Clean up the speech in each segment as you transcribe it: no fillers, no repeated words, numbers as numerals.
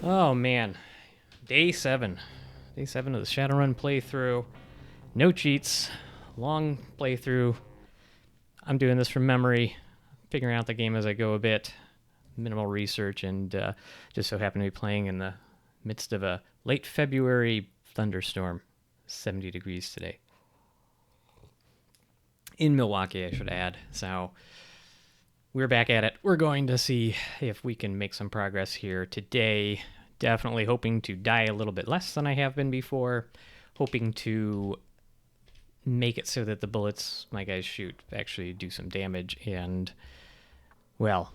Oh man, day 7. Day 7 of the Shadowrun playthrough. No cheats, long playthrough. I'm doing this from memory, figuring out the game as I go a bit. Minimal research, and just so happen to be playing in the midst of a late February thunderstorm. 70 degrees today. In Milwaukee, I should add. So we're back at it. We're going to see if we can make some progress here today. Definitely hoping to die a little bit less than I have been before. Hoping to make it so that the bullets my guys shoot actually do some damage. And, well,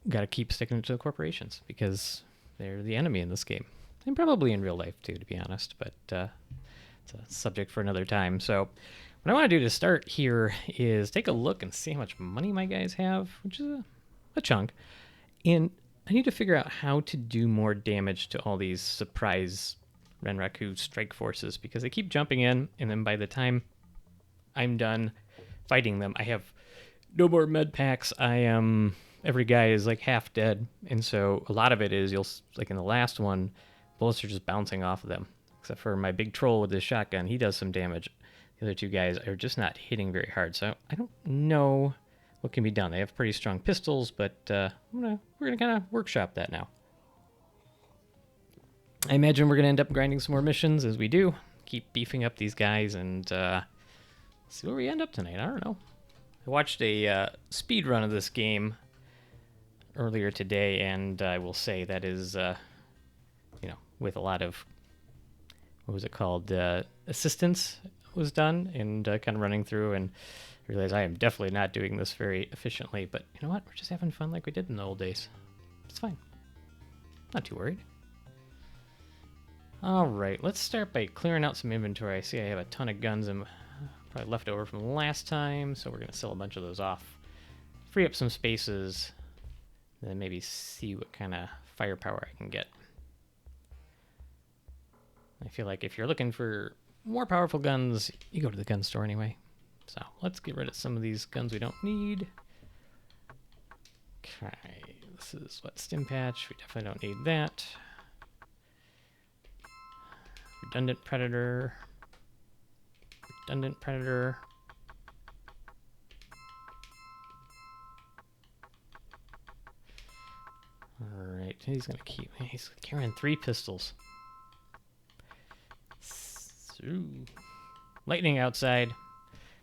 got to keep sticking to the corporations because they're the enemy in this game. And probably in real life, too, to be honest. But it's a subject for another time. So what I want to do to start here is take a look and see how much money my guys have, which is a chunk. And I need to figure out how to do more damage to all these surprise Renraku strike forces because they keep jumping in, and then by the time I'm done fighting them, I have no more med packs. Every guy is like half dead, and so a lot of it is like in the last one, bullets are just bouncing off of them. Except for my big troll with his shotgun, he does some damage. The other two guys are just not hitting very hard, so I don't know what can be done. They have pretty strong pistols, but we're gonna kind of workshop that now. I imagine we're gonna end up grinding some more missions as we do. Keep beefing up these guys and see where we end up tonight. I don't know. I watched a speed run of this game earlier today, and I will say that is, with a lot of, what was it called, assistance was done, and kind of running through, and I realized I am definitely not doing this very efficiently, but you know what? We're just having fun like we did in the old days. It's fine. Not too worried. All right, let's start by clearing out some inventory. I see I have a ton of guns and probably left over from last time, so we're going to sell a bunch of those off. Free up some spaces, and then maybe see what kind of firepower I can get. I feel like if you're looking for more powerful guns, you go to the gun store anyway. So let's get rid of some of these guns we don't need. Okay, this is what, stim patch. We definitely don't need that. Redundant predator. Redundant predator. Alright, he's carrying 3 pistols. Lightning outside.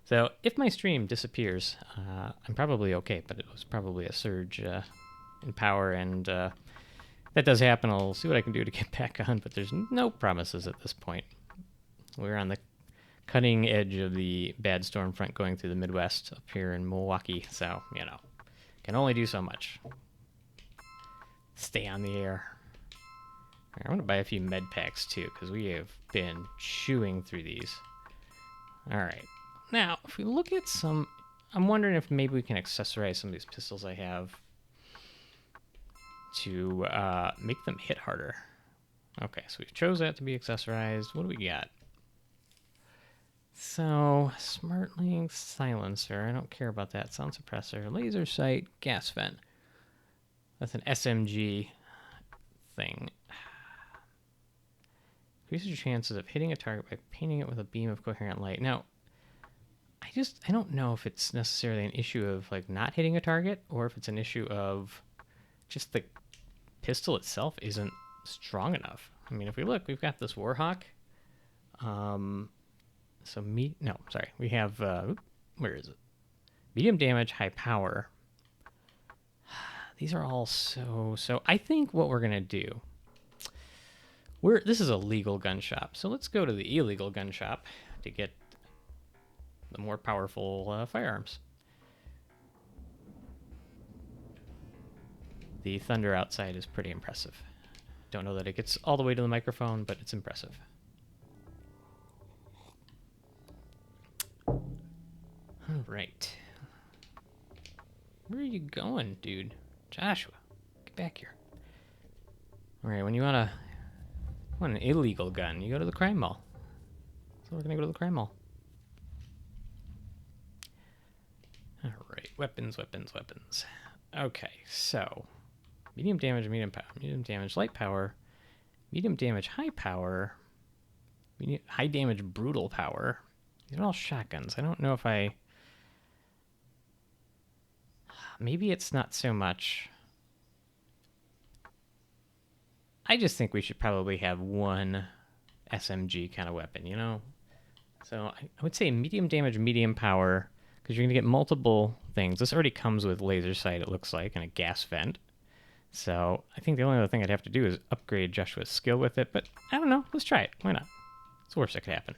So if my stream disappears, I'm probably okay, but it was probably a surge in power, and that does happen. I'll see what I can do to get back on, but there's no promises at this point. We're on the cutting edge of the bad storm front going through the Midwest up here in Milwaukee, so, can only do so much. Stay on the air. I want to buy a few med packs too, because we have been chewing through these. Alright. Now, if we look at some... I'm wondering if maybe we can accessorize some of these pistols I have to make them hit harder. Okay, so we've chose that to be accessorized. What do we got? So, smart link, silencer. I don't care about that. Sound suppressor, laser sight, gas vent. That's an SMG thing. Increases your chances of hitting a target by painting it with a beam of coherent light. Now, I don't know if it's necessarily an issue of like not hitting a target, or if it's an issue of just the pistol itself isn't strong enough. I mean, if we look, we've got this Warhawk. We have, where is it? Medium damage, high power. These are all so I think what we're going to do, this is a legal gun shop, so let's go to the illegal gun shop to get the more powerful firearms. The thunder outside is pretty impressive. Don't know that it gets all the way to the microphone, but it's impressive. All right. Where are you going, dude? Joshua, get back here. All right, when you want an illegal gun, you go to the crime mall. So we're going to go to the crime mall. All right, weapons. Okay, so medium damage, medium power, medium damage, light power, Medium damage, high power. High damage, brutal power. These are all shotguns. I don't know if I... Maybe it's not so much... I just think we should probably have one SMG kind of weapon, you know? So I would say medium damage, medium power, because you're going to get multiple things. This already comes with laser sight, it looks like, and a gas vent. So I think the only other thing I'd have to do is upgrade Joshua's skill with it, but I don't know. Let's try it. Why not? It's the worst that could happen.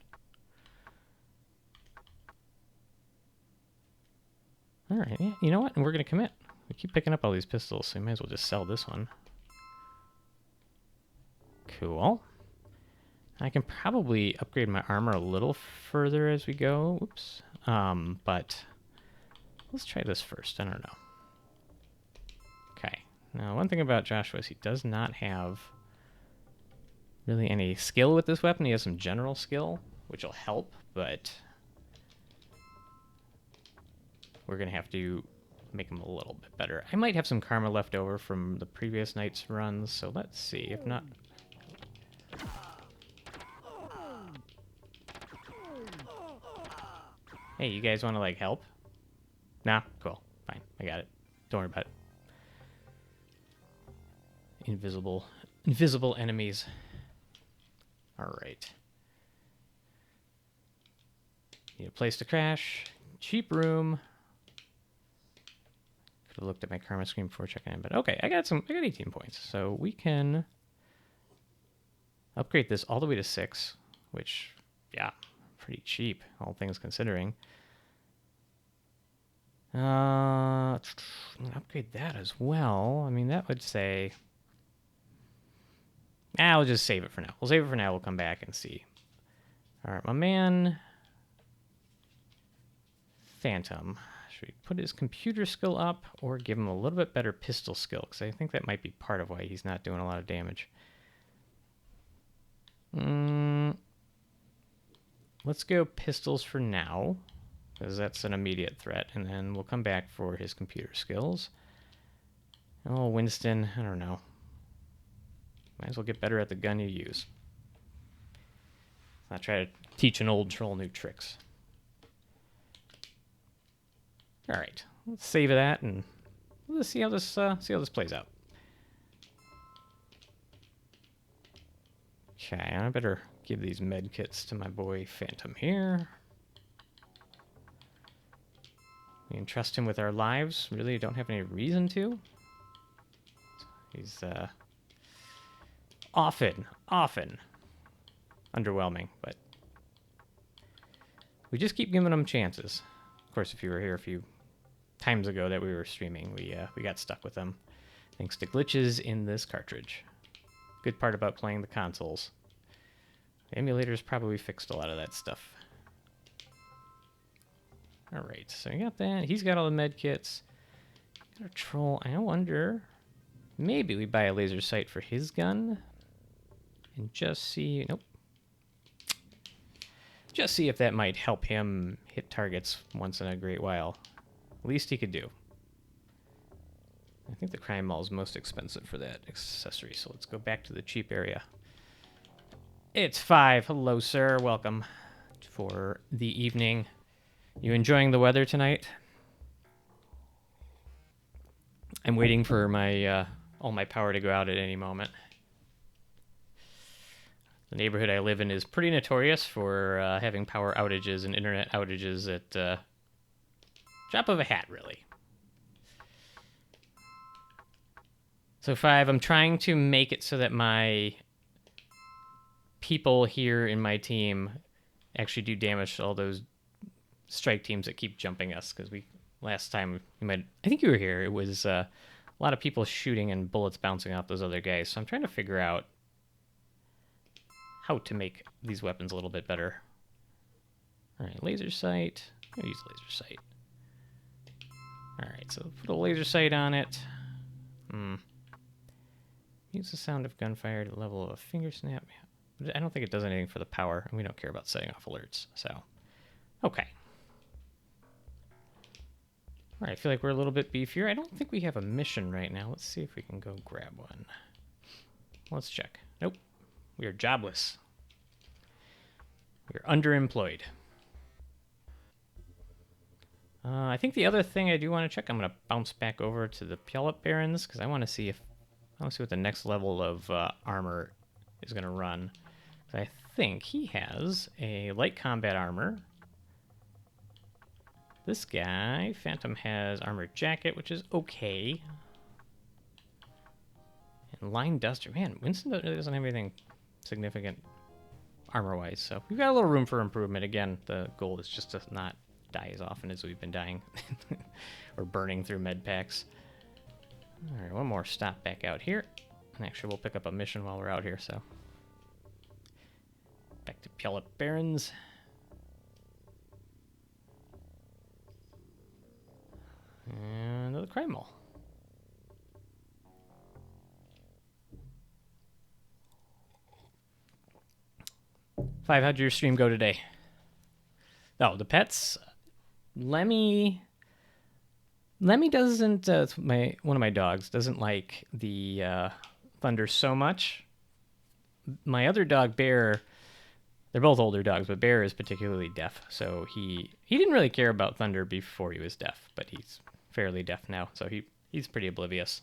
All right, yeah, you know what? And we're going to commit. We keep picking up all these pistols, so we might as well just sell this one. Cool. I can probably upgrade my armor a little further as we go. Oops. But let's try this first. I don't know. Okay. Now, one thing about Joshua is he does not have really any skill with this weapon. He has some general skill, which will help, but we're going to have to make him a little bit better. I might have some karma left over from the previous night's runs, so let's see. If not... Hey, you guys want to, like, help? Nah? Cool. Fine. I got it. Don't worry about it. Invisible enemies. Alright. Need a place to crash. Cheap room. Could have looked at my karma screen before checking in, but okay, I got 18 points. So we can upgrade this all the way to 6, which, yeah, pretty cheap, all things considering. Upgrade that as well. I mean, that would say... we'll just save it for now. We'll save it for now. We'll come back and see. All right, my man... Phantom. Should we put his computer skill up or give him a little bit better pistol skill? Because I think that might be part of why he's not doing a lot of damage. Let's go pistols for now, because that's an immediate threat, and then we'll come back for his computer skills. Oh, Winston, I don't know. Might as well get better at the gun you use. Not try to teach an old troll new tricks. All right, let's save that, and let's see how this plays out. Okay, I better give these med kits to my boy Phantom here. We entrust him with our lives. Really don't have any reason to. He's often underwhelming, but we just keep giving him chances. Of course, if you were here a few times ago that we were streaming, we got stuck with them thanks to glitches in this cartridge. Good part about playing the consoles. The emulators probably fixed a lot of that stuff. Alright, so we got that. He's got all the med kits. Got a troll. I wonder... Maybe we buy a laser sight for his gun. And just see... Nope. Just see if that might help him hit targets once in a great while. Least he could do. I think the crime mall is most expensive for that accessory, so let's go back to the cheap area. It's 5. Hello, sir. Welcome for the evening. You enjoying the weather tonight? I'm waiting for my all my power to go out at any moment. The neighborhood I live in is pretty notorious for having power outages and internet outages at drop of a hat, really. So 5, I'm trying to make it so that my people here in my team actually do damage to all those strike teams that keep jumping us, because last time I think you were here, it was a lot of people shooting and bullets bouncing off those other guys. So I'm trying to figure out how to make these weapons a little bit better. All right, laser sight. I'm gonna use laser sight. All right, so put a laser sight on it. Use the sound of gunfire to the level of a finger snap. I don't think it does anything for the power, and we don't care about setting off alerts. So, okay. All right, I feel like we're a little bit beefier. I don't think we have a mission right now. Let's see if we can go grab one. Let's check. Nope. We are jobless. We are underemployed. I think the other thing I do want to check, I'm going to bounce back over to the Pullet Barons because I want to see what the next level of armor is going to run. I think he has a light combat armor. This guy, Phantom, has armored jacket, which is okay. And line duster, man, Winston doesn't have anything significant armor-wise, so we've got a little room for improvement. Again, the goal is just to not die as often as we've been dying or burning through med packs. All right, one more stop back out here. And actually, we'll pick up a mission while we're out here, so. Back to Pullet Barons. And another crime mall. 5, how'd your stream go today? Oh, the pets. Lemmy doesn't. One of my dogs doesn't like the thunder so much. My other dog, Bear. They're both older dogs, but Bear is particularly deaf, so he didn't really care about thunder before he was deaf, but he's fairly deaf now, so he's pretty oblivious.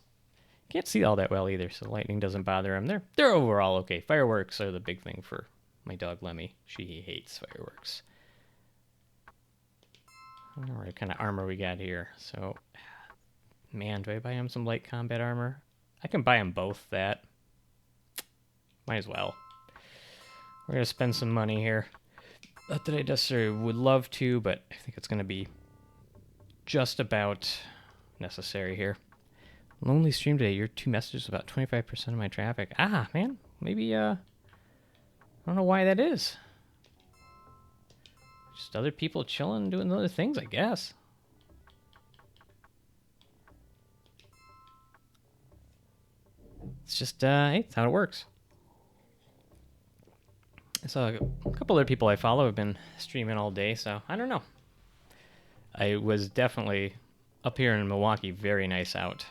Can't see all that well either, so lightning doesn't bother him. They're overall okay. Fireworks are the big thing for my dog Lemmy. She hates fireworks. I don't know what kind of armor we got here. So, man, do I buy him some light combat armor? I can buy him both that. Might as well. We're going to spend some money here. Not that I necessarily would love to, but I think it's going to be just about necessary here. Lonely stream today. Your 2 messages about 25% of my traffic. Ah, man. Maybe, I don't know why that is. Just other people chilling, doing other things, I guess. It's just, hey, it's how it works. I saw a couple other people I follow have been streaming all day, so I don't know. I was definitely up here in Milwaukee, very nice out.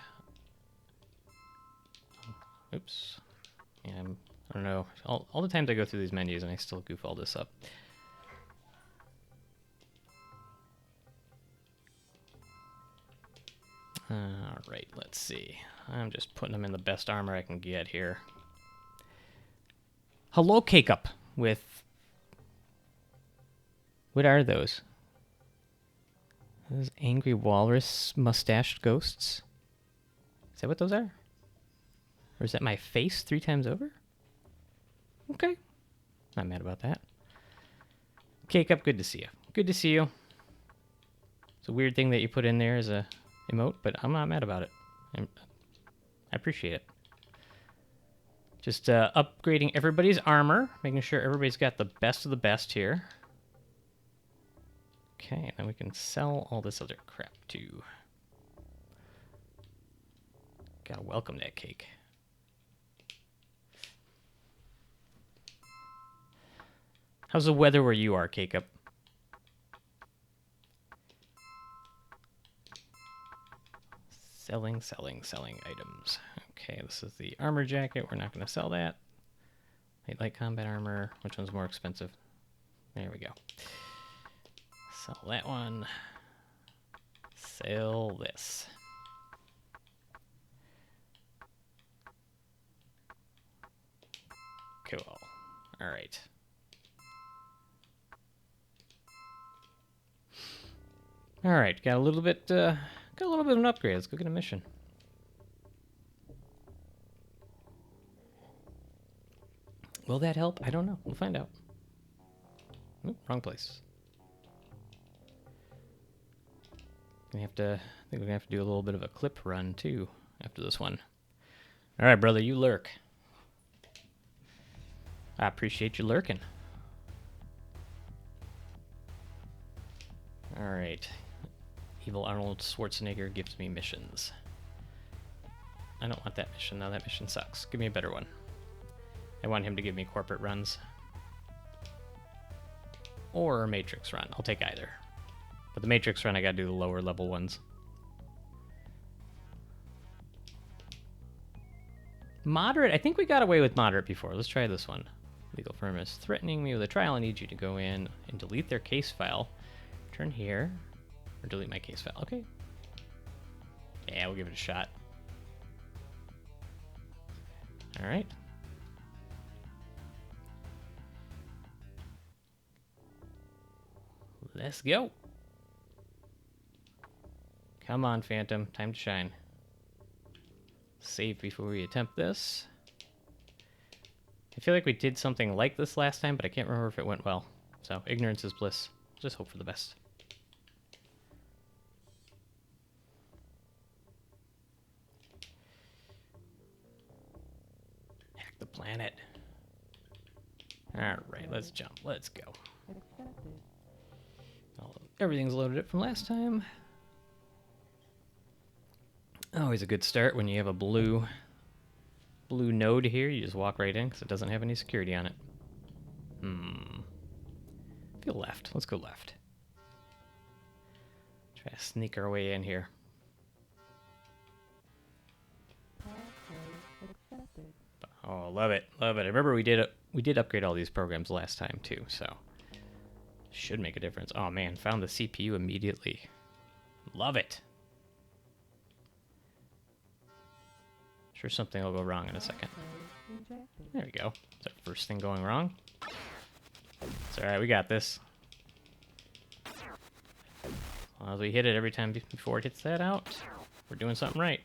Oops. Yeah, I don't know. All the times I go through these menus and I still goof all this up. Alright, let's see. I'm just putting them in the best armor I can get here. Hello, Cake Up, with... What are those? Those angry walrus mustached ghosts? Is that what those are? Or is that my face 3 times over? Okay. Not mad about that. Cake Up, good to see you. Good to see you. It's a weird thing that you put in there as a emote, but I'm not mad about it. I appreciate it. Just upgrading everybody's armor, making sure everybody's got the best of the best here. Okay, and then we can sell all this other crap too. Gotta welcome that cake. How's the weather where you are, Cake Up? Selling items. Okay, this is the armor jacket. We're not going to sell that. Light combat armor. Which one's more expensive? There we go. Sell that one. Sell this. Cool. All right. All right. Got a little bit of an upgrade. Let's go get a mission. Will that help? I don't know. We'll find out. Oop, wrong place. I think we're gonna have to do a little bit of a clip run too after this one. All right, brother, you lurk. I appreciate you lurking. All right. Evil Arnold Schwarzenegger gives me missions. I don't want that mission. No, that mission sucks. Give me a better one. I want him to give me corporate runs. Or a Matrix run. I'll take either. But the Matrix run, I gotta do the lower level ones. Moderate. I think we got away with moderate before. Let's try this one. Legal firm is threatening me with a trial. I need you to go in and delete their case file. Turn here. Or delete my case file. Okay. Yeah, we'll give it a shot. All right. Let's go. Come on, Phantom. Time to shine. Save before we attempt this. I feel like we did something like this last time, but I can't remember if it went well. So, ignorance is bliss. Just hope for the best. Hack the planet. Alright, let's jump. Let's go. Everything's loaded up from last time. Always a good start when you have a blue node here. You just walk right in because it doesn't have any security on it. Feel left. Let's go left. Try to sneak our way in here. Oh, love it, love it. I remember we did upgrade all these programs last time too, so should make a difference. Oh man, found the CPU immediately. Love it. Sure, something will go wrong in a second. There we go. Is that first thing going wrong? It's alright, we got this. As long as we hit it every time before it hits that out, we're doing something right.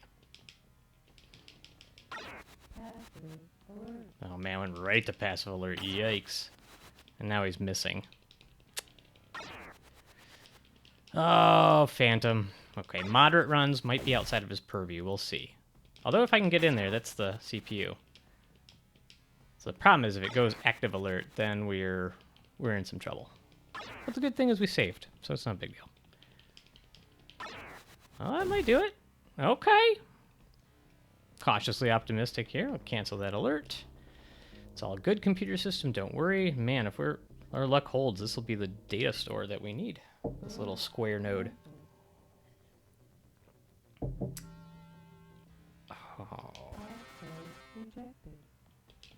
Oh man, went right to passive alert. Yikes. And now he's missing. Oh, Phantom. Okay, moderate runs might be outside of his purview. We'll see. Although if I can get in there, that's the CPU. So the problem is if it goes active alert, then we're in some trouble. But the good thing is we saved, so it's not a big deal. Oh, that might do it. Okay. Cautiously optimistic here. We'll cancel that alert. It's all good, computer system. Don't worry. Man, if our luck holds, this will be the data store that we need. This little square node. Oh.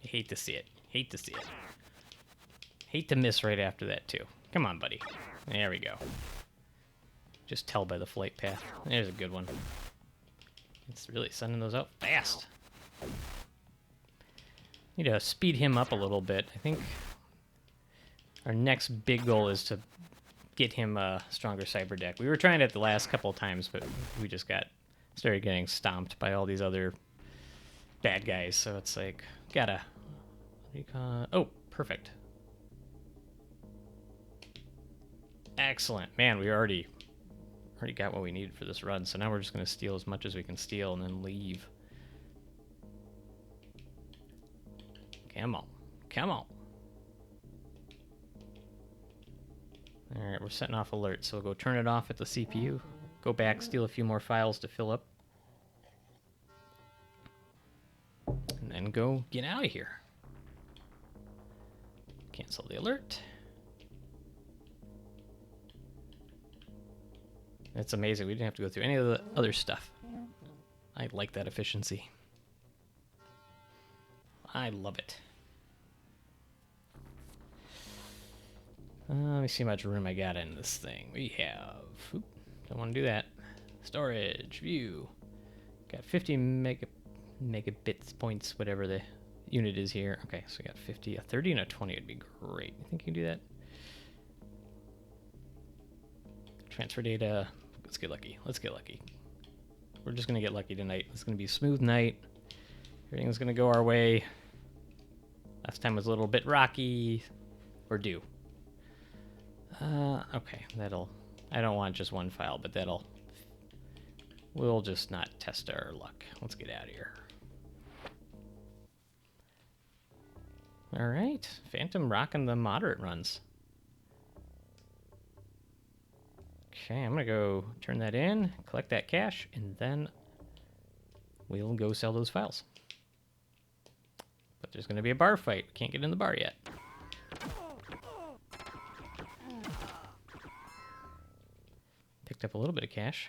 You hate to see it. Hate to see it. Hate to miss right after that, too. Come on, buddy. There we go. Just tell by the flight path. There's a good one. It's really sending those out fast. Need to speed him up a little bit. I think our next big goal is to get him a stronger cyber deck. We were trying it the last couple of times, but we just started getting stomped by all these other bad guys. So it's like, gotta... Oh, perfect. Excellent. Man, we already got what we needed for this run, so now we're just going to steal as much as we can steal and then leave. Come on. Come on. Alright, we're setting off alerts, so we'll go turn it off at the CPU. Go back, steal a few more files to fill up. And then go get out of here. Cancel the alert. It's amazing. We didn't have to go through any of the other stuff. I like that efficiency. I love it. Let me see how much room I got in this thing. We have... Oop, don't want to do that. Storage, view. Got 50 megabits points, whatever the unit is here. Okay, so we got 50. A 30 and a 20 would be great. You think you can do that? Transfer data. Let's get lucky. Let's get lucky. We're just going to get lucky tonight. It's going to be a smooth night. Everything's going to go our way. Last time was a little bit rocky. We're due. Okay, I don't want just one file, but we'll just not test our luck. Let's get out of here. Alright, Phantom rocking the moderate runs. Okay, I'm gonna go turn that in, collect that cash, and then we'll go sell those files. But there's gonna be a bar fight. Can't get in the bar yet. Picked up a little bit of cash.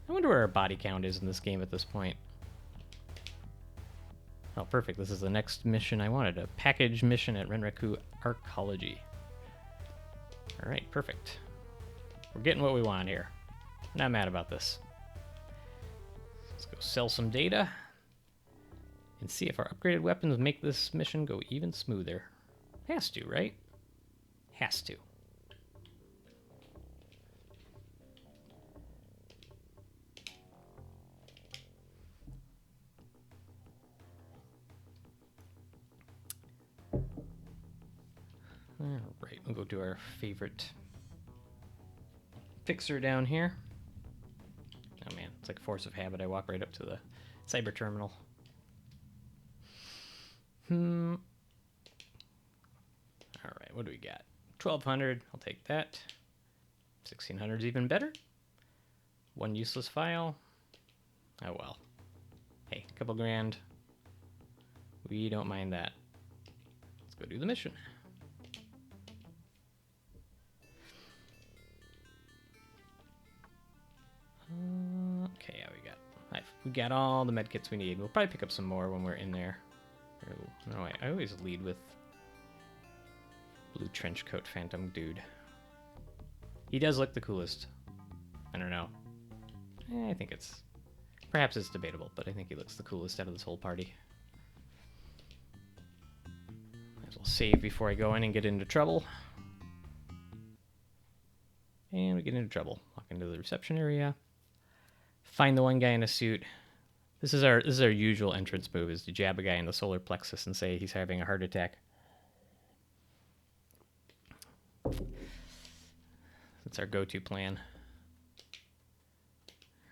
I wonder where our body count is in this game at this point. Oh, perfect. This is the next mission I wanted. A package mission at Renraku Arcology. Alright, perfect. We're getting what we want here. Not mad about this. Let's go sell some data. And see if our upgraded weapons make this mission go even smoother. Has to, right? Has to. Alright, we'll go to our favorite fixer down here. Oh man, it's like force of habit. I walk right up to the cyber terminal. Alright, what do we got? 1200, I'll take that. 1600 is even better. One useless file. Oh well. Hey, a couple grand. We don't mind that. Let's go do the mission. Okay, yeah, we got all the medkits we need. We'll probably pick up some more when we're in there. No, I always lead with blue trench coat phantom dude. He does look the coolest. I don't know. I think perhaps it's debatable, but I think he looks the coolest out of this whole party. Might as well save before I go in and get into trouble. And we get into trouble. Walk into the reception area. Find the one guy in a suit. This is our usual entrance move, is to jab a guy in the solar plexus and say he's having a heart attack. That's our go-to plan.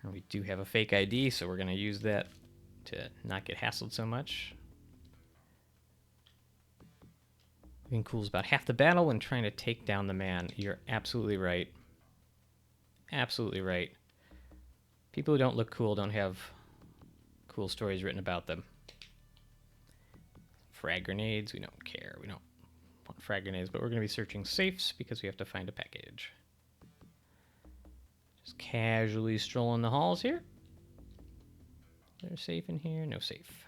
And we do have a fake ID, so we're going to use that to not get hassled so much. Being cool is about half the battle when trying to take down the man. You're absolutely right. Absolutely right. People who don't look cool don't have cool stories written about them. Frag grenades, we don't care. We don't want frag grenades, but we're going to be searching safes because we have to find a package. Just casually strolling the halls here. Is there a safe in here? No safe.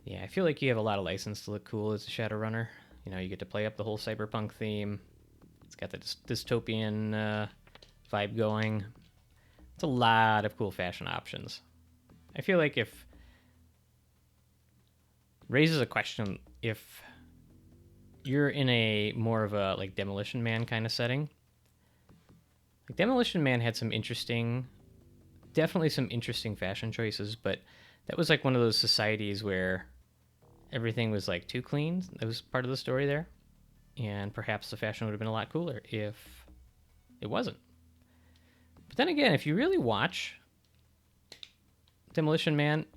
Yeah, I feel like you have a lot of license to look cool as a Shadowrunner. You know, you get to play up the whole cyberpunk theme. It's got the dystopian vibe going. It's a lot of cool fashion options. I feel like if raises a question if you're in a more of a like Demolition Man kind of setting. Like Demolition Man had definitely some interesting fashion choices, but that was like one of those societies where everything was like too clean. That was part of the story there. And perhaps the fashion would have been a lot cooler if it wasn't. But then again, if you really watch Demolition Man,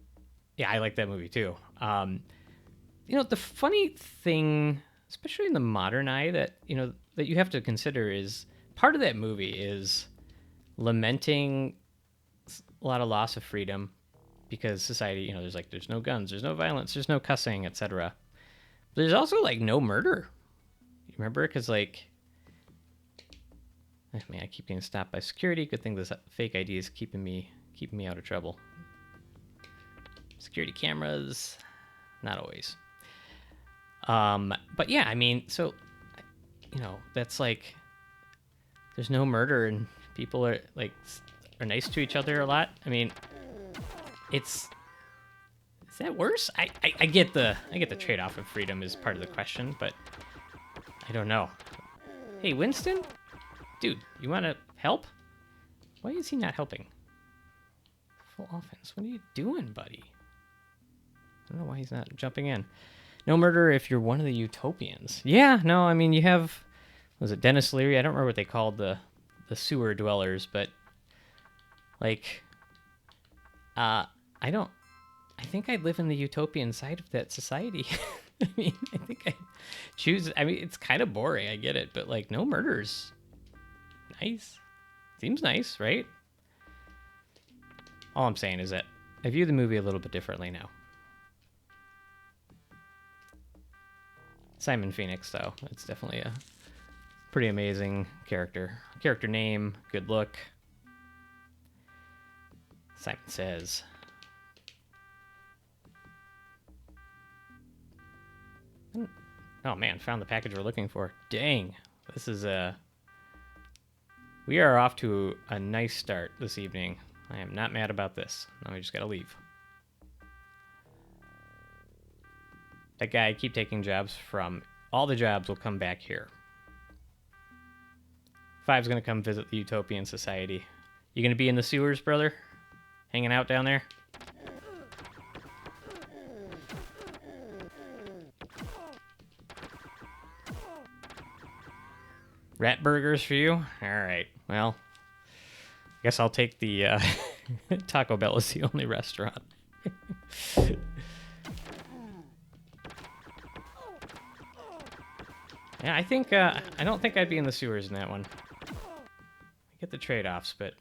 yeah, I like that movie too. You know, the funny thing, especially in the modern eye, that you have to consider is part of that movie is lamenting a lot of loss of freedom because society, there's no guns, there's no violence, there's no cussing, etc. There's also like no murder. You remember? Because I keep getting stopped by security. Good thing this fake ID is keeping me out of trouble. Security cameras, not always. But yeah, so that's like there's no murder and people are nice to each other a lot. Is that worse? I get the trade-off of freedom is part of the question, but I don't know. Hey, Winston? Dude, you want to help? Why is he not helping? Full offense. What are you doing, buddy? I don't know why he's not jumping in. No murder if you're one of the utopians. Yeah, no, you have... Was it Dennis Leary? I don't remember what they called the sewer dwellers, but... I think I'd live in the utopian side of that society. I think I'd choose... it's kind of boring, I get it, but, no murders. Nice. Seems nice, right? All I'm saying is that I view the movie a little bit differently now. Simon Phoenix, though. It's definitely a pretty amazing character. Character name, good look. Simon Says. Oh man, found the package we're looking for. Dang. This is we are off to a nice start this evening. I am not mad about this. Now we just gotta leave. That guy, keep taking jobs from... All the jobs will come back here. 5's gonna come visit the Utopian Society. You gonna be in the sewers, brother? Hanging out down there? Rat burgers for you? Alright, well... I guess I'll take the... Taco Bell is the only restaurant. Yeah, I think, I don't think I'd be in the sewers in that one. I get the trade-offs, but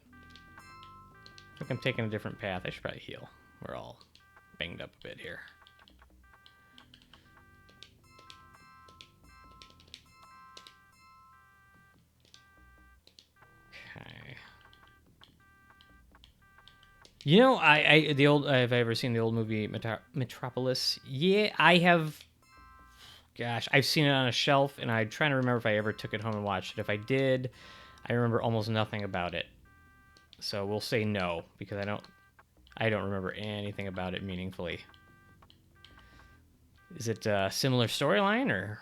I think I'm taking a different path. I should probably heal. We're all banged up a bit here. Okay. You know, I've ever seen the old movie Metropolis? Yeah, I have. Gosh, I've seen it on a shelf, and I'm trying to remember if I ever took it home and watched it. If I did, I remember almost nothing about it. So we'll say no, because I don't remember anything about it meaningfully. Is it a similar storyline, or?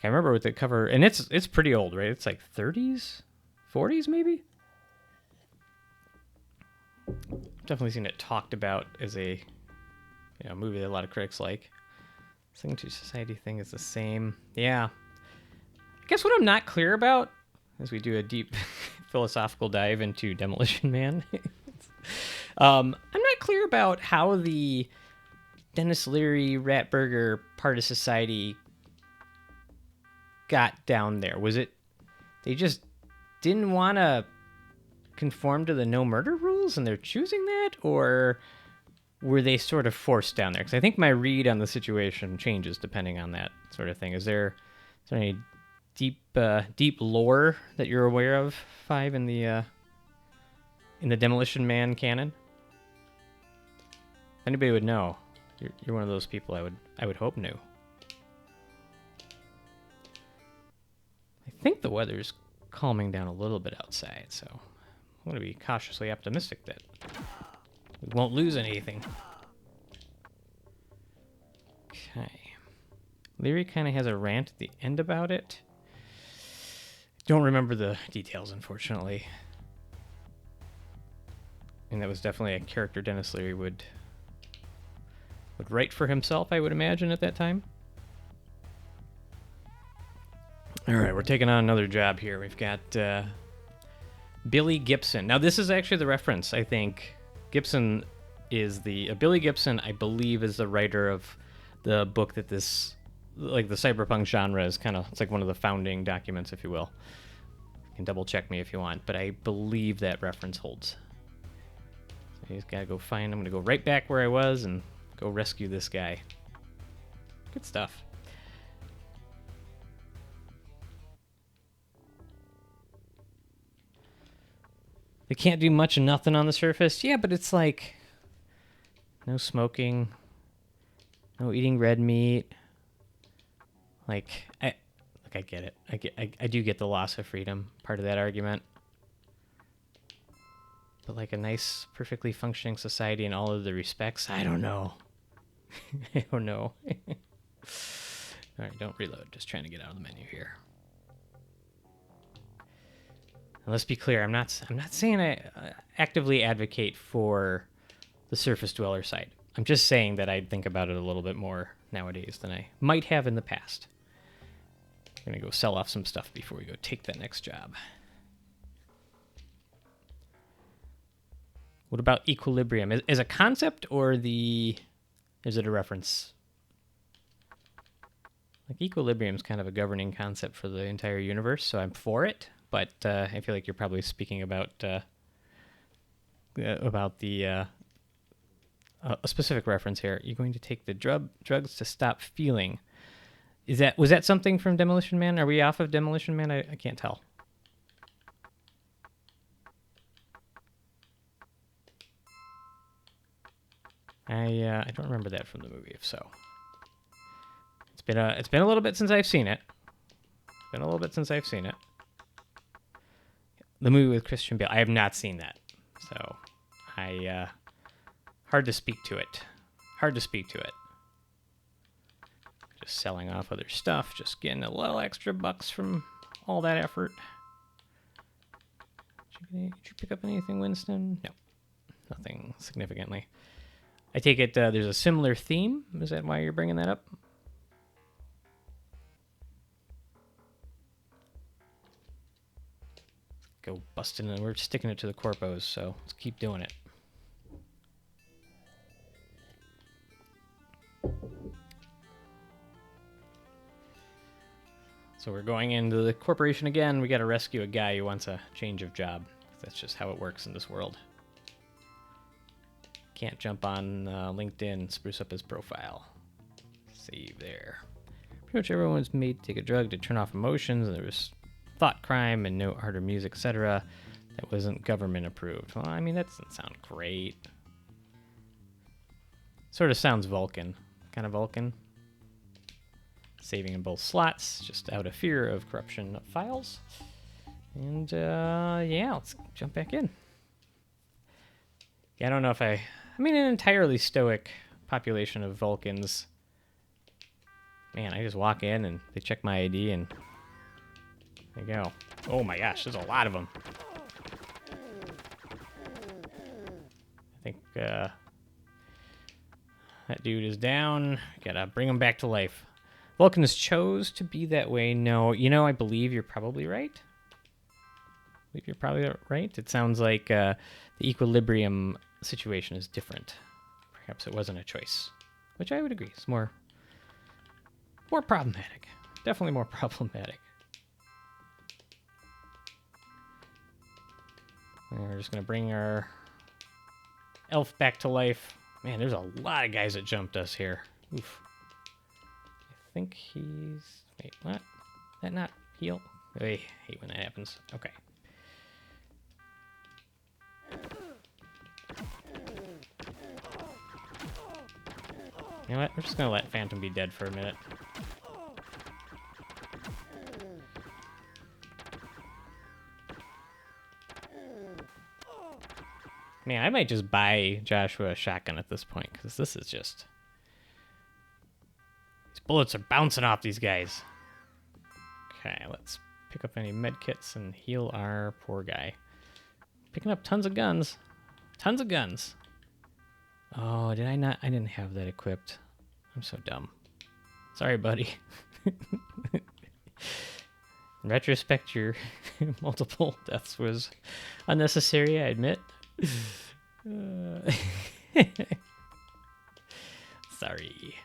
I remember with the cover, and it's pretty old, right? It's like 30s, 40s maybe. Definitely seen it talked about as a movie that a lot of critics like. Sing to Society thing is the same. Yeah. I guess what I'm not clear about, as we do a deep philosophical dive into Demolition Man, I'm not clear about how the Dennis Leary Ratburger part of society got down there. Was it they just didn't want to conform to the no murder rules and they're choosing that, or were they sort of forced down there? Because I think my read on the situation changes depending on that sort of thing. Is there any deep lore that you're aware of, 5, in the Demolition Man canon? If anybody would know, you're one of those people I would hope knew. I think the weather's calming down a little bit outside, so I'm going to be cautiously optimistic that we won't lose anything. Okay. Leary kind of has a rant at the end about it. Don't remember the details, unfortunately. And that was definitely a character Dennis Leary would write for himself, I would imagine, at that time. All right, we're taking on another job here. We've got Billy Gibson. Now, this is actually the reference, I think. Gibson is Billy Gibson, I believe, is the writer of the book that this, like the cyberpunk genre is it's like one of the founding documents, if you will. You can double check me if you want, but I believe that reference holds. So you just gotta go find, I'm gonna go right back where I was and go rescue this guy. Good stuff. They can't do much of nothing on the surface. Yeah, but it's like no smoking, no eating red meat. I get it. I do get the loss of freedom part of that argument. But like a nice, perfectly functioning society in all of the respects, I don't know. I don't know. All right, don't reload. Just trying to get out of the menu here. And let's be clear, I'm not saying I actively advocate for the surface dweller site. I'm just saying that I think about it a little bit more nowadays than I might have in the past. I'm going to go sell off some stuff before we go take that next job. What about equilibrium? Is a concept, or is it a reference? Like, equilibrium is kind of a governing concept for the entire universe, so I'm for it. But I feel like you're probably speaking about the a specific reference here. You're going to take the drugs to stop feeling. Was that something from Demolition Man? Are we off of Demolition Man? I can't tell. I don't remember that from the movie. If so, it's been a little bit since I've seen it. The movie with Christian Bale. I have not seen that, so hard to speak to it. Just selling off other stuff, just getting a little extra bucks from all that effort. Did you pick up anything, Winston? No, nothing significantly. I take it there's a similar theme. Is that why you're bringing that up? Go busting, and we're sticking it to the corpos, so let's keep doing it. So we're going into the corporation again. We got to rescue a guy who wants a change of job. That's just how it works in this world. Can't jump on LinkedIn, spruce up his profile. Save there. Pretty much everyone's made to take a drug to turn off emotions, and there was thought crime and no art or music, etc. That wasn't government approved. Well, I mean, that doesn't sound great. Sort of sounds Vulcan. Kind of Vulcan. Saving in both slots, just out of fear of corruption of files. And, yeah, let's jump back in. Yeah, I don't know if I mean, an entirely stoic population of Vulcans. Man, I just walk in and they check my ID and there you go. Oh my gosh, there's a lot of them. I think, that dude is down. Gotta bring him back to life. Vulcans chose to be that way. No, I believe you're probably right. It sounds like the equilibrium situation is different. Perhaps it wasn't a choice, which I would agree. It's more problematic. Definitely more problematic. And we're just going to bring our elf back to life. Man, there's a lot of guys that jumped us here. Oof. I think he's... Wait, what? That not heal? I hate when that happens. Okay. You know what? We're just going to let Phantom be dead for a minute. Man, I might just buy Joshua a shotgun at this point, because this is just... These bullets are bouncing off these guys. Okay, let's pick up any medkits and heal our poor guy. Picking up tons of guns. Tons of guns. Oh, did I not? I didn't have that equipped. I'm so dumb. Sorry, buddy. In retrospect, your multiple deaths was unnecessary, I admit. Sorry.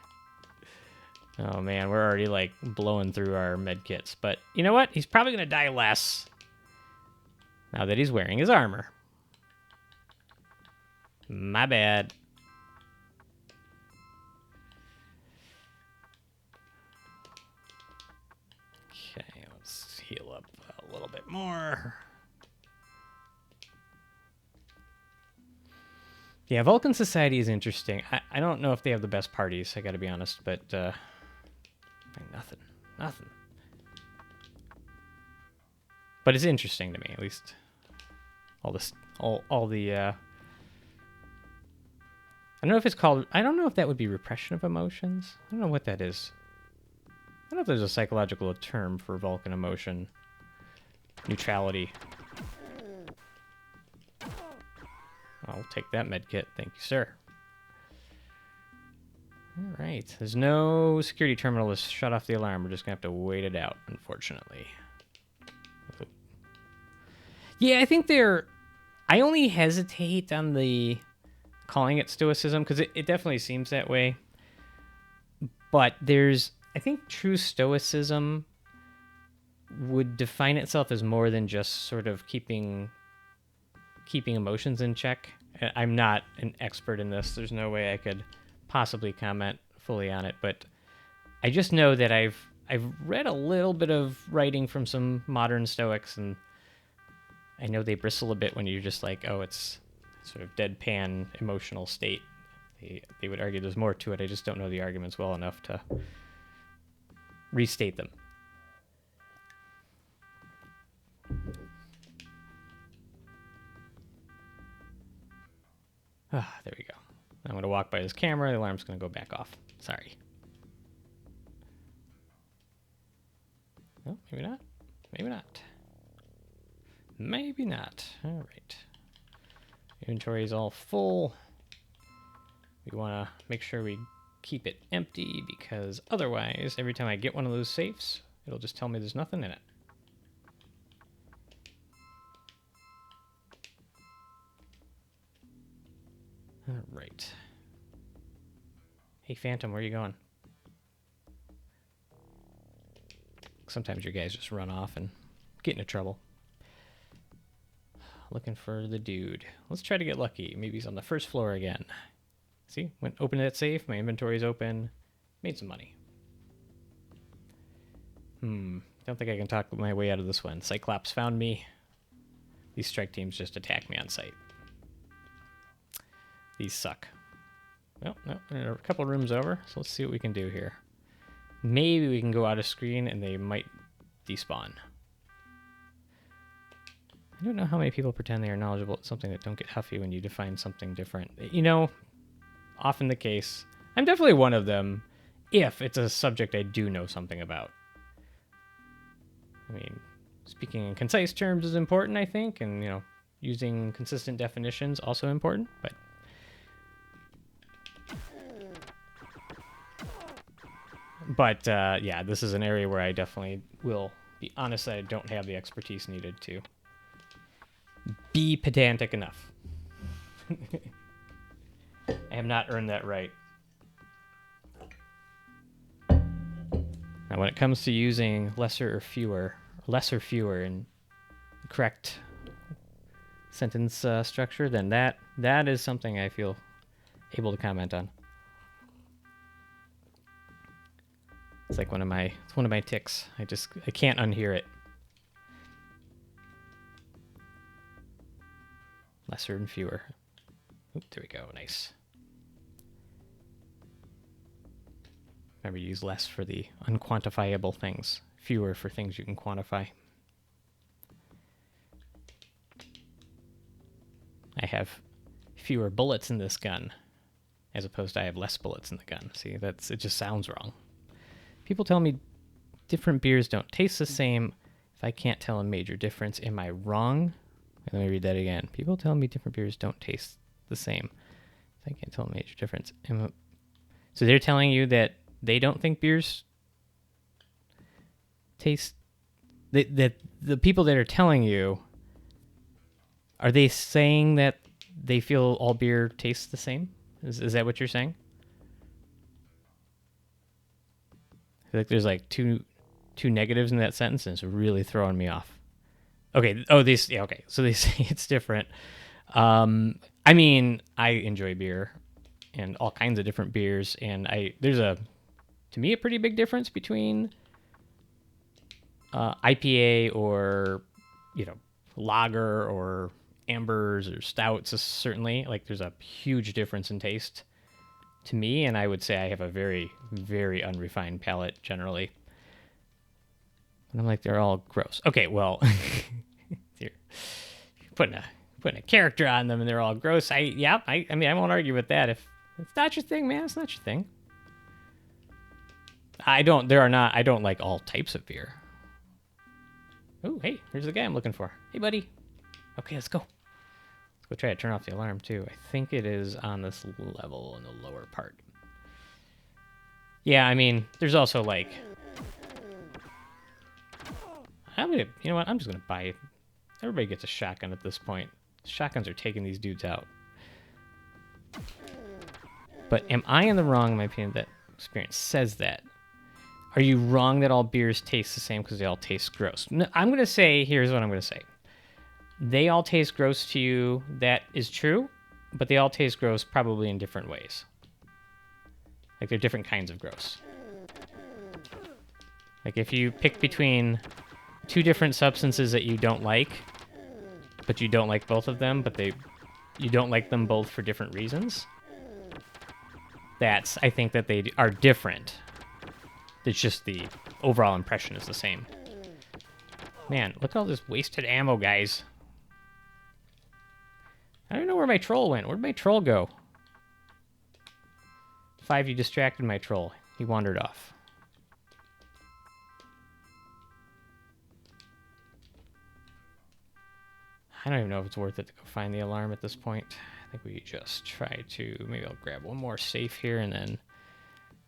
Oh man, we're already like blowing through our medkits. But you know what? He's probably going to die less now that he's wearing his armor. My bad. Okay, let's heal up a little bit more. Yeah, Vulcan society is interesting. I don't know if they have the best parties, I gotta be honest, but nothing. But it's interesting to me, at least. All the I don't know if it's called, I don't know if that would be repression of emotions. I don't know what that is. I don't know if there's a psychological term for Vulcan emotion. Neutrality. I'll take that medkit. Thank you, sir. All right. There's no security terminal to shut off the alarm. We're just going to have to wait it out, unfortunately. Yeah, I think I only hesitate on the calling it stoicism because it definitely seems that way. But I think true stoicism would define itself as more than just sort of keeping emotions in check. I'm not an expert in this. There's no way I could possibly comment fully on it, but I just know that I've read a little bit of writing from some modern Stoics, and I know they bristle a bit when you're just like, oh, it's sort of deadpan emotional state. They would argue there's more to it. I just don't know the arguments well enough to restate them. Ah, there we go. I'm going to walk by this camera. The alarm's going to go back off. Sorry. Oh, maybe not. Maybe not. Maybe not. All right. Inventory is all full. We want to make sure we keep it empty because otherwise, every time I get one of those safes, it'll just tell me there's nothing in it. All right. Hey, Phantom, where are you going? Sometimes your guys just run off and get into trouble. Looking for the dude. Let's try to get lucky. Maybe he's on the first floor again. See? Went open that safe. My inventory's open. Made some money. Don't think I can talk my way out of this one. Cyclops found me. These strike teams just attack me on sight. These suck. Well, no, there are a couple rooms over, so let's see what we can do here. Maybe we can go out of screen and they might despawn. I don't know how many people pretend they are knowledgeable at something that don't get huffy when you define something different. You know, often the case. I'm definitely one of them if it's a subject I do know something about. I mean, speaking in concise terms is important, I think, and, you know, using consistent definitions also important, but yeah, this is an area where I definitely will be honest that I don't have the expertise needed to be pedantic enough. I have not earned that right. Now, when it comes to using lesser or fewer in correct sentence structure, then that is something I feel able to comment on. It's like one of my tics. I can't unhear it. Lesser and fewer. Oop, there we go. Nice. Remember, use less for the unquantifiable things, fewer for things you can quantify. I have fewer bullets in this gun, as opposed to I have less bullets in the gun. See, it just sounds wrong. People tell me different beers don't taste the same. If I can't tell a major difference, am I wrong? Let me read that again. People tell me different beers don't taste the same. If I can't tell a major difference. So they're telling you that they don't think beers taste... That the people that are telling you, are they saying that they feel all beer tastes the same? Is that what you're saying? I feel like there's like two negatives in that sentence, and it's really throwing me off. Okay. Oh, yeah. Okay. So they say it's different. I mean, I enjoy beer and all kinds of different beers, and there's to me, a pretty big difference between IPA or, you know, lager or ambers or stouts. Certainly, like, there's a huge difference in taste to me, and I would say I have a very, very unrefined palate generally. And I'm like, they're all gross. Okay, well, you're putting a character on them and they're all gross. I mean, I won't argue with that. If it's not your thing, man, it's not your thing. I don't like all types of beer. Oh, hey, here's the guy I'm looking for. Hey, buddy. Okay, let's go. Let's go try to turn off the alarm, too. I think it is on this level in the lower part. Yeah, I mean, there's also, like... you know what? I'm just going to buy it. Everybody gets a shotgun at this point. Shotguns are taking these dudes out. But am I in the wrong, in my opinion, that experience says that? Are you wrong that all beers taste the same because they all taste gross? No, I'm going to say, here's what I'm going to say. They all taste gross to you. That is true, but they all taste gross probably in different ways. Like, they're different kinds of gross. Like if you pick between two different substances that you don't like, but you don't like both of them, but you don't like them both for different reasons. I think that they are different. It's just the overall impression is the same. Man, look at all this wasted ammo, guys. I don't know where my troll went. Where'd my troll go? 5, you distracted my troll. He wandered off. I don't even know if it's worth it to go find the alarm at this point. I think we just try to... Maybe I'll grab one more safe here and then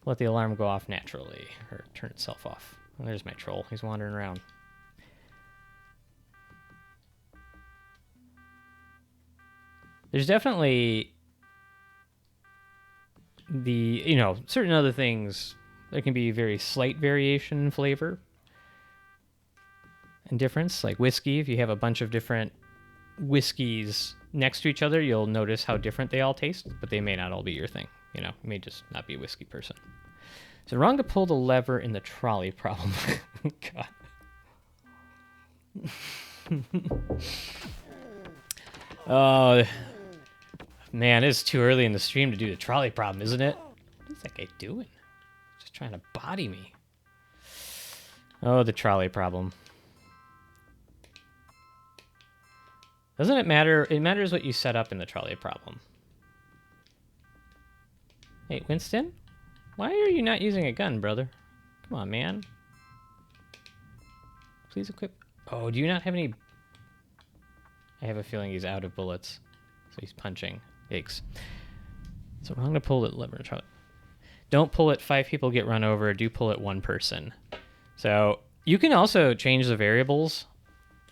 let the alarm go off naturally. Or turn itself off. And there's my troll. He's wandering around. There's definitely certain other things. There can be very slight variation in flavor and difference. Like whiskey, if you have a bunch of different whiskeys next to each other, you'll notice how different they all taste, but they may not all be your thing. You may just not be a whiskey person. Is it wrong to pull the lever in the trolley problem? God. Man, it's too early in the stream to do the trolley problem, isn't it? What is that guy doing? Just trying to body me. Oh, the trolley problem. Doesn't it matter? It matters what you set up in the trolley problem. Hey, Winston? Why are you not using a gun, brother? Come on, man. Please equip... Oh, do you not have any... I have a feeling he's out of bullets. So he's punching. Yikes. So I'm going to pull the lever and try. Don't pull it 5 people get run over. Do pull it 1 person. So you can also change the variables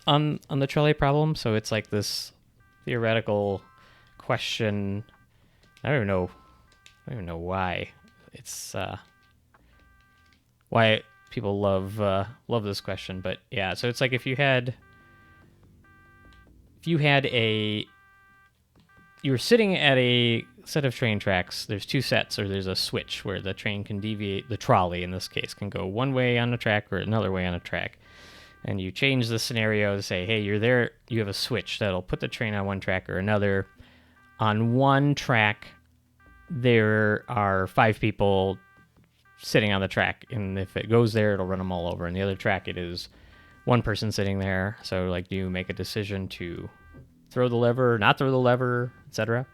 on the trolley problem. So it's like this theoretical question. I don't even know why. It's why people love this question. But yeah, so it's like if you were sitting at a set of train tracks, there's 2 sets, or there's a switch where the train can deviate, the trolley in this case, can go one way on a track or another way on a track. And you change the scenario to say, hey, you're there, you have a switch that'll put the train on one track or another. On one track, there are 5 people sitting on the track, and if it goes there, it'll run them all over. And the other track, it is 1 person sitting there. So, like, you make a decision to throw the lever, not throw the lever, etc.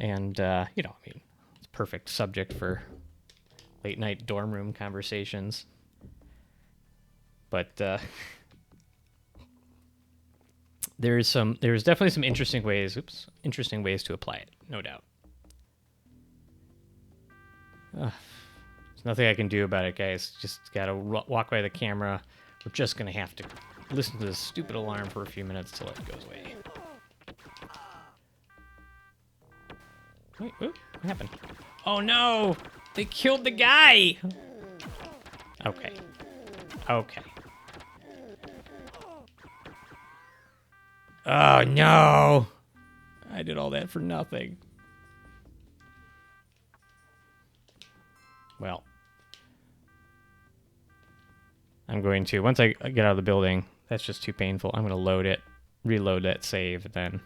And, it's a perfect subject for late night dorm room conversations. But there's definitely some interesting ways to apply it, no doubt. There's nothing I can do about it, guys. Just gotta walk by the camera. We're just gonna have to listen to this stupid alarm for a few minutes till it goes away. Wait, what happened? Oh no! They killed the guy! Okay. Oh no! I did all that for nothing. Well. I'm going to, once I get out of the building, that's just too painful. I'm going to load it, reload that save, and then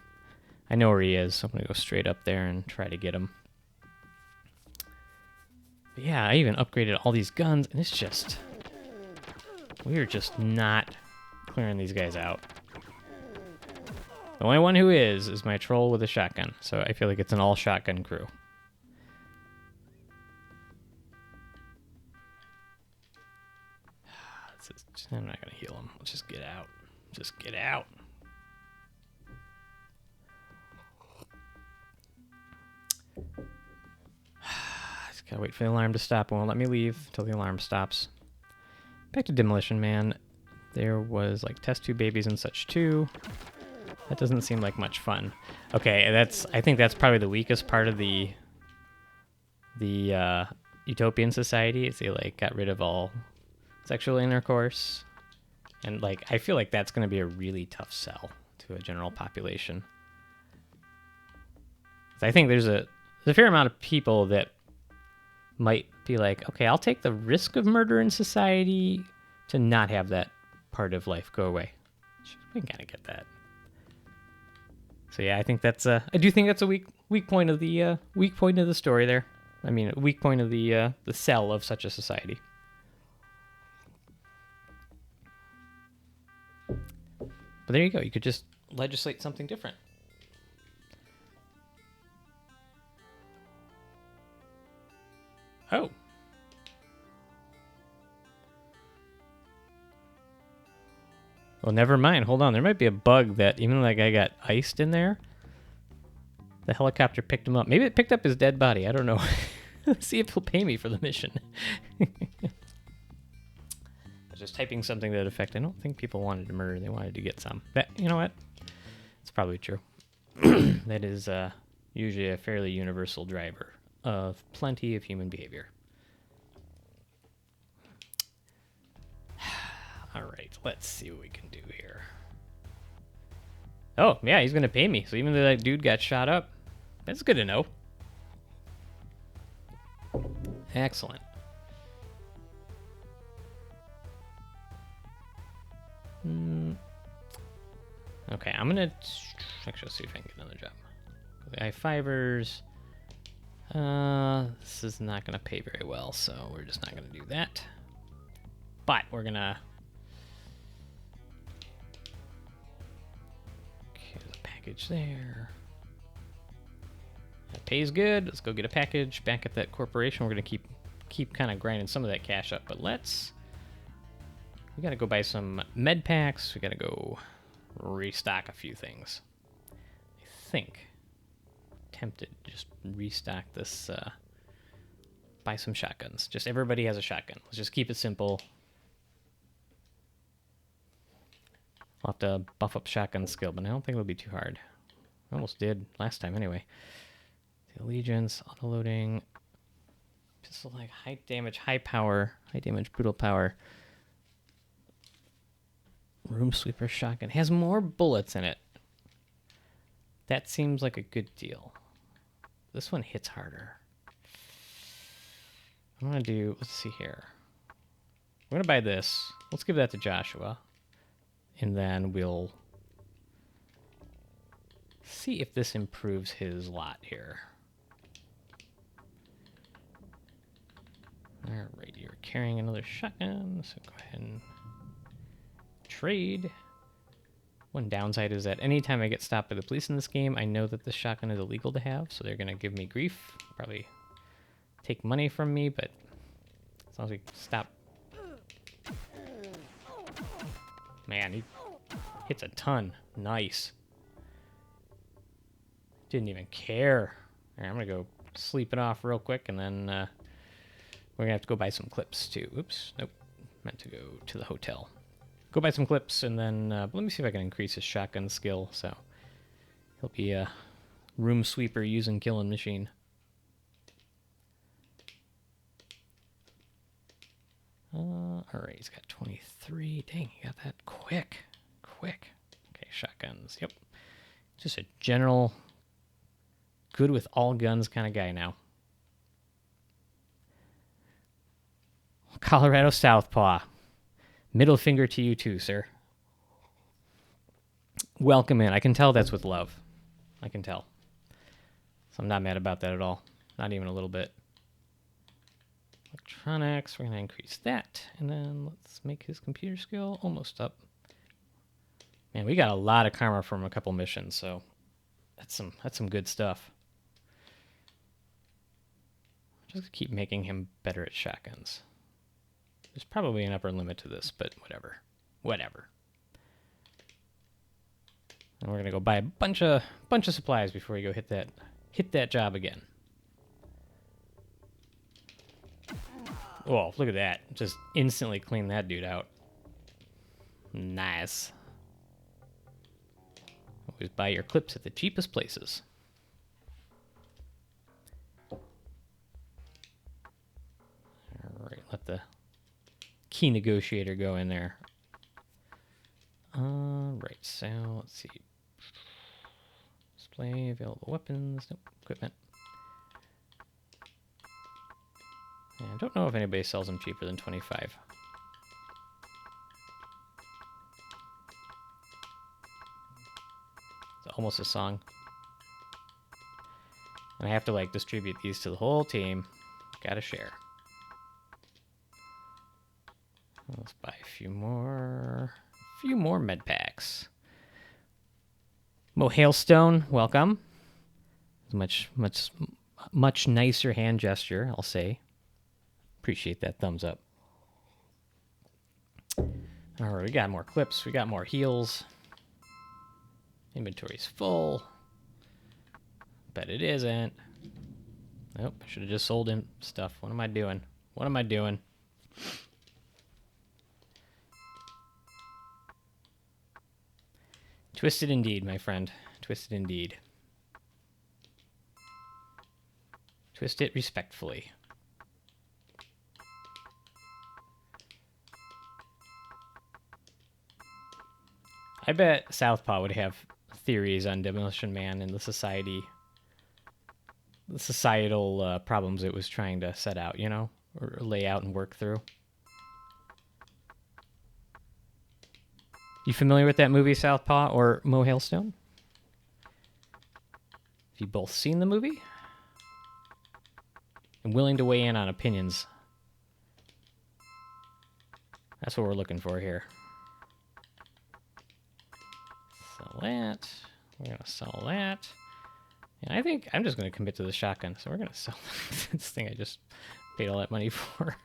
I know where he is, so I'm going to go straight up there and try to get him. But yeah, I even upgraded all these guns, and it's just... We are just not clearing these guys out. The only one who is my troll with a shotgun, so I feel like it's an all-shotgun crew. I'm not going to heal him. Let's just get out. Just get out. Just gotta wait for the alarm to stop. It won't let me leave until the alarm stops. Back to Demolition Man. There was like test tube babies and such too. That doesn't seem like much fun. Okay, I think that's probably the weakest part of the Utopian Society. Is they like got rid of all sexual intercourse, and like I feel like that's going to be a really tough sell to a general population. I think there's a fair amount of people that might be like, okay, I'll take the risk of murder in society, to not have that part of life go away. We kind of get that. So yeah, I think that's I do think that's a weak point of the story there. I mean, a weak point of the cell of such a society. But there you go. You could just legislate something different. Oh. Well, never mind. Hold on. There might be a bug that even though that guy got iced in there, the helicopter picked him up. Maybe it picked up his dead body. I don't know. Let's see if he'll pay me for the mission. I was just typing something to that effect. I don't think people wanted to murder. They wanted to get some. But you know what? It's probably true. That is usually a fairly universal driver of plenty of human behavior. All right, let's see what we can do here. Oh, yeah, he's going to pay me. So even though that dude got shot up, that's good to know. Excellent. Okay, I'm going to actually see if I can get another job. I fibers. This is not going to pay very well, so we're just not going to do that. But we're going to... Okay, there's a package there. That pays good. Let's go get a package back at that corporation. We're going to keep kind of grinding some of that cash up, but we got to go buy some med packs. We got to go restock a few things. I think tempted to just restock this, buy some shotguns. Just everybody has a shotgun. Let's just keep it simple. I'll have to buff up shotgun skill, but I don't think it'll be too hard. I almost did last time anyway. The allegiance, auto-loading, pistol like high damage, high power, high damage, brutal power. Room sweeper shotgun has more bullets in it. That seems like a good deal. This one hits harder. I'm gonna do, let's see here. We're gonna buy this. Let's give that to Joshua. And then we'll see if this improves his lot here. Alright, you're carrying another shotgun, so go ahead and trade. One downside is that anytime I get stopped by the police in this game, I know that this shotgun is illegal to have, so they're going to give me grief. Probably take money from me, but as long as we stop. Man, he hits a ton. Nice. Didn't even care. All right, I'm going to go sleep it off real quick, and then we're going to have to go buy some clips, too. Oops. Nope. Meant to go to the hotel. Go buy some clips, and then let me see if I can increase his shotgun skill. So he'll be a room sweeper using killing machine. All right, he's got 23. Dang, he got that quick. Okay, shotguns. Yep. Just a general good with all guns kind of guy now. Colorado Southpaw. Middle finger to you too, sir. Welcome in. I can tell that's with love. I can tell. So I'm not mad about that at all. Not even a little bit. Electronics, we're going to increase that. And then let's make his computer skill almost up. Man, we got a lot of karma from a couple missions, so that's some good stuff. Just keep making him better at shotguns. There's probably an upper limit to this, but whatever. And we're gonna go buy a bunch of supplies before we go hit that job again. Oh, look at that! Just instantly clean that dude out. Nice. Always buy your clips at the cheapest places. All right, let the key negotiator go in there. Right, so let's see. Display available weapons. Nope, equipment. Yeah, I don't know if anybody sells them cheaper than 25. almost a song. And I have to like distribute these to the whole team. Gotta share. Let's buy a few more med packs. Mo Hailstone, welcome. Much nicer hand gesture, I'll say. Appreciate that thumbs up. All right, we got more clips. We got more heals. Inventory's full. Bet it isn't. Nope, I should have just sold him stuff. What am I doing? What am I doing? Twisted indeed, my friend. Twisted indeed. Twist it respectfully. I bet Southpaw would have theories on Demolition Man and the societal problems it was trying to set out, you know, or lay out and work through. You familiar with that movie, Southpaw or Mo Hailstone? Have you both seen the movie? I'm willing to weigh in on opinions. That's what we're looking for here. Sell that. We're going to sell that. And I think I'm just going to commit to the shotgun. So we're going to sell this thing I just paid all that money for.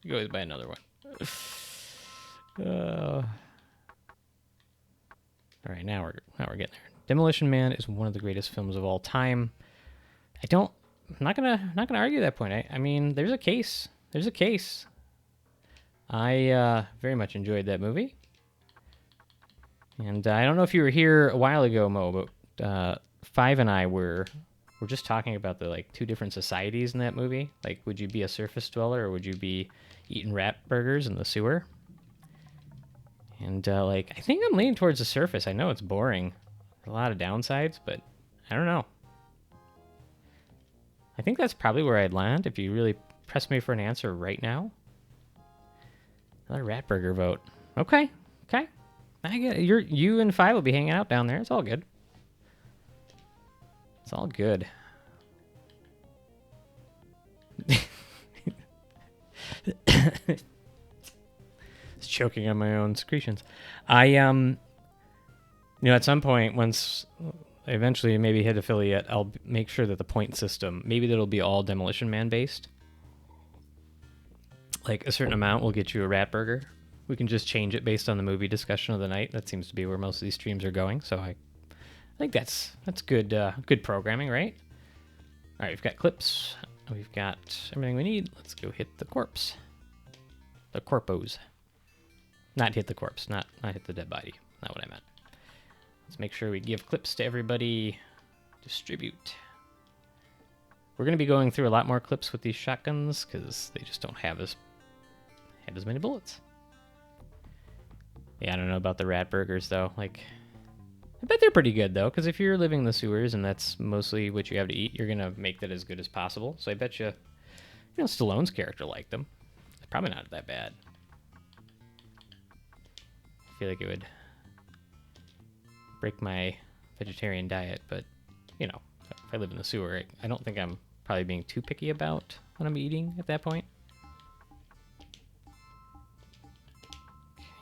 You always buy another one. All right, now we're getting there. Demolition Man is one of the greatest films of all time. I'm not gonna argue that point. I mean, there's a case. There's a case. I very much enjoyed that movie. And I don't know if you were here a while ago, Mo, but Five and I were just talking about the like two different societies in that movie. Like, would you be a surface dweller or would you be eating rat burgers in the sewer? And like, I think I'm leaning towards the surface. I know it's boring, a lot of downsides, but I don't know. I think that's probably where I'd land if you really press me for an answer right now. Another rat burger vote. Okay. I get it. You and Five will be hanging out down there. It's all good. It's all good. It's choking on my own secretions. At some point, once I eventually maybe hit affiliate, I'll make sure that the point system, maybe that'll be all Demolition Man based. Like a certain amount will get you a rat burger. We can just change it based on the movie discussion of the night. That seems to be where most of these streams are going. So I think that's good good programming, right? All right, we've got clips. We've got everything we need. Let's go hit the corpse. The corpos. Not hit the corpse, not hit the dead body. Not what I meant. Let's make sure we give clips to everybody. Distribute. We're going to be going through a lot more clips with these shotguns because they just don't have as many bullets. Yeah, I don't know about the rat burgers though. Like, I bet they're pretty good though, because if you're living in the sewers and that's mostly what you have to eat, you're gonna make that as good as possible. So I bet you, Stallone's character liked them. It's probably not that bad. I feel like it would break my vegetarian diet, but if I live in the sewer, I don't think I'm probably being too picky about what I'm eating at that point.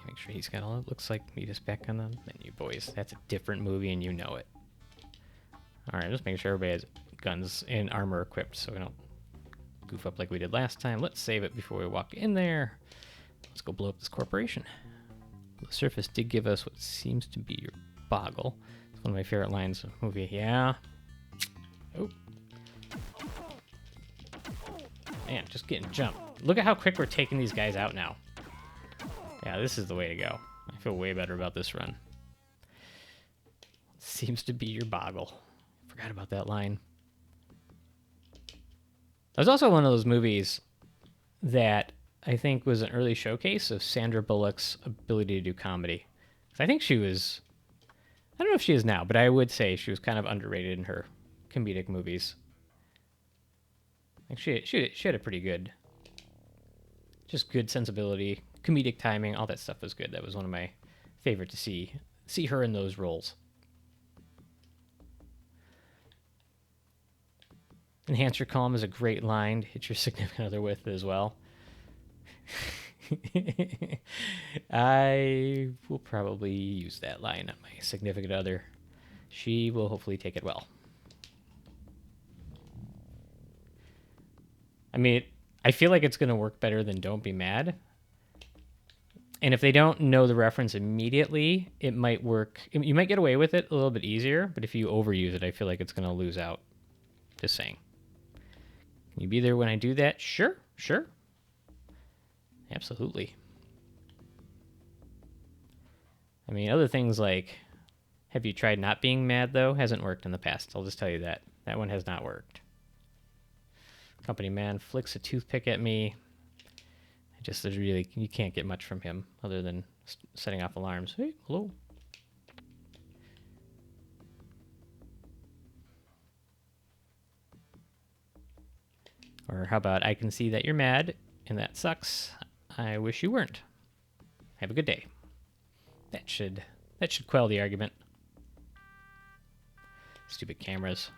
Make sure he's got all it looks like. Meet us back on the menu, boys. That's a different movie and you know it. Alright, just making sure everybody has guns and armor equipped so we don't goof up like we did last time. Let's save it before we walk in there. Let's go blow up this corporation. The surface did give us what seems to be your boggle. It's one of my favorite lines of the movie. Yeah. Oh. Man, just getting jumped. Look at how quick we're taking these guys out now. Yeah, this is the way to go. I feel way better about this run. Seems to be your boggle. Forgot about that line. That was also one of those movies that I think was an early showcase of Sandra Bullock's ability to do comedy. I think she was, I don't know if she is now, but I would say she was kind of underrated in her comedic movies. I think she had a pretty good, just good sensibility. Comedic timing, all that stuff was good. That was one of my favorite to see her in those roles. Enhance your calm is a great line to hit your significant other with as well. I will probably use that line on my significant other. She will hopefully take it well. I mean, I feel like it's going to work better than Don't Be Mad. And if they don't know the reference immediately, it might work. You might get away with it a little bit easier, but if you overuse it, I feel like it's going to lose out. Just saying. Can you be there when I do that? Sure, sure. Absolutely. I mean, other things like, have you tried not being mad, though? Hasn't worked in the past. I'll just tell you that. That one has not worked. Company man flicks a toothpick at me. There's really, you can't get much from him other than setting off alarms. Hey, hello. Or how about, I can see that you're mad, and that sucks. I wish you weren't. Have a good day. That should quell the argument. Stupid cameras.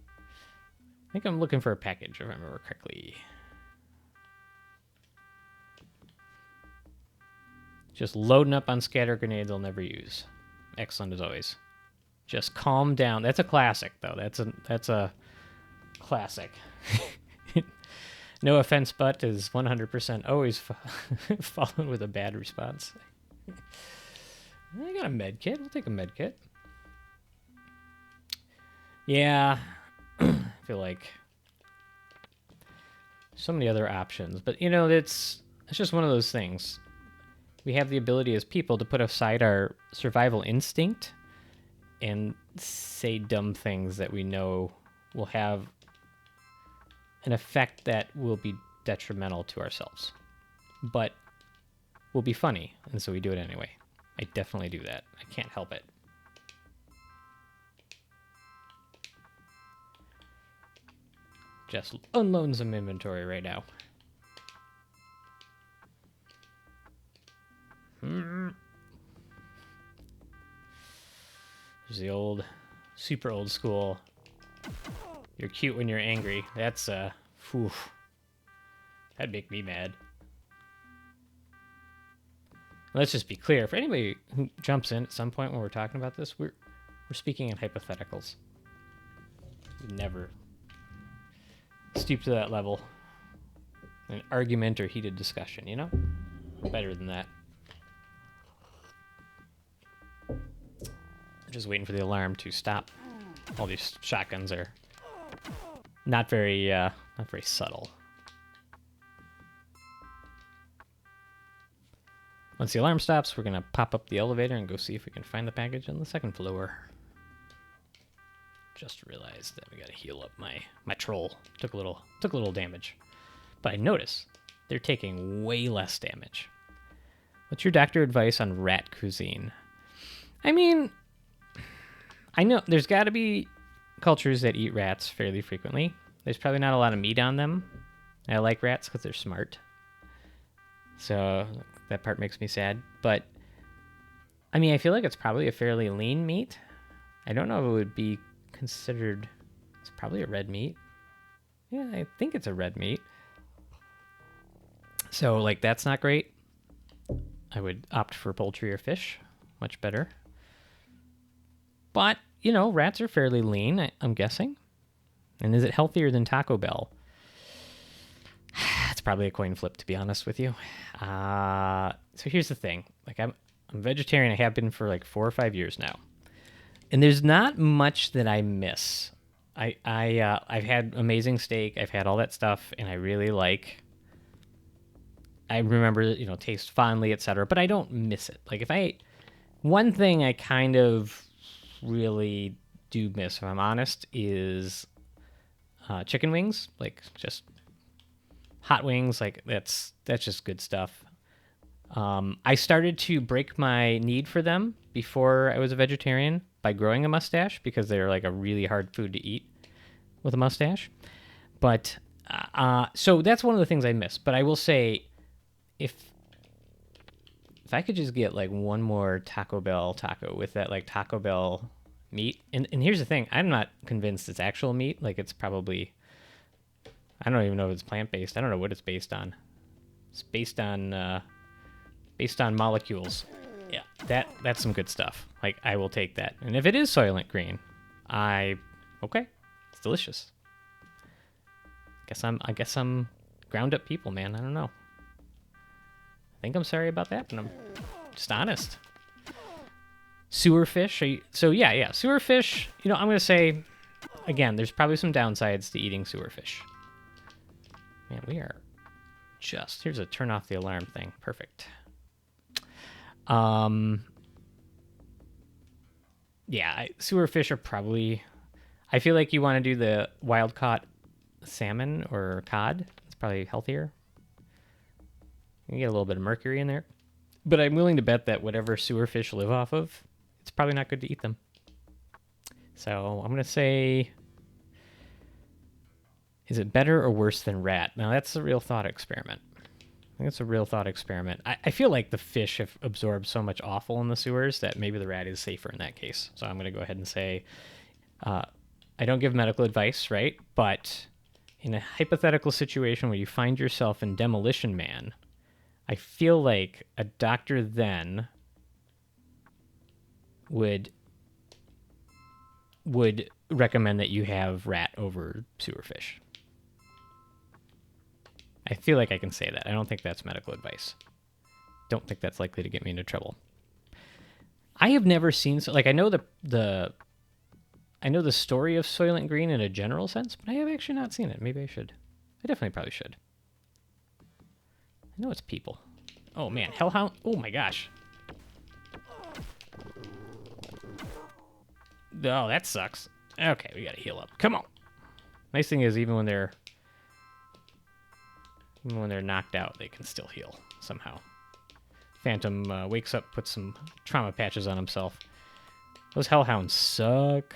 I think I'm looking for a package, if I remember correctly. Just loading up on scatter grenades I'll never use. Excellent as always. Just calm down. That's a classic, though. That's a classic. No offense, but is 100% always followed with a bad response. I got a med kit. We'll take a med kit. Yeah, I feel like so many other options, but you know, it's just one of those things. We have the ability as people to put aside our survival instinct and say dumb things that we know will have an effect that will be detrimental to ourselves, but will be funny, and so we do it anyway. I definitely do that. I can't help it. Just unloading some inventory right now. There's the old, super old school. You're cute when you're angry. That's, whew. That'd make me mad. Let's just be clear. For anybody who jumps in at some point when we're talking about this, we're speaking in hypotheticals. We never stoop to that level. An argument or heated discussion, you know? Better than that. Just waiting for the alarm to stop. All these shotguns are not very subtle. Once the alarm stops, we're gonna pop up the elevator and go see if we can find the package on the second floor. Just realized that we gotta heal up my troll. Took a little damage, but I notice they're taking way less damage. What's your doctor advice on rat cuisine? I mean, I know there's got to be cultures that eat rats fairly frequently. There's probably not a lot of meat on them. I like rats because they're smart. So that part makes me sad. But, I mean, I feel like it's probably a fairly lean meat. I don't know if it would be considered... It's probably a red meat. Yeah, I think it's a red meat. So, like, that's not great. I would opt for poultry or fish. Much better. But, you know, rats are fairly lean, I'm guessing. And is it healthier than Taco Bell? It's probably a coin flip, to be honest with you. So here's the thing. Like, I'm vegetarian. I have been for like 4 or 5 years now. And there's not much that I miss. I've had amazing steak. I've had all that stuff, and I really like... I remember, you know, taste fondly, etc. But I don't miss it. Like, if I... One thing I kind of really do miss, if I'm honest, is chicken wings. Like, just hot wings. Like, that's just good stuff. I started to break my need for them before I was a vegetarian by growing a mustache, because they're like a really hard food to eat with a mustache. But so that's one of the things I miss. But I will say, if I could just get like one more Taco Bell taco with that like Taco Bell meat, and here's the thing, I'm not convinced it's actual meat. Like, it's probably I don't even know if it's plant-based. I don't know what it's based on. It's based on molecules. Yeah, that's some good stuff. Like, I will take that. And if it is Soylent Green, okay, it's delicious. I guess I'm ground up people, man. I don't know. I think I'm sorry about that, but I'm just honest. Sewer fish. Yeah, sewer fish. I'm gonna say, again, there's probably some downsides to eating sewer fish. Man, we are here's a turn off the alarm thing. Perfect. Yeah, sewer fish are probably. I feel like you want to do the wild caught salmon or cod. It's probably healthier. You get a little bit of mercury in there, but I'm willing to bet that whatever sewer fish live off of, it's probably not good to eat them. So I'm gonna say, is it better or worse than rat? Now that's a real thought experiment. I think it's a real thought experiment. I feel like the fish have absorbed so much offal in the sewers that maybe the rat is safer in that case. So I'm going to go ahead and say, I don't give medical advice, right? But in a hypothetical situation where you find yourself in Demolition Man, I feel like a doctor then would recommend that you have rat over sewer fish. I feel like I can say that. I don't think that's medical advice. Don't think that's likely to get me into trouble. I have never seen I know the story of Soylent Green in a general sense, but I have actually not seen it. Maybe I should. I definitely probably should. I know it's people. Oh man, Hellhound. Oh my gosh. Oh, that sucks. Okay, we gotta heal up. Come on. Nice thing is, even when they're knocked out, they can still heal somehow. Phantom wakes up, puts some trauma patches on himself. Those Hellhounds suck.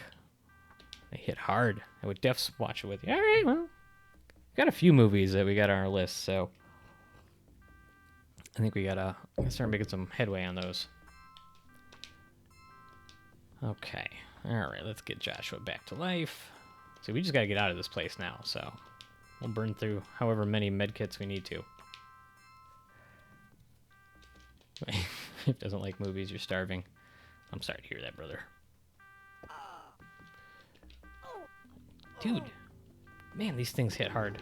They hit hard. I would def watch it with you. All right, well, we got a few movies that we got on our list, so I think we gotta start making some headway on those. Okay, all right, let's get Joshua back to life. So we just gotta get out of this place now, so we'll burn through however many medkits we need to. If it doesn't like movies, you're starving. I'm sorry to hear that, brother. Dude. Man, these things hit hard.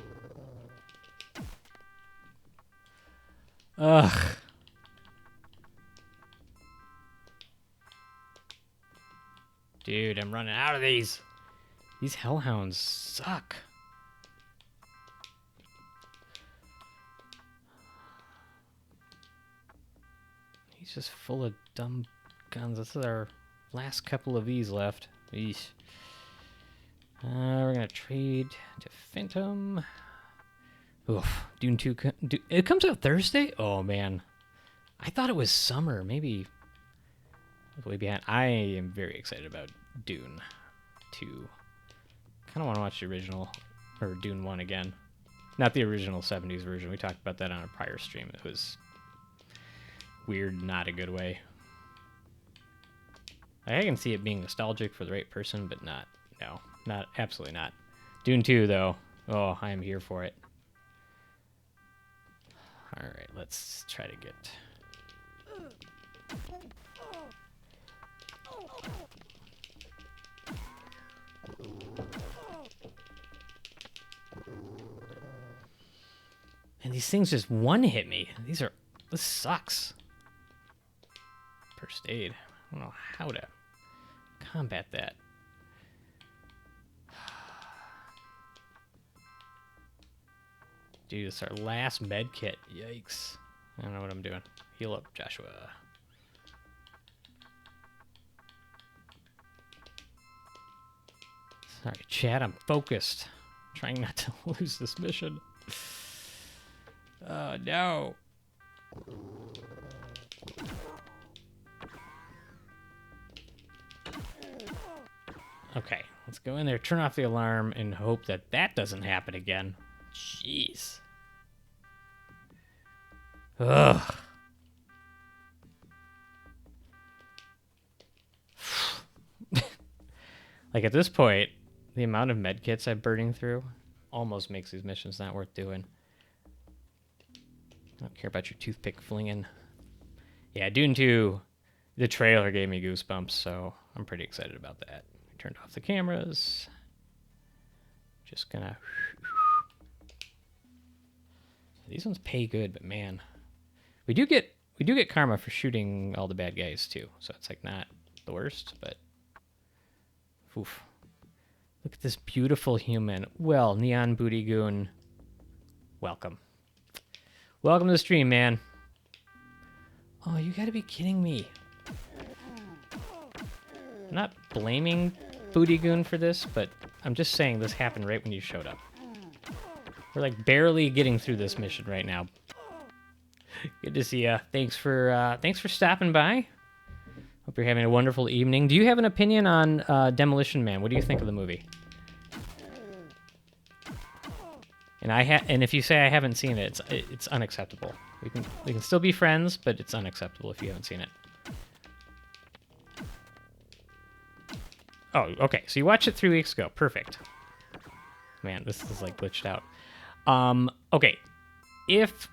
Ugh. Dude, I'm running out of these. These Hellhounds suck. He's just full of dumb guns. This is our last couple of these left. Eesh. We're gonna trade to Phantom. Oof. Dune 2. It comes out Thursday? Oh, man. I thought it was summer. Maybe I was way behind. I am very excited about Dune 2. Kind of want to watch the original, or Dune 1 again. Not the original 70s version. We talked about that on a prior stream. It was weird, not a good way. I can see it being nostalgic for the right person, but absolutely not. Dune 2, though. Oh, I am here for it. All right, let's try to get... And these things just one-hit me. This sucks. First aid. I don't know how to combat that. Dude, it's our last med kit. Yikes. I don't know what I'm doing. Heal up, Joshua. Sorry, chat. I'm focused. I'm trying not to lose this mission. Oh, no. Okay, let's go in there, turn off the alarm, and hope that that doesn't happen again. Jeez. Ugh. Like, at this point, the amount of medkits I'm burning through, almost makes these missions not worth doing. I don't care about your toothpick flinging. Yeah, Dune 2, the trailer gave me goosebumps, so I'm pretty excited about that. I turned off the cameras. Just gonna... These ones pay good, but man, we do get karma for shooting all the bad guys too. So it's like not the worst, but oof. Look at this beautiful human. Well, Neon Booty Goon, welcome. Welcome to the stream, man. Oh, you gotta be kidding me. I'm not blaming Booty Goon for this, but I'm just saying this happened right when you showed up. We're like barely getting through this mission right now. Good to see ya. Thanks for stopping by. Hope you're having a wonderful evening. Do you have an opinion on Demolition Man? What do you think of the movie? And if you say I haven't seen it, it's unacceptable. We can still be friends, but it's unacceptable if you haven't seen it. Oh, okay. So you watched it 3 weeks ago. Perfect. Man, this is like glitched out. Okay.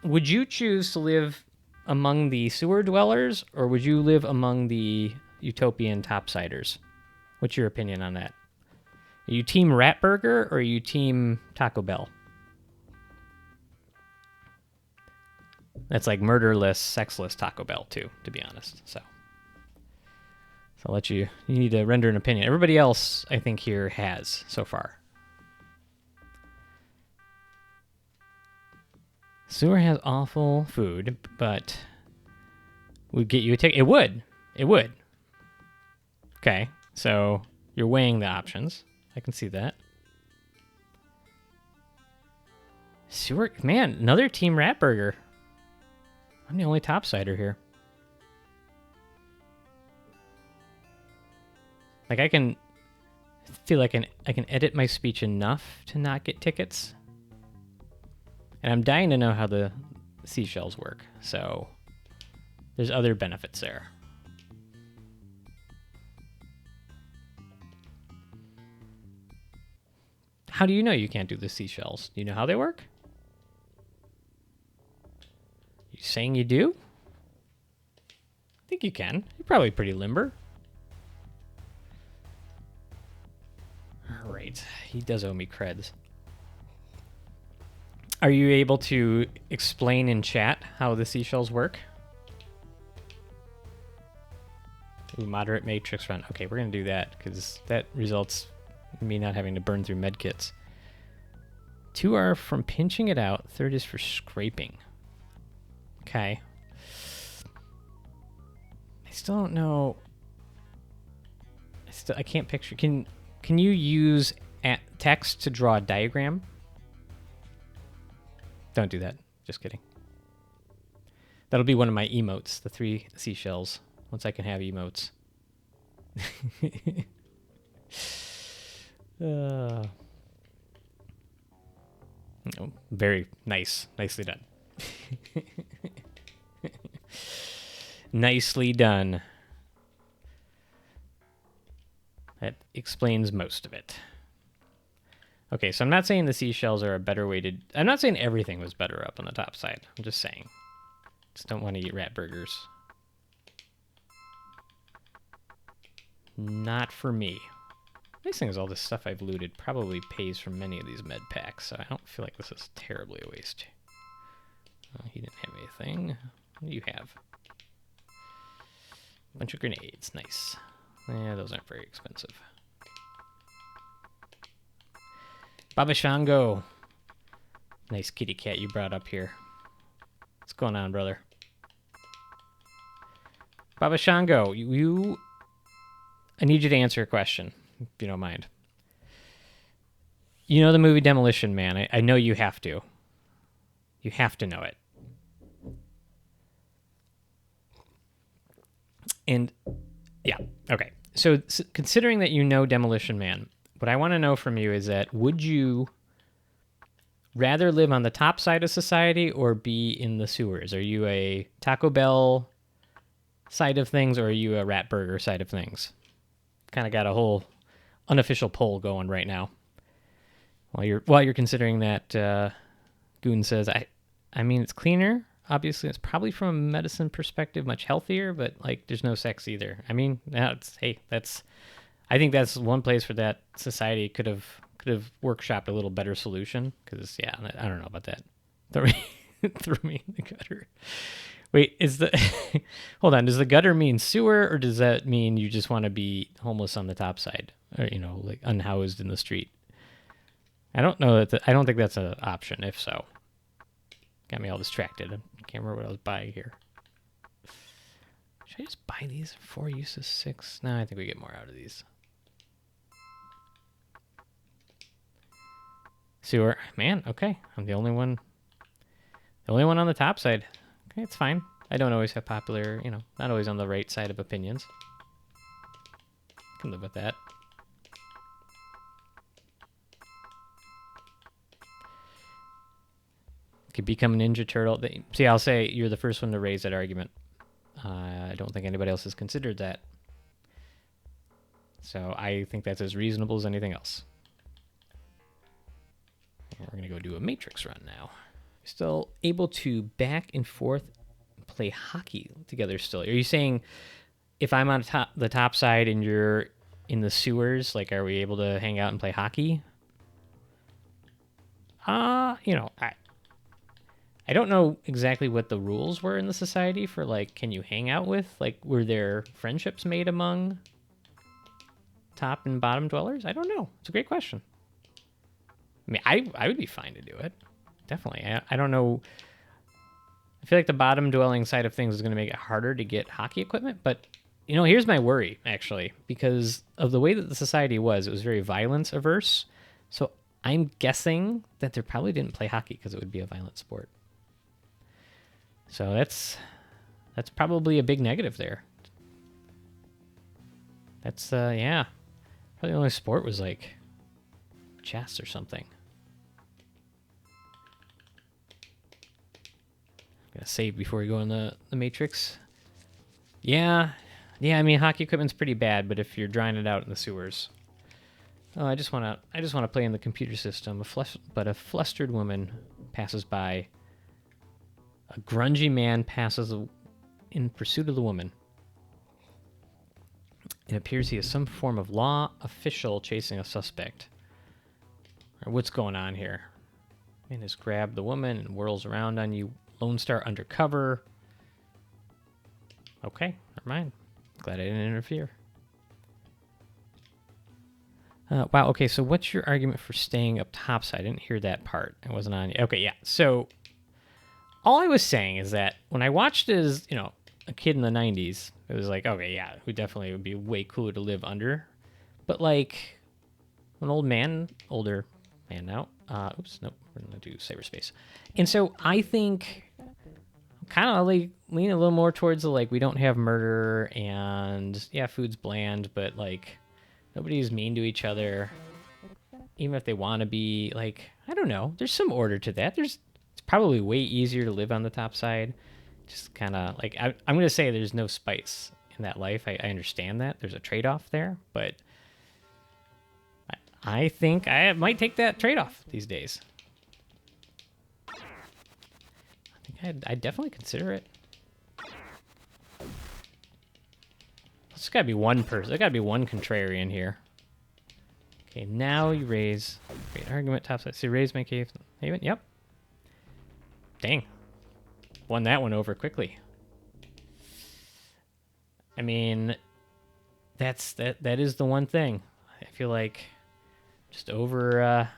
Would you choose to live among the sewer dwellers, or would you live among the utopian topsiders? What's your opinion on that? Are you team Ratburger, or are you team Taco Bell? That's like murderless, sexless Taco Bell, too, to be honest. So I'll let you need to render an opinion. Everybody else, I think, here has so far. Sewer has awful food, but would get you a ticket. It would. Okay, so you're weighing the options. I can see that. Sewer, man, another Team Ratburger. I'm the only topsider here. Like I feel like I can edit my speech enough to not get tickets. And I'm dying to know how the seashells work, so there's other benefits there. How do you know you can't do the seashells? Do you know how they work? You saying you do? I think you can. You're probably pretty limber. All right, he does owe me creds. Are you able to explain in chat how the seashells work? Ooh, moderate matrix run. Okay, we're going to do that because that results in me not having to burn through medkits. 2 are from pinching it out. 3rd is for scraping. Okay. I still don't know. I can't picture. Can you use text to draw a diagram? Don't do that. Just kidding. That'll be one of my emotes, the 3 seashells, once I can have emotes. Oh, very nice. Nicely done. Nicely done. That explains most of it. Okay, so I'm not saying the seashells are a better way to... I'm not saying everything was better up on the top side. I'm just saying. Just don't want to eat rat burgers. Not for me. Nice thing is all this stuff I've looted probably pays for many of these med packs, so I don't feel like this is terribly a waste. Oh, he didn't have anything. What do you have? A bunch of grenades. Nice. Yeah, those aren't very expensive. Baba Shango. Nice kitty cat you brought up here. What's going on, brother? Baba Shango, I need you to answer a question, if you don't mind. You know the movie Demolition Man. I know you have to. You have to know it. And, yeah, okay. So considering that you know Demolition Man, what I want to know from you is that would you rather live on the top side of society or be in the sewers? Are you a Taco Bell side of things or are you a Rat Burger side of things? Kind of got a whole unofficial poll going right now. While you're considering that, Goon says, I mean, it's cleaner. Obviously, it's probably from a medicine perspective much healthier, but like, there's no sex either. I mean, I think that's one place where that society could have workshopped a little better solution. Because yeah, I don't know about that. Threw me in the gutter. Wait, hold on? Does the gutter mean sewer, or does that mean you just want to be homeless on the top side, or like unhoused in the street? I don't know I don't think that's an option. If so, got me all distracted. I can't remember what I was buying here. Should I just buy these? 4 uses 6? No, I think we get more out of these. Sewer, man. Okay, I'm the only one. The only one on the top side. Okay, it's fine. I don't always have popular, not always on the right side of opinions. Can live with that. Could become a Ninja Turtle. See, I'll say you're the first one to raise that argument. I don't think anybody else has considered that. So I think that's as reasonable as anything else. And we're going to go do a Matrix run now. Still able to back and forth play hockey together still. Are you saying if I'm on the top side and you're in the sewers, like, are we able to hang out and play hockey? I don't know exactly what the rules were in the society for, like, can you hang out with? Like, were there friendships made among top and bottom dwellers? I don't know. It's a great question. I mean, I would be fine to do it. Definitely. I don't know. I feel like the bottom dwelling side of things is going to make it harder to get hockey equipment. But, here's my worry, actually. Because of the way that the society was, it was very violence averse. So I'm guessing that they probably didn't play hockey because it would be a violent sport. So that's probably a big negative there. That's, yeah. Probably the only sport was, like, chess or something. Gonna save before we go in the Matrix. Yeah, I mean, hockey equipment's pretty bad, but if you're drying it out in the sewers. Oh, I just wanna play in the computer system. But a flustered woman passes by. A grungy man passes in pursuit of the woman. It appears he is some form of law official chasing a suspect. Or what's going on here? Man has grabbed the woman and whirls around on you. Lone Star undercover. Okay, never mind. Glad I didn't interfere. Wow, okay, so what's your argument for staying up topside? I didn't hear that part. I wasn't on. Okay, yeah. So all I was saying is that when I watched as, a kid in the 90s, it was like, okay, yeah, it definitely would be way cooler to live under. But like an older man now. Oops, nope, we're going to do cyberspace. And so I think kind of like lean a little more towards the, like, we don't have murder and yeah, food's bland, but like nobody's mean to each other, even if they want to be. Like, I don't know. There's some order to that. It's probably way easier to live on the top side. Just kind of like, I'm going to say there's no spice in that life. I understand that. There's a trade-off there, but I think I might take that trade-off these days. I think I'd definitely consider it. There's got to be one person. There's got to be one contrarian here. Okay, now you raise. Great argument, topside. So you raise my cave. Haven? Yep. Dang. Won that one over quickly. I mean, that is the one thing. I feel like just over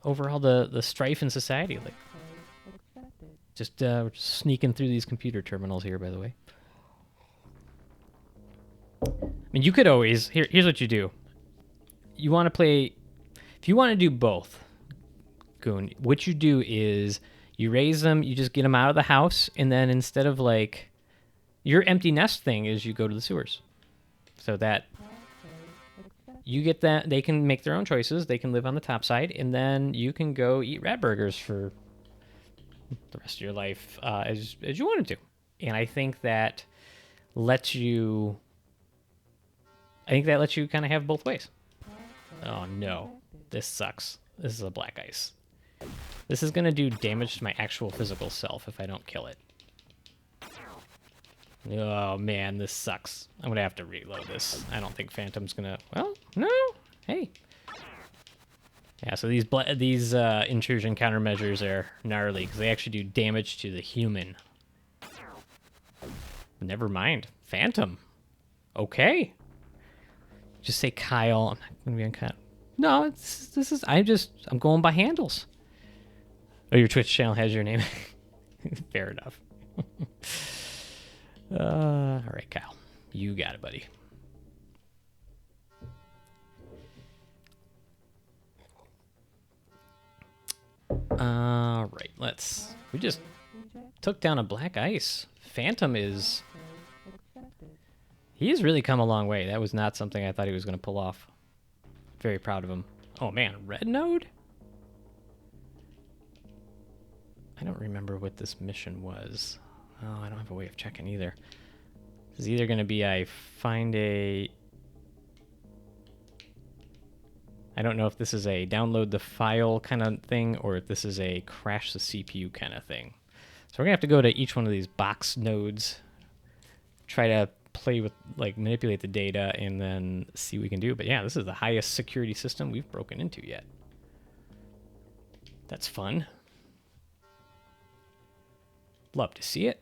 all the strife in society, like just we're just sneaking through these computer terminals here, by the way. I mean, you could always here's what you do. You want to play, if you want to do both, Goon, what you do is you raise them, you just get them out of the house, and then instead of like your empty nest thing is you go to the sewers, so that you get that they can make their own choices, they can live on the top side, and then you can go eat rat burgers for the rest of your life as you wanted to. And I think that lets you kind of have both ways. Oh no. This sucks. This is a black ice. This is going to do damage to my actual physical self if I don't kill it. Oh, man, this sucks. I'm going to have to reload this. I don't think Phantom's going to... Well, no. Hey. Yeah, so these intrusion countermeasures are gnarly because they actually do damage to the human. Never mind. Phantom. Okay. Just say Kyle. I'm not going to be on Kyle. No, I'm going by handles. Oh, your Twitch channel has your name. Fair enough. All right, Kyle. You got it, buddy. All right, we just took down a black ice. Phantom he's really come a long way. That was not something I thought he was going to pull off. Very proud of him. Oh man, red node? I don't remember what this mission was. Oh, I don't have a way of checking either. This is either going to be I don't know if this is a download the file kind of thing or if this is a crash the CPU kind of thing. So we're going to have to go to each one of these box nodes, try to play with, like, manipulate the data and then see what we can do. But yeah, this is the highest security system we've broken into yet. That's fun. Love to see it.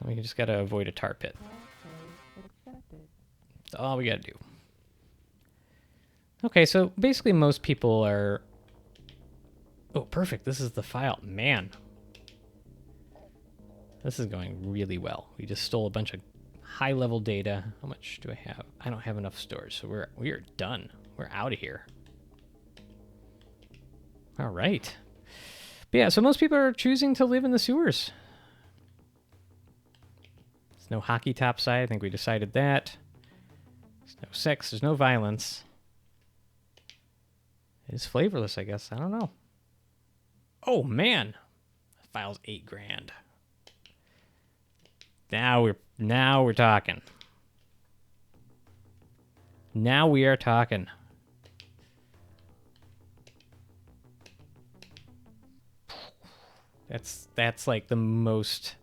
We just got to avoid a tar pit. That's all we got to do. Okay, so basically most people are... Oh, perfect. This is the file. Man. This is going really well. We just stole a bunch of high-level data. How much do I have? I don't have enough storage, so we are done. We're out of here. All right. But yeah, so most people are choosing to live in the sewers. There's no hockey topside. I think we decided that. There's no sex. There's no violence. It's flavorless, I guess. I don't know. Oh, man. That file's $8,000. Now we're talking. Now we are talking. That's like the most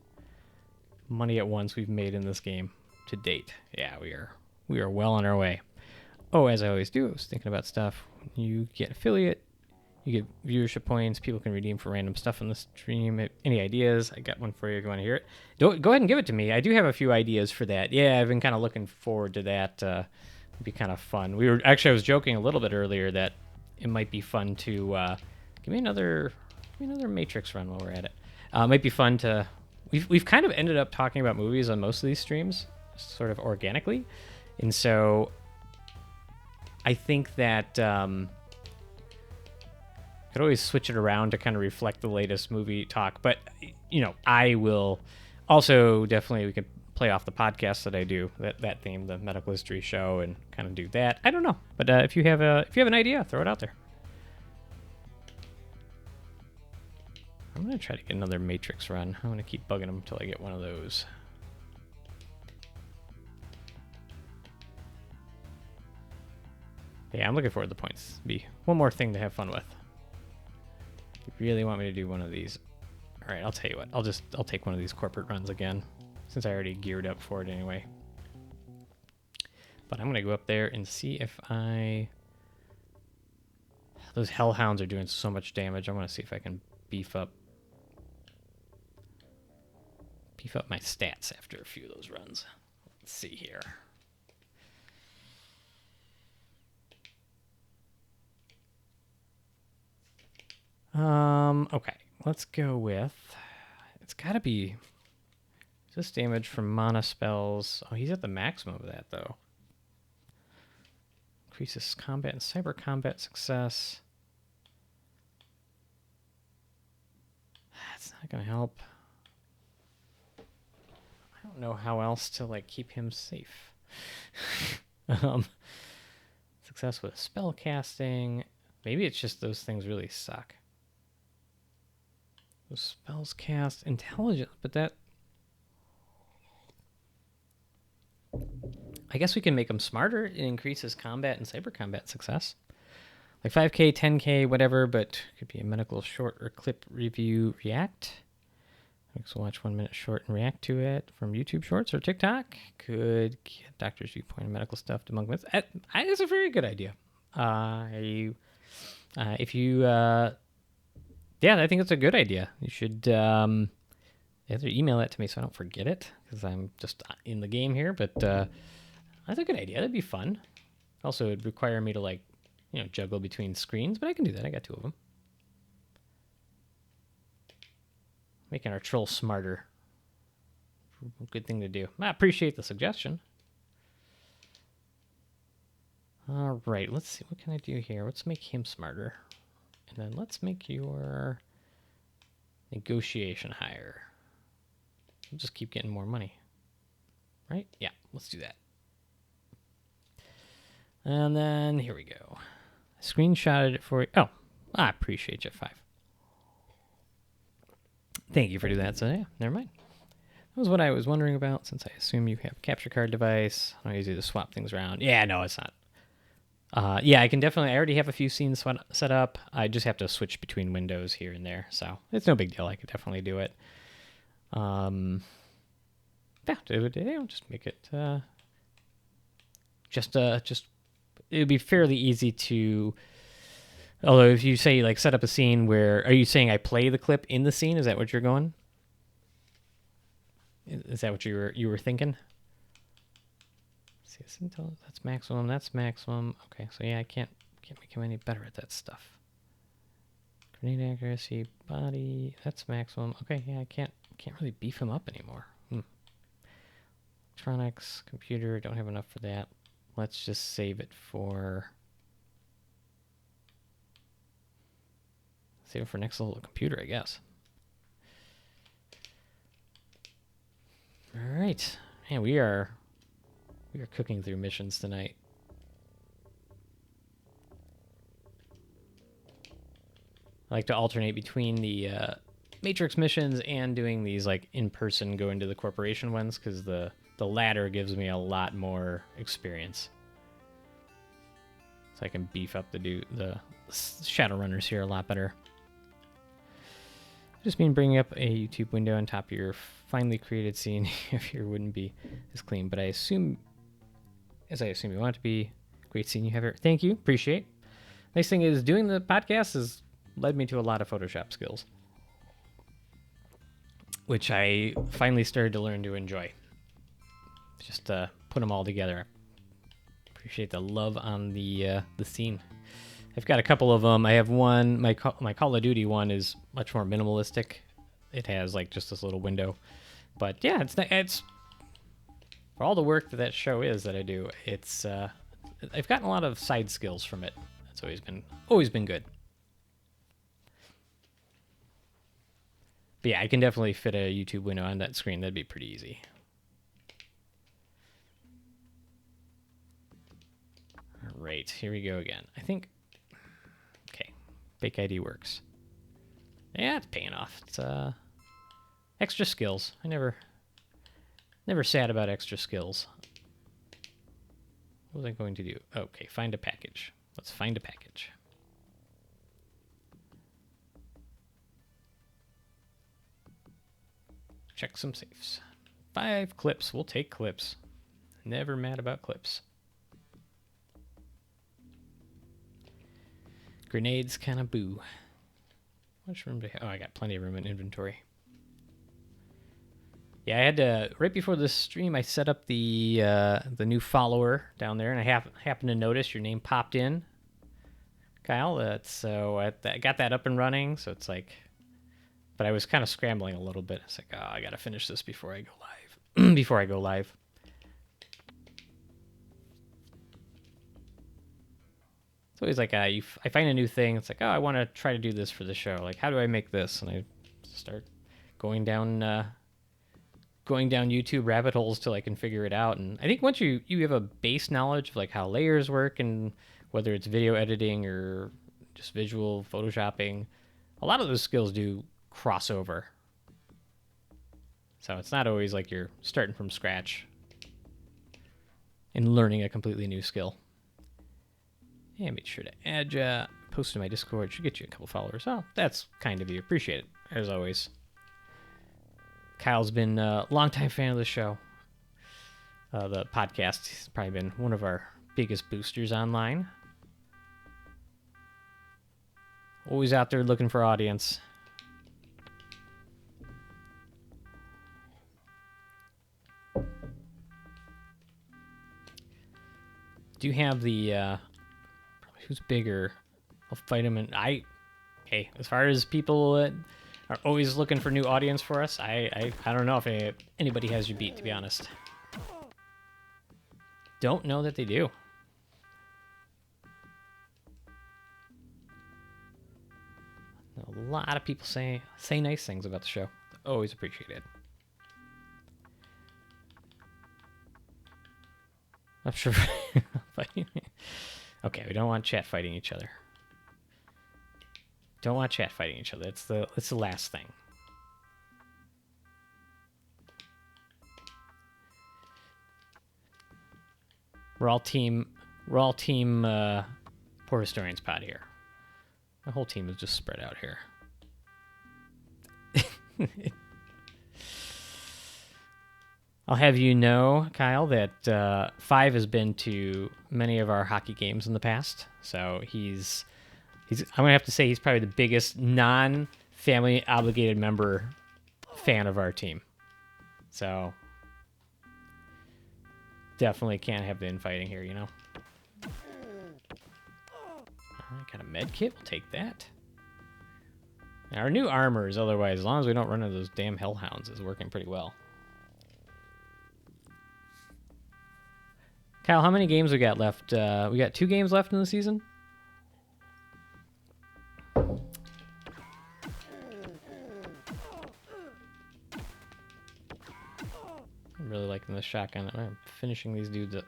money at once we've made in this game to date. Yeah, we are well on our way. Oh, as I always do, I was thinking about stuff. You get affiliate, you get viewership points, people can redeem for random stuff on the stream. Any ideas? I got one for you if you want to hear it. Go ahead and give it to me. I do have a few ideas for that. Yeah, I've been kind of looking forward to that. It'd be kind of fun. I was joking a little bit earlier that it might be fun to give me another Matrix run while we're at it. It might be fun to... We've kind of ended up talking about movies on most of these streams, sort of organically. And so I think that could always switch it around to kind of reflect the latest movie talk. But, I will also definitely, we could play off the podcast that I do, that theme, the medical history show, and kind of do that. I don't know. But if you have an idea, throw it out there. I'm going to try to get another Matrix run. I'm going to keep bugging them until I get one of those. Yeah, I'm looking forward to the points. Be one more thing to have fun with. If you really want me to do one of these, all right, I'll tell you what. I'll take one of these corporate runs again, since I already geared up for it anyway. But I'm going to go up there and see if those hellhounds are doing so much damage. I want to see if I can beef up my stats after a few of those runs. Let's see here. Okay, let's go with, it's gotta be, this damage from mana spells. Oh, he's at the maximum of that though. Increases combat and cyber combat success. That's not gonna help. I don't know how else to like keep him safe. Success with spell casting. Maybe it's just those things really suck. Those spells cast intelligence, but that I guess we can make them smarter. It increases combat and cyber combat success. Like 5K, 10K, whatever, but could be a medical short or clip review react. So watch 1 minute short and react to it from YouTube Shorts or TikTok. Could get doctor's viewpoint and medical stuff to monk myths. It's a very good idea. If you, I think it's a good idea. You should either email that to me so I don't forget it because I'm just in the game here. But that's a good idea. That'd be fun. Also, it'd require me to juggle between screens, but I can do that. I got 2 of them. Making our troll smarter. Good thing to do. I appreciate the suggestion. All right, let's see. What can I do here? Let's make him smarter. And then let's make your negotiation higher. We'll just keep getting more money. Right? Yeah, let's do that. And then here we go. I screenshotted it for you. Oh, I appreciate you, 5. Thank you for doing that. So yeah, never mind. That was what I was wondering about, since I assume you have a capture card device. How easy to swap things around. Yeah, no, it's not. Yeah, I can definitely. I already have a few scenes set up. I just have to switch between windows here and there, so it's no big deal. I could definitely do it. Yeah, just make it. Just it would be fairly easy to. Although if you say set up a scene where, are you saying I play the clip in the scene? Is that what you're going? Is that what you were thinking? See, that's maximum. That's maximum. Okay, so yeah, I can't make him any better at that stuff. Grenade accuracy, body. That's maximum. Okay, yeah, I can't really beef him up anymore. Electronics, computer. Don't have enough for that. Let's just save it for. Save it for next level computer, I guess. All right, man, we are cooking through missions tonight. I like to alternate between the Matrix missions and doing these in-person go into the corporation ones, because the latter gives me a lot more experience. So I can beef up the Shadowrunners here a lot better. I just mean bringing up a YouTube window on top of your finely created scene if your wouldn't be as clean, but I assume you want it to be. Great scene you have here. Thank you. Appreciate. Nice thing is doing the podcast has led me to a lot of Photoshop skills, which I finally started to learn to enjoy. Just put them all together. Appreciate the love on the scene. I've got a couple of them. I have one. My Call of Duty one is much more minimalistic. It has just this little window, but yeah, it's for all the work that show is that I do. It's I've gotten a lot of side skills from it. That's always been good. But yeah, I can definitely fit a YouTube window on that screen. That'd be pretty easy. All right, here we go again. I think. Okay, fake ID works. Yeah, it's paying off. It's extra skills. I never sad about extra skills. What was I going to do? Okay, find a package. Let's find a package. Check some safes. 5 clips. We'll take clips. Never mad about clips. Grenades kind of boo. How much room do I have? Oh, I got plenty of room in inventory. Yeah, I had to, right before this stream, I set up the new follower down there, and I happened to notice your name popped in, Kyle. So I got that up and running, so it's but I was kind of scrambling a little bit. It's oh, I got to finish this before I go live. Before I go live. It's always I find a new thing. It's oh, I want to try to do this for the show. How do I make this? And I start going down YouTube rabbit holes till I can figure it out. And I think once you have a base knowledge of how layers work, and whether it's video editing or just visual photoshopping, a lot of those skills do cross over. So it's not always you're starting from scratch. and learning a completely new skill. And make sure to add you, post to my Discord. Should get you a couple followers. Oh, that's kind of you. Appreciate it, as always. Kyle's been a longtime fan of the show. The podcast. He's probably been one of our biggest boosters online. Always out there looking for audience. Do you have the who's bigger? I'll fight him, and hey, as far as people that are always looking for new audience for us, I don't know if anybody has you beat, to be honest. Don't know that they do. A lot of people say nice things about the show. Always appreciate it. I'm sure. Okay, we don't want chat fighting each other. Don't want chat fighting each other. It's the last thing. We're all team Poor Historians pod here. My whole team is just spread out here. I'll have you know, Kyle, that Five has been to many of our hockey games in the past. So he's I'm gonna have to say he's probably the biggest non-family obligated member fan of our team. So definitely can't have the infighting here, you know. All right, got a med kit. We'll take that. Now, our new armor is otherwise, as long as we don't run into those damn hellhounds, is working pretty well. Kyle, how many games we got left? We got 2 games left in the season? I'm really liking this shotgun. I'm finishing these dudes up.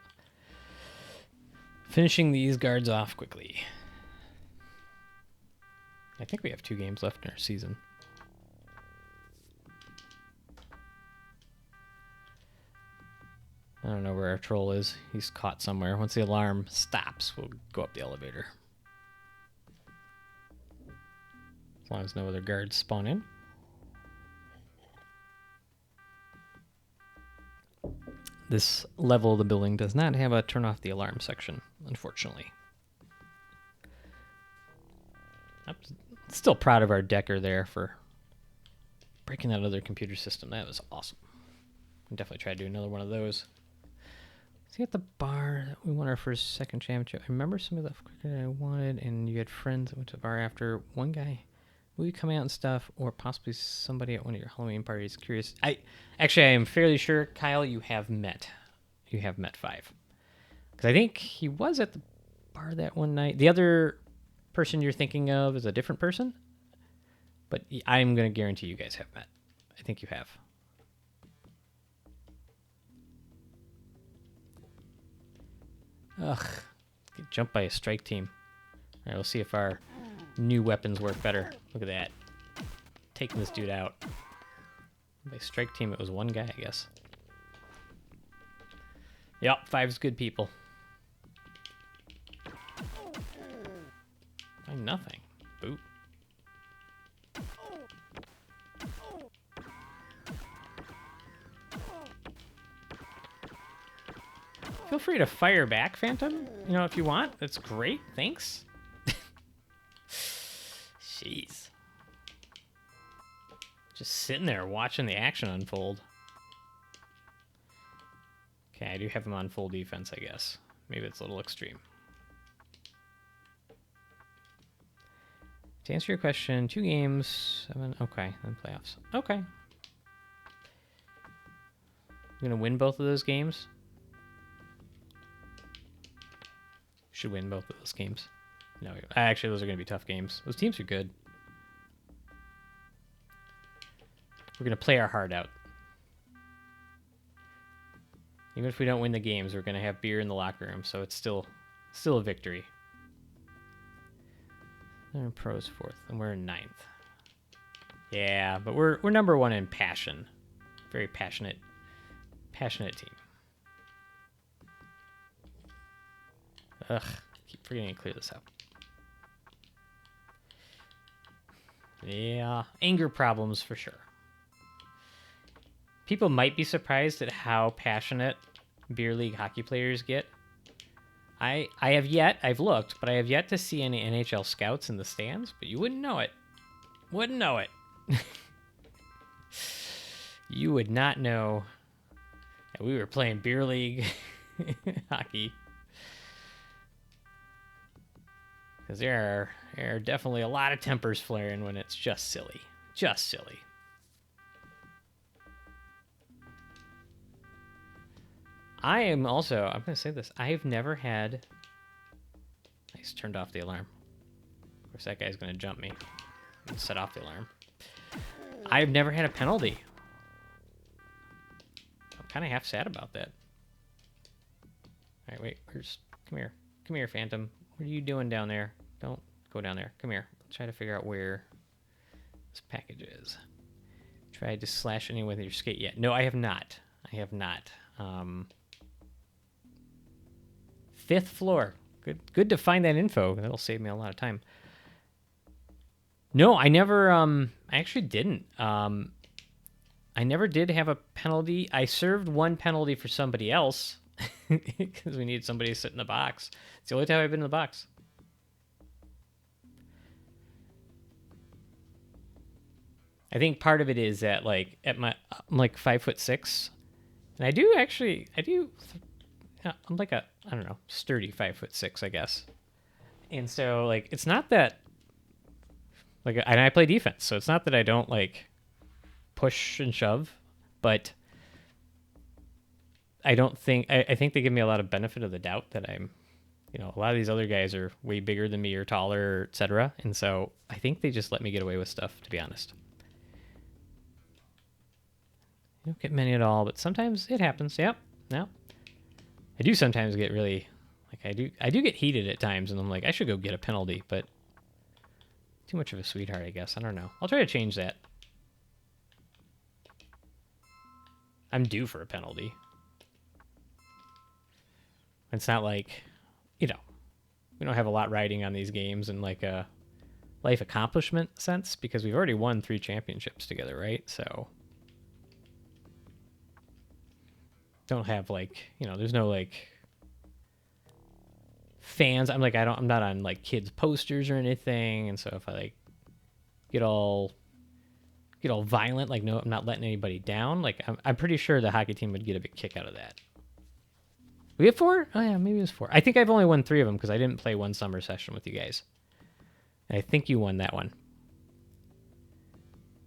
Finishing these guards off quickly. I think we have 2 games left in our season. I don't know where our troll is. He's caught somewhere. Once the alarm stops, we'll go up the elevator. As long as no other guards spawn in. This level of the building does not have a turn off the alarm section, unfortunately. I'm still proud of our decker there for breaking that other computer system. That was awesome. I'll definitely try to do another one of those. See, at the bar, we won our first second championship. I remember some of the cricket I wanted, and you had friends that went to the bar after. One guy, will you come out and stuff, or possibly somebody at one of your Halloween parties? Curious. I am fairly sure, Kyle, you have met Five, because I think he was at the bar that one night. The other person you're thinking of is a different person, but I'm going to guarantee you guys have met. I think you have. Ugh. Get jumped by a strike team. All right, we'll see if our new weapons work better. Look at that. Taking this dude out. By strike team, it was one guy, I guess. Yep, Five's good people. I'm nothing. Boop. Feel free to fire back, Phantom. You know, if you want. That's great. Thanks. Jeez. Just sitting there watching the action unfold. Okay, I do have him on full defense, I guess. Maybe it's a little extreme. To answer your question, 2 games, 7, okay, then playoffs. Okay. You're gonna win both of those games? Should win both of those games. No, actually, those are gonna be tough games. Those teams are good. We're gonna play our heart out. Even if we don't win the games, we're gonna have beer in the locker room, so it's still a victory. They're in pros 4th, and we're in 9th. Yeah, but we're number 1 in passion. Very passionate team. Ugh, keep forgetting to clear this up. Yeah, anger problems for sure. People might be surprised at how passionate beer league hockey players get. I've looked, but I have yet to see any NHL scouts in the stands, but you wouldn't know it. Wouldn't know it. You would not know that we were playing beer league hockey. Because there are definitely a lot of tempers flaring when it's just silly. Just silly. I'm going to say this. I've never had... I just turned off the alarm. Of course, that guy's going to jump me and set off the alarm. I've never had a penalty. I'm kind of half sad about that. All right, wait. Come here. Come here, Phantom. What are you doing down there? Don't go down there. Come here. Let's try to figure out where this package is. Tried to slash any with your skate yet? No, I have not. I have not. 5th floor. Good to find that info. That'll save me a lot of time. No, I never. I actually didn't. I never did have a penalty. I served one penalty for somebody else because we needed somebody to sit in the box. It's the only time I've been in the box. I think part of it is that like I'm like 5'6", and I do. I'm like a, I don't know, sturdy 5'6", I guess. And so like it's not that like, and I play defense, so it's not that I don't like push and shove, but I think they give me a lot of benefit of the doubt that I'm, a lot of these other guys are way bigger than me or taller, etc. And so I think they just let me get away with stuff, to be honest. I don't get many at all, but sometimes it happens. Yep. No. I do sometimes get really, like I do get heated at times, and I'm like, I should go get a penalty, but too much of a sweetheart, I guess. I don't know. I'll try to change that. I'm due for a penalty. It's not like, we don't have a lot riding on these games in like a life accomplishment sense, because we've already won 3 championships together, right? So don't have like, there's no like fans. I'm not on like kids posters or anything. And so if I like get all violent, like, no, I'm not letting anybody down. Like I'm pretty sure the hockey team would get a big kick out of that. We have 4? Oh yeah, maybe it was 4. I think I've only won 3 of them because I didn't play one summer session with you guys. And I think you won that one.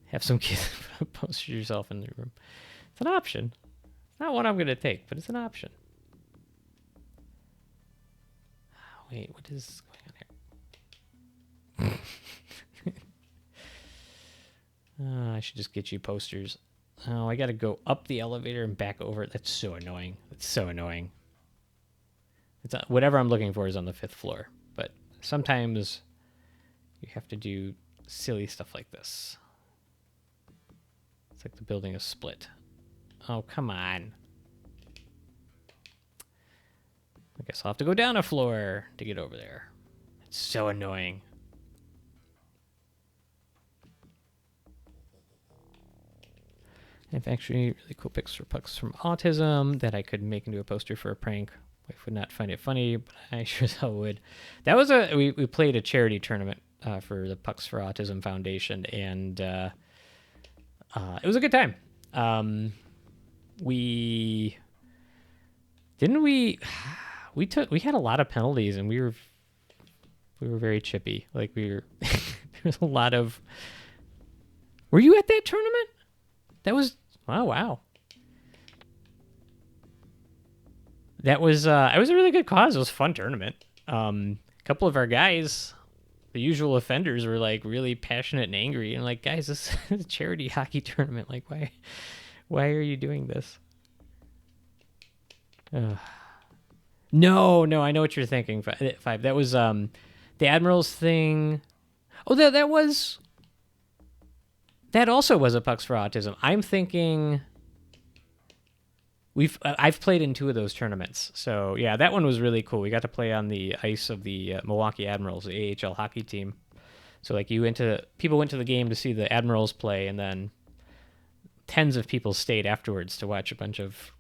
Have some kids post yourself in the room. It's an option. It's not one I'm going to take, but it's an option. Oh, wait, what is going on here? I should just get you posters. Oh, I got to go up the elevator and back over it. That's so annoying. It's so annoying. It's whatever I'm looking for is on the 5th floor, but sometimes you have to do silly stuff like this. It's like the building is split. Oh, come on. I guess I'll have to go down a floor to get over there. It's so annoying. I have actually really cool pics for pucks from autism that I could make into a poster for a prank. Wife would not find it funny, but I sure as hell would. That was we played a charity tournament for the Pucks for Autism Foundation, and it was a good time. We had a lot of penalties, and we were very chippy. Like there was a lot of. Were you at that tournament? That was wow. That was it was a really good cause. It was a fun tournament. A couple of our guys, the usual offenders, were like really passionate and angry, and like, guys, this is a charity hockey tournament. Like, why are you doing this? No, I know what you're thinking. 5. That was the Admirals thing. Oh, that also was a Pucks for Autism. I'm thinking. I've played in 2 of those tournaments. So yeah, that one was really cool. We got to play on the ice of the Milwaukee Admirals, the AHL hockey team. So like people went to the game to see the Admirals play, and then tens of people stayed afterwards to watch a bunch of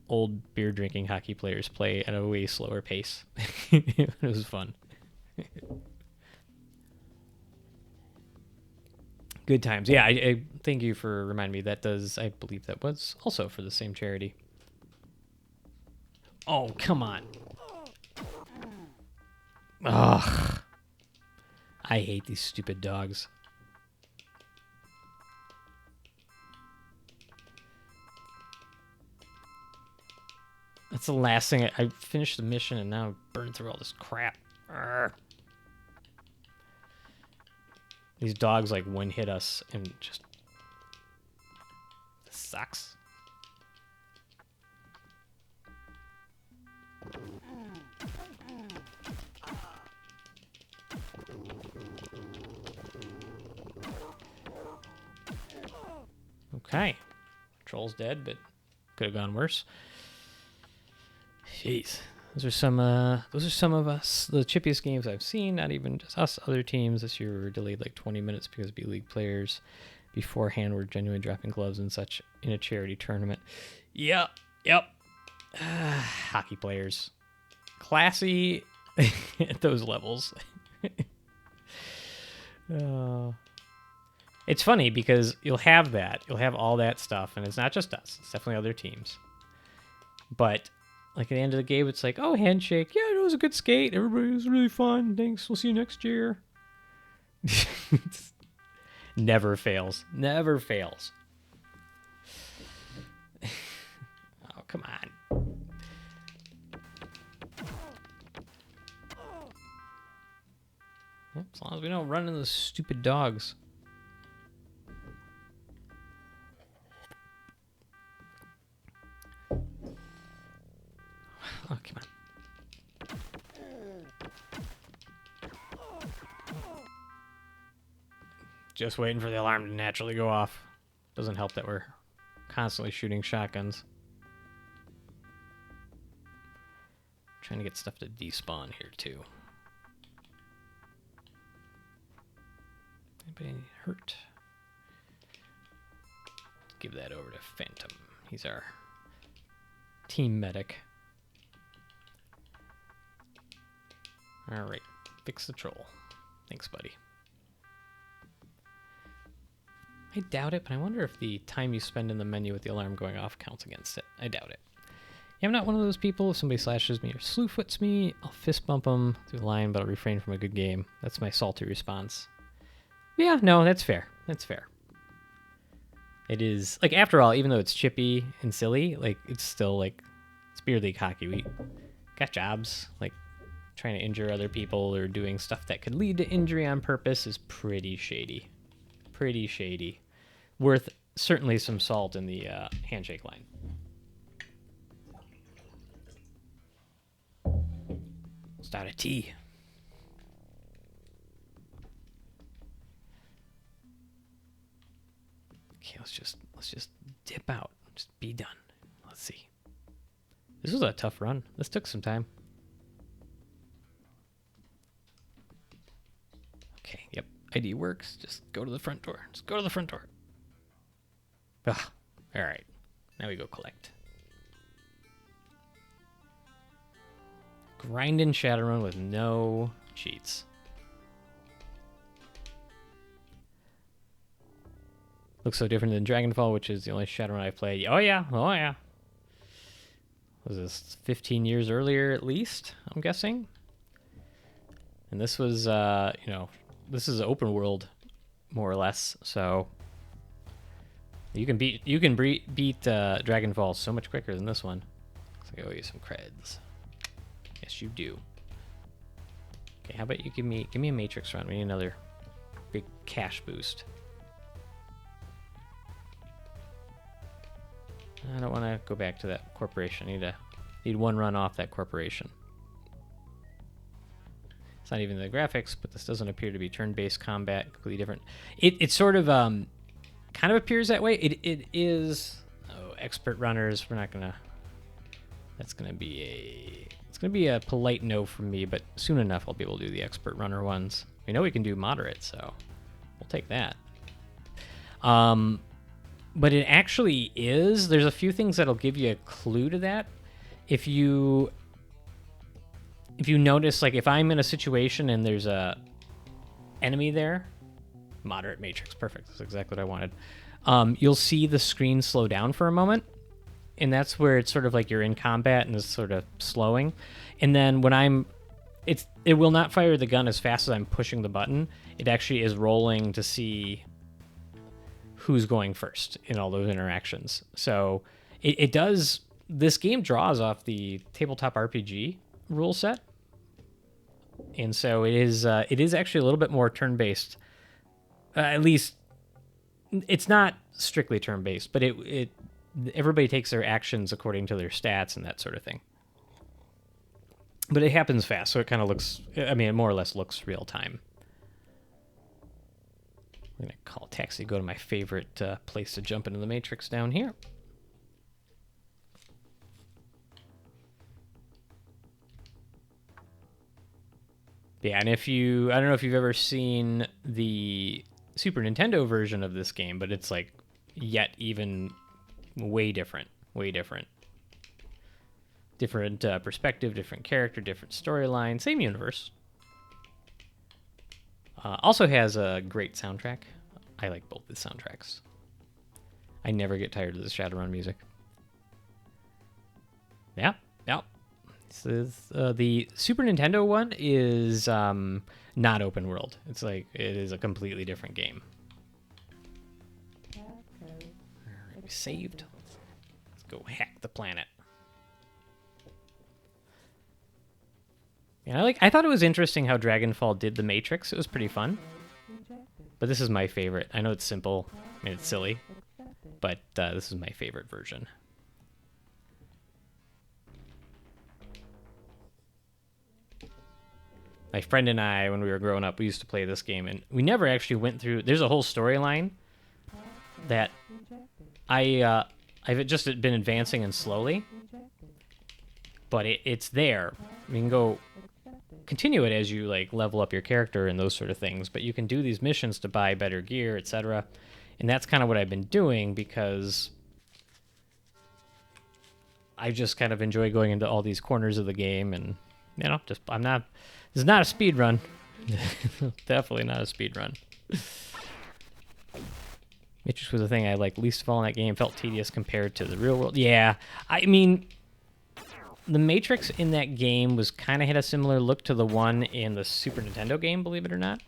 old beer drinking hockey players play at a way slower pace. It was fun. Good times. Yeah, I thank you for reminding me. I believe that was also for the same charity. Oh, come on. Ugh. I hate these stupid dogs. That's the last thing. I finished the mission and now I've burned through all this crap. Urgh. These dogs like one hit us and just... This sucks. Okay. Troll's dead, but could have gone worse. Jeez. Those are some of us, the chippiest games I've seen. Not even just us, other teams this year were delayed like 20 minutes because B-League players beforehand were genuinely dropping gloves and such in a charity tournament. Yep. Hockey players. Classy at those levels. It's funny because you'll have all that stuff, and it's not just us. It's definitely other teams. But like at the end of the game, it's like, oh, handshake. Yeah, it was a good skate. Everybody was really fun. Thanks. We'll see you next year. Never fails. Never fails. Oh, come on. Yep, as long as we don't run into those stupid dogs. Oh, come on. Just waiting for the alarm to naturally go off. Doesn't help that we're constantly shooting shotguns. Trying to get stuff to despawn here, too. Anybody hurt? Give that over to Phantom. He's our team medic. Alright, fix the troll. Thanks, buddy. I doubt it, but I wonder if the time you spend in the menu with the alarm going off counts against it. I doubt it. Yeah, I'm not one of those people. If somebody slashes me or slewfoots me, I'll fist bump them through the line, but I'll refrain from a good game. That's my salty response. Yeah, no, that's fair. That's fair. It is, like, after all, even though it's chippy and silly, like, it's still, like, it's beer league hockey. We got jobs, like, trying to injure other people or doing stuff that could lead to injury on purpose is pretty shady. Pretty shady. Worth certainly some salt in the handshake line. Start a tea. Okay, let's just dip out. Just be done. Let's see. This was a tough run. This took some time. Okay, yep. ID works. Just go to the front door. Just go to the front door. Ugh. All right. Now we go collect. Grind in Shadowrun with no cheats. Looks so different than Dragonfall, which is the only Shadowrun I've played. Oh yeah, oh yeah. Was this 15 years earlier at least, I'm guessing? And this was, you know, this is open world, more or less, so you can beat Dragonfall so much quicker than this one. Looks like I owe you some creds. Yes, you do. Okay, how about you give me a Matrix run? We need another big cash boost. I don't want to go back to that corporation. I need one run off that corporation. It's not even the graphics, but this doesn't appear to be turn-based combat. Completely different. It sort of kind of appears that way. It is. Oh, expert runners, we're not gonna. That's gonna be a polite no from me, but soon enough I'll be able to do the expert runner ones. We know we can do moderate, so we'll take that. But it actually is. There's a few things that'll give you a clue to that. If you notice, like if I'm in a situation and there's a enemy there, moderate matrix, perfect. That's exactly what I wanted. You'll see the screen slow down for a moment, and that's where it's sort of like you're in combat and it's sort of slowing. And then when it will not fire the gun as fast as I'm pushing the button. It actually is rolling to see who's going first in all those interactions. So it does. This game draws off the tabletop RPG rule set, and so it is actually a little bit more turn-based. At least it's not strictly turn-based, but everybody takes their actions according to their stats and that sort of thing. But it happens fast, so it kind of looks. I mean, it more or less looks real time. I'm gonna call a taxi. Go to my favorite place to jump into the Matrix down here. Yeah, and I don't know if you've ever seen the Super Nintendo version of this game, but it's like yet even way different. Different perspective, different character, different storyline, same universe. Also has a great soundtrack. I like both the soundtracks. I never get tired of the Shadowrun music. Yeah. This is, the Super Nintendo one is not open world. It's like it is a completely different game. Alright, we saved. Let's go hack the planet. Yeah, I thought it was interesting how Dragonfall did the Matrix. It was pretty fun. But this is my favorite. I know it's simple. I mean, it's silly. But this is my favorite version. My friend and I, when we were growing up, we used to play this game. And we never actually went through... There's a whole storyline that I've just been advancing and slowly. But it's there. You can go... continue it as you like level up your character and those sort of things, but you can do these missions to buy better gear, etc. And that's kind of what I've been doing because I just kind of enjoy going into all these corners of the game, and this is not a speed run. Definitely not a speed run. Matrix was the thing I liked least of all in that game. Felt tedious compared to the real world. Yeah, I mean, the Matrix in that game was kind of had a similar look to the one in the Super Nintendo game, believe it or not.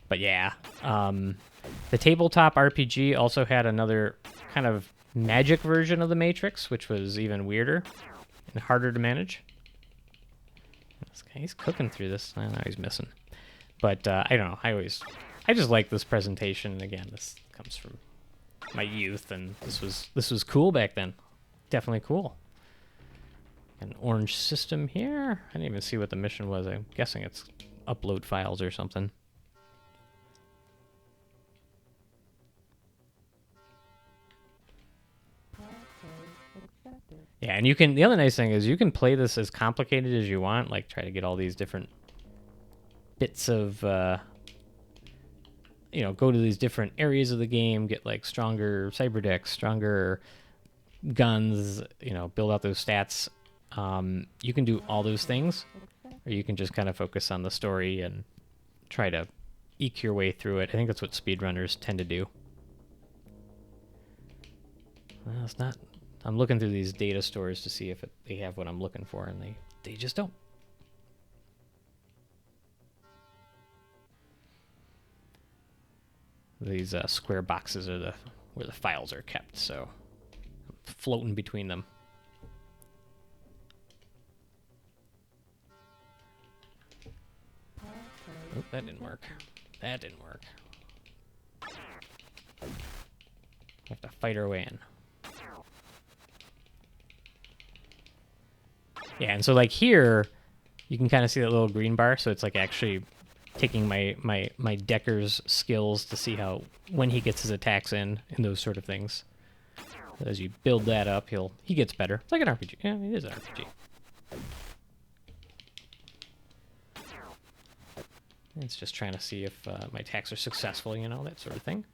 But yeah, the tabletop RPG also had another kind of magic version of the Matrix, which was even weirder and harder to manage. This guy, he's cooking through this. I know he's missing. But I don't know. I just like this presentation. And again, this comes from my youth, and this was cool back then. Definitely cool. An orange system here. I didn't even see what the mission was. I'm guessing it's upload files or something. Yeah, and the other nice thing is you can play this as complicated as you want, like try to get all these different bits of, go to these different areas of the game, get like stronger cyber decks, stronger guns, build out those stats. You can do all those things, or you can just kind of focus on the story and try to eke your way through it. I think that's what speedrunners tend to do. Well, it's not. I'm looking through these data stores to see if they have what I'm looking for, and they just don't. These square boxes are where the files are kept, so I'm floating between them. Oh, that didn't work. That didn't work. Have to fight our way in. Yeah, and so like here, you can kind of see that little green bar. So it's like actually taking my Decker's skills to see when he gets his attacks in and those sort of things. As you build that up, he gets better. It's like an RPG. Yeah, it is an RPG. It's just trying to see if my attacks are successful, you know, that sort of thing.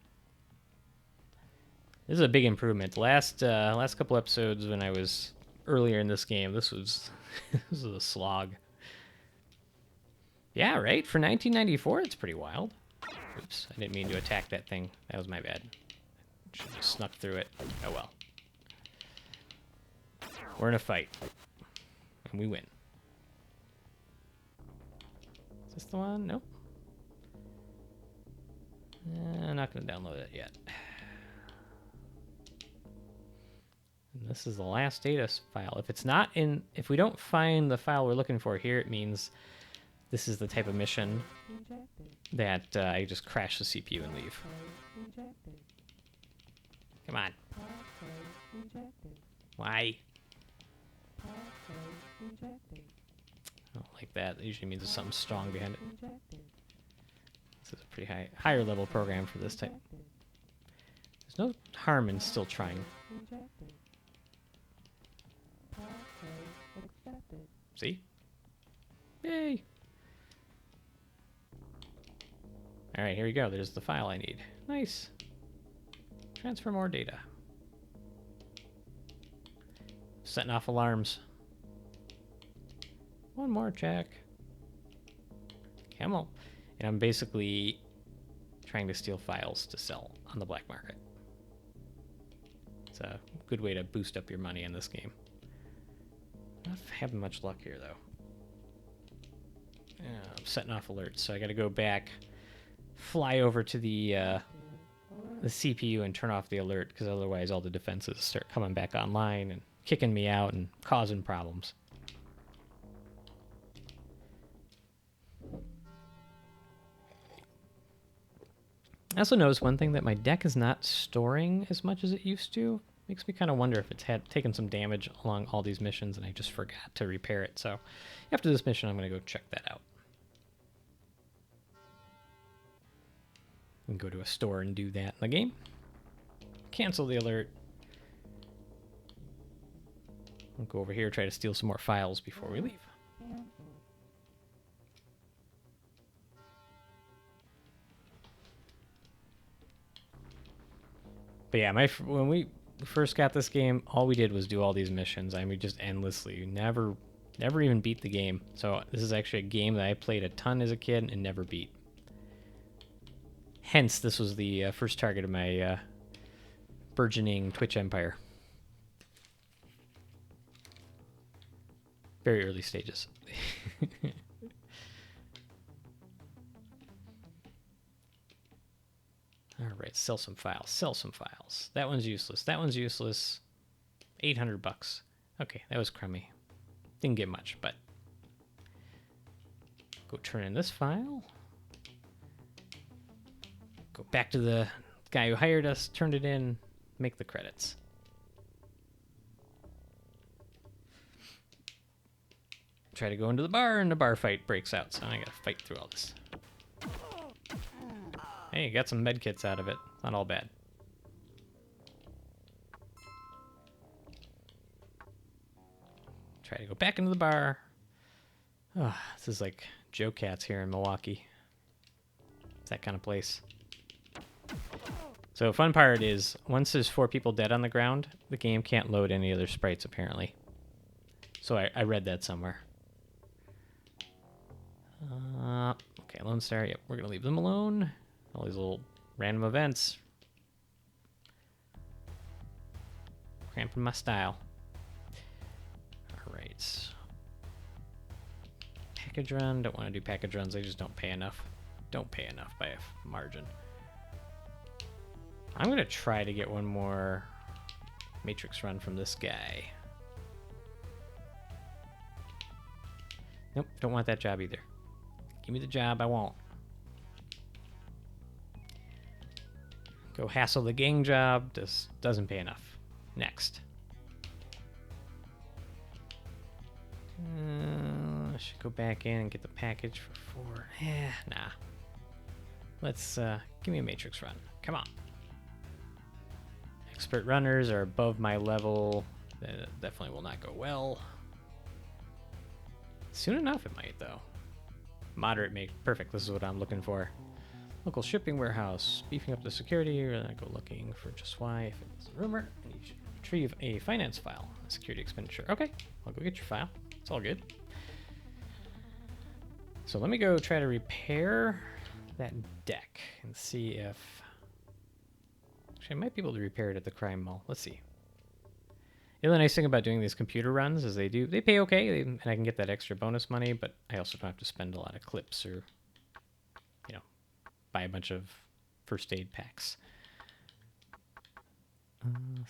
This is a big improvement. Last couple episodes when I was earlier in this game, this was this was a slog. Yeah, right? For 1994, it's pretty wild. Oops, I didn't mean to attack that thing. That was my bad. Should have just snuck through it. Oh well. We're in a fight. And we win. Is this the one? Nope. I'm not going to download it yet. And this is the last data file. If it's not in... If we don't find the file we're looking for here, it means this is the type of mission that I just crash the CPU and leave. Come on. Why? I don't like that. That usually means there's something strong behind it. This is a pretty higher level program for this type. There's no harm in still trying. See? Yay! Alright, here we go. There's the file I need. Nice. Transfer more data. Setting off alarms. One more check. Come on. And I'm basically trying to steal files to sell on the black market. It's a good way to boost up your money in this game. Not having much luck here, though. Yeah, I'm setting off alerts, so I gotta go back, fly over to the CPU and turn off the alert, because otherwise all the defenses start coming back online and kicking me out and causing problems. I also noticed one thing, that my deck is not storing as much as it used to. Makes me kind of wonder if it's taken some damage along all these missions and I just forgot to repair it. So after this mission, I'm going to go check that out. And go to a store and do that in the game. Cancel the alert. I'll go over here, try to steal some more files before we leave. But yeah, when we first got this game, all we did was do all these missions. I mean, just endlessly. Never even beat the game. So this is actually a game that I played a ton as a kid and never beat. Hence, this was the first target of my burgeoning Twitch empire. Very early stages. Alright, sell some files. Sell some files. That one's useless. That one's useless. 800 bucks. Okay, that was crummy. Didn't get much, but... Go turn in this file. Go back to the guy who hired us, turn it in, make the credits. Try to go into the bar, and the bar fight breaks out, so I gotta fight through all this. Hey, got some medkits out of it. Not all bad. Try to go back into the bar. Oh, this is like Joe Cats here in Milwaukee. It's that kind of place. So fun part is, once there's 4 people dead on the ground, the game can't load any other sprites, apparently. So I read that somewhere. Okay, Lone Star. Yep, we're going to leave them alone. All these little random events. Cramping my style. Alright. Package run. Don't want to do package runs. They just don't pay enough. Don't pay enough by a margin. I'm going to try to get one more matrix run from this guy. Nope, don't want that job either. Give me the job I want. Go hassle the gang job. This doesn't pay enough. Next. I should go back in and get the package for 4. Nah. Let's, give me a matrix run. Come on. Expert runners are above my level. That definitely will not go well. Soon enough it might, though. Moderate make perfect. This is what I'm looking for. Local shipping warehouse. Beefing up the security. We're gonna go looking for just why. If it's a rumor, and you should retrieve a finance file. A security expenditure. Okay, I'll go get your file. It's all good. So let me go try to repair that deck and see if... Actually, I might be able to repair it at the crime mall. Let's see. The other nice thing about doing these computer runs is they pay okay, and I can get that extra bonus money, but I also don't have to spend a lot of clips or, you know, buy a bunch of first aid packs.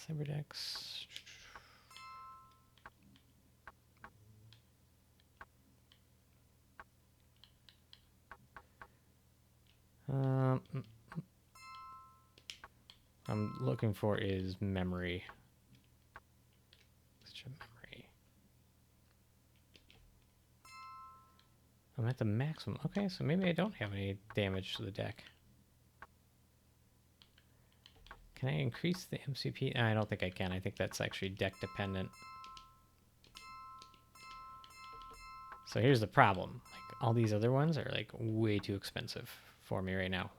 Cyberdex. I'm looking for is memory. Extra memory. I'm at the maximum. Okay, so maybe I don't have any damage to the deck. Can I increase the MCP? I don't think I can. I think that's actually deck dependent. So here's the problem. Like, all these other ones are like way too expensive for me right now.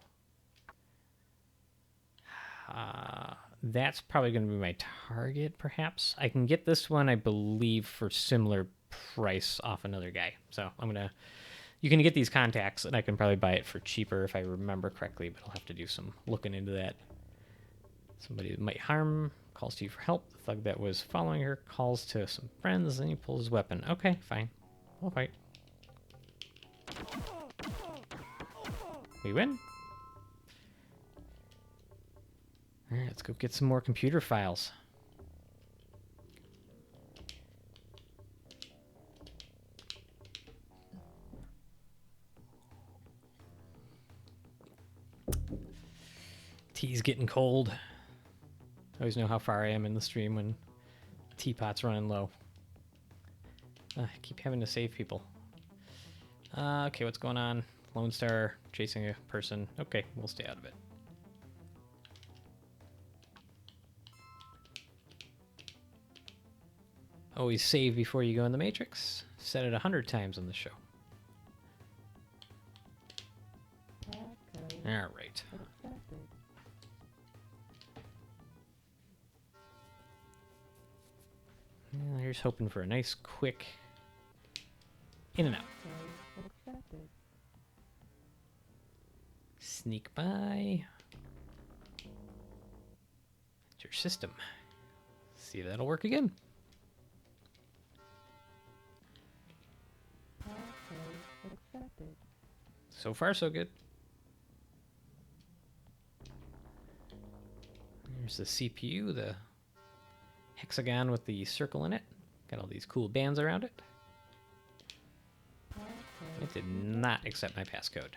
That's probably going to be my target, perhaps. I can get this one, I believe, for similar price off another guy. So I'm going to... You can get these contacts, and I can probably buy it for cheaper if I remember correctly, but I'll have to do some looking into that. Somebody that might harm calls to you for help. The thug that was following her calls to some friends, and he pulls his weapon. Okay, fine. We'll fight. We win? Alright, let's go get some more computer files. Tea's getting cold. I always know how far I am in the stream when teapot's running low. I keep having to save people. Okay, what's going on? Lone Star chasing a person. Okay, we'll stay out of it. Always save before you go in the Matrix. Said it 100 times on the show. Alright. Well, here's hoping for a nice, quick in and out. Sneak by. It's your system. See if that'll work again. So far, so good. Here's the CPU, the hexagon with the circle in it. Got all these cool bands around it. It did not accept my passcode.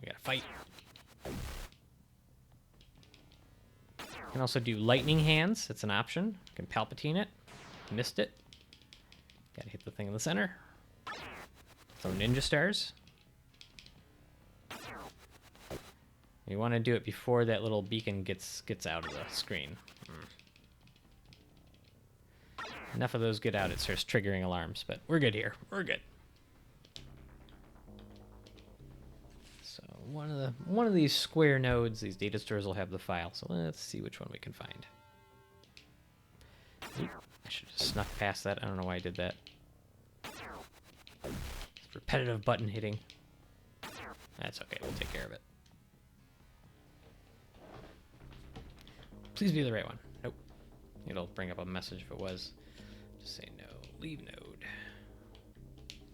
We gotta fight. Can also do lightning hands. It's an option. Can Palpatine it. Missed it. Gotta hit the thing in the center. Throw ninja stars. You want to do it before that little beacon gets out of the screen. Enough of those get out, it starts triggering alarms, but we're good here. We're good. So one of these square nodes, these data stores will have the file. So let's see which one we can find. Oop, I should have snuck past that. I don't know why I did that. It's repetitive button hitting. That's okay. We'll take care of it. Please be the right one. Nope. It'll bring up a message if it was. Just say no. Leave node.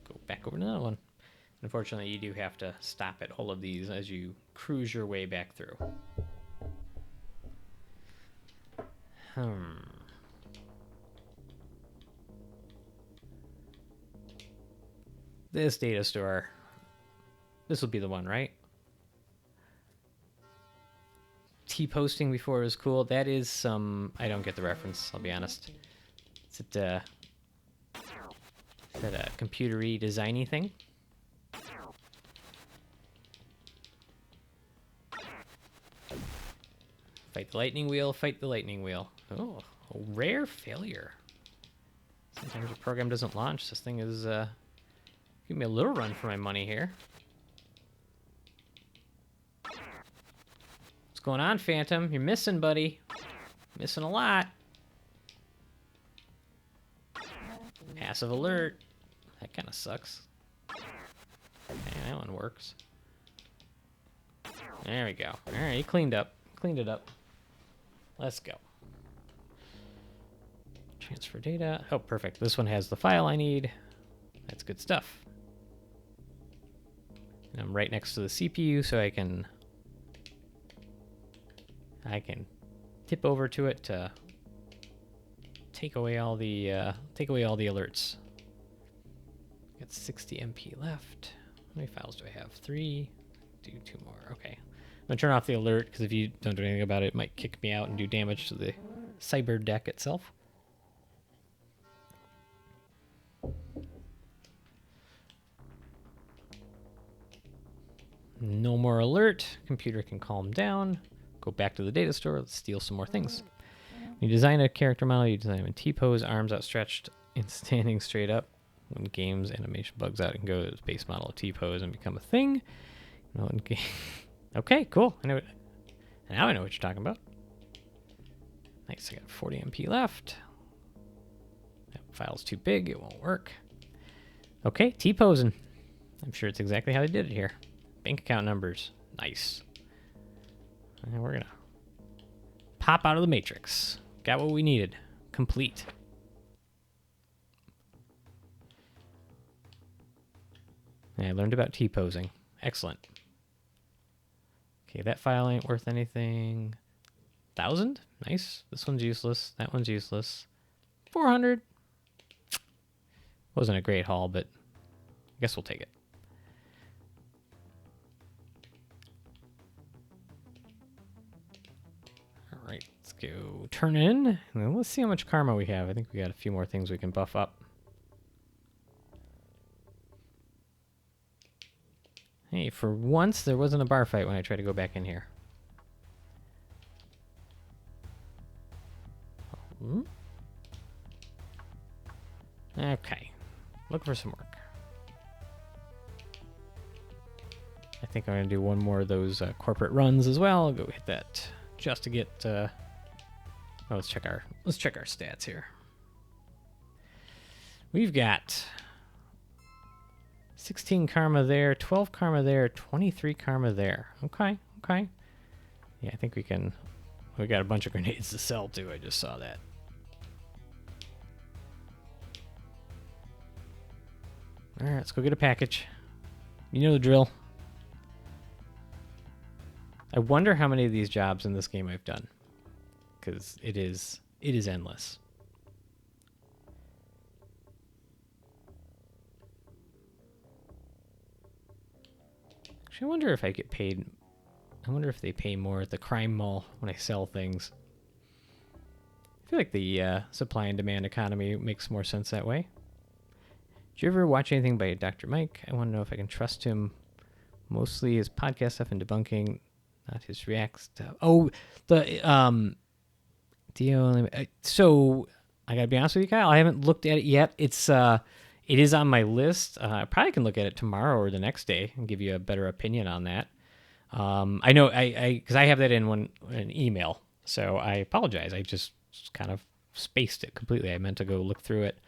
Go back over to another one. Unfortunately, you do have to stop at all of these as you cruise your way back through. This data store. This will be the one, right? T-posting before it was cool. That is some... I don't get the reference, I'll be honest. Is it a computer-y, designy thing? Fight the lightning wheel, fight the lightning wheel. Oh, a rare failure. Sometimes your program doesn't launch. This thing is, give me a little run for my money here. What's going on, Phantom? You're missing, buddy. Missing a lot. Passive alert. That kind of sucks. Okay, that one works. There we go. All right, cleaned up. Cleaned it up. Let's go. Transfer data. Oh, perfect. This one has the file I need. That's good stuff. And I'm right next to the CPU, so I can tip over to it to take away all the alerts. Got 60 MP left. How many files do I have? 3. Do 2 more. Okay. I'm gonna turn off the alert because if you don't do anything about it, it might kick me out and do damage to the cyber deck itself. No more alert. Computer can calm down. Go back to the data store. Let's steal some more things. You design a character model. You design them in T-pose, arms outstretched and standing straight up. When game's animation bugs out, it can go to its base model of T-pose and become a thing. Okay, cool. Now I know what you're talking about. Nice, I got 40 MP left. That file's too big, it won't work. Okay, T-posing. I'm sure it's exactly how they did it here. Bank account numbers. Nice. And we're gonna pop out of the matrix. Got what we needed. Complete. And I learned about T-posing. Excellent. Okay, that file ain't worth anything. 1,000? Nice. This one's useless. That one's useless. 400. Wasn't a great haul, but I guess we'll take it. All right, let's go turn in. And then let's see how much karma we have. I think we got a few more things we can buff up. Hey, for once, there wasn't a bar fight when I tried to go back in here. Okay. Look for some work. I think I'm going to do one more of those corporate runs as well. I'll go hit that just to get... oh, let's check our stats here. We've got 16 karma there, 12 karma there, 23 karma there. Okay, okay. Yeah, I think we can... We got a bunch of grenades to sell, too. I just saw that. Alright, let's go get a package. You know the drill. I wonder how many of these jobs in this game I've done. Because it is endless. Actually, I wonder if I get paid... I wonder if they pay more at the crime mall when I sell things. I feel like the supply and demand economy makes more sense that way. Did you ever watch anything by Dr. Mike? I want to know if I can trust him. Mostly his podcast stuff and debunking, not his react stuff. Oh, the so I gotta be honest with you, Kyle. I haven't looked at it yet. It is on my list. I probably can look at it tomorrow or the next day and give you a better opinion on that. I know because I have that in an email, so I apologize. I just kind of spaced it completely. I meant to go look through it.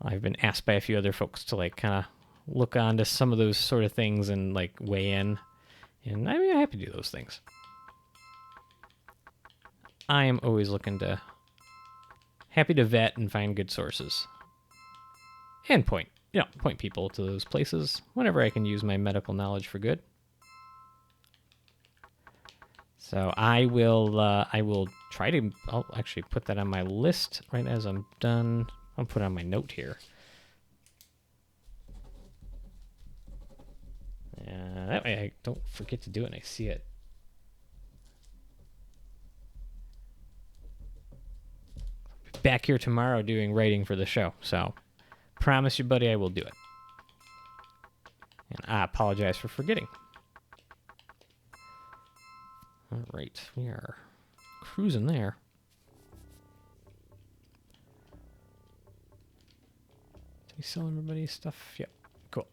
I've been asked by a few other folks to like kind of look onto some of those sort of things and like weigh in, and I mean I have to do those things. I am always happy to vet and find good sources, and point people to those places whenever I can use my medical knowledge for good. So I will try to. I'll actually put that on my list right as I'm done. I'll put it on my note here. That way I don't forget to do it and I see it. Back here tomorrow doing writing for the show. So promise you, buddy, I will do it. And I apologize for forgetting. All right, we are cruising there. Did we sell everybody's stuff? Yep. Cool.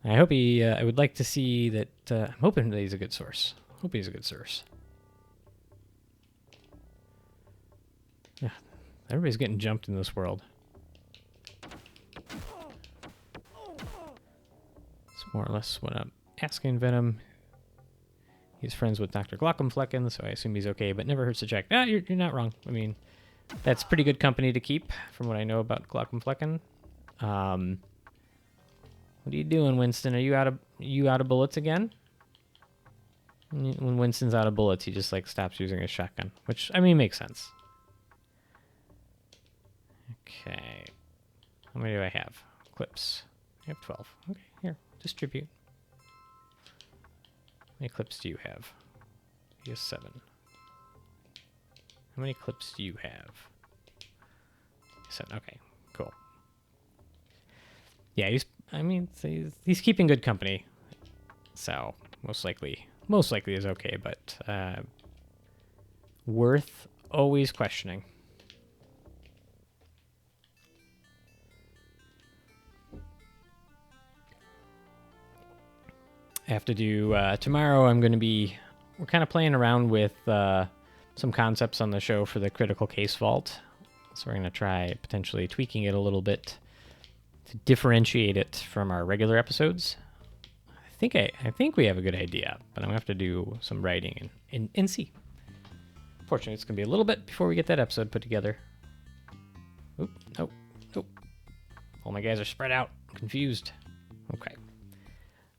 I hope he, I would like to see that, I'm hoping that he's a good source. Hope he's a good source. Yeah, everybody's getting jumped in this world. That's more or less what I'm asking Venom. He's friends with Dr. Glockenflecken, so I assume he's okay, but never hurts to check. Ah, you're not wrong. I mean, that's pretty good company to keep, from what I know about Glockenflecken. What are you doing, Winston? Are you out of bullets again? When Winston's out of bullets, he just like stops using his shotgun, which I mean makes sense. Okay, how many do I have? Clips. I have 12. Okay, here, distribute. How many clips do you have? He has 7. How many clips do you have? 7. Okay, cool. Yeah, he's keeping good company, so most likely is okay, but worth always questioning. I have to do tomorrow. We're kind of playing around with some concepts on the show for the critical case vault, so we're going to try potentially tweaking it a little bit to differentiate it from our regular episodes. I think we have a good idea, but I'm going to have to do some writing and see. Fortunately, it's going to be a little bit before we get that episode put together. Oop, nope. All my guys are spread out. I'm confused. Okay.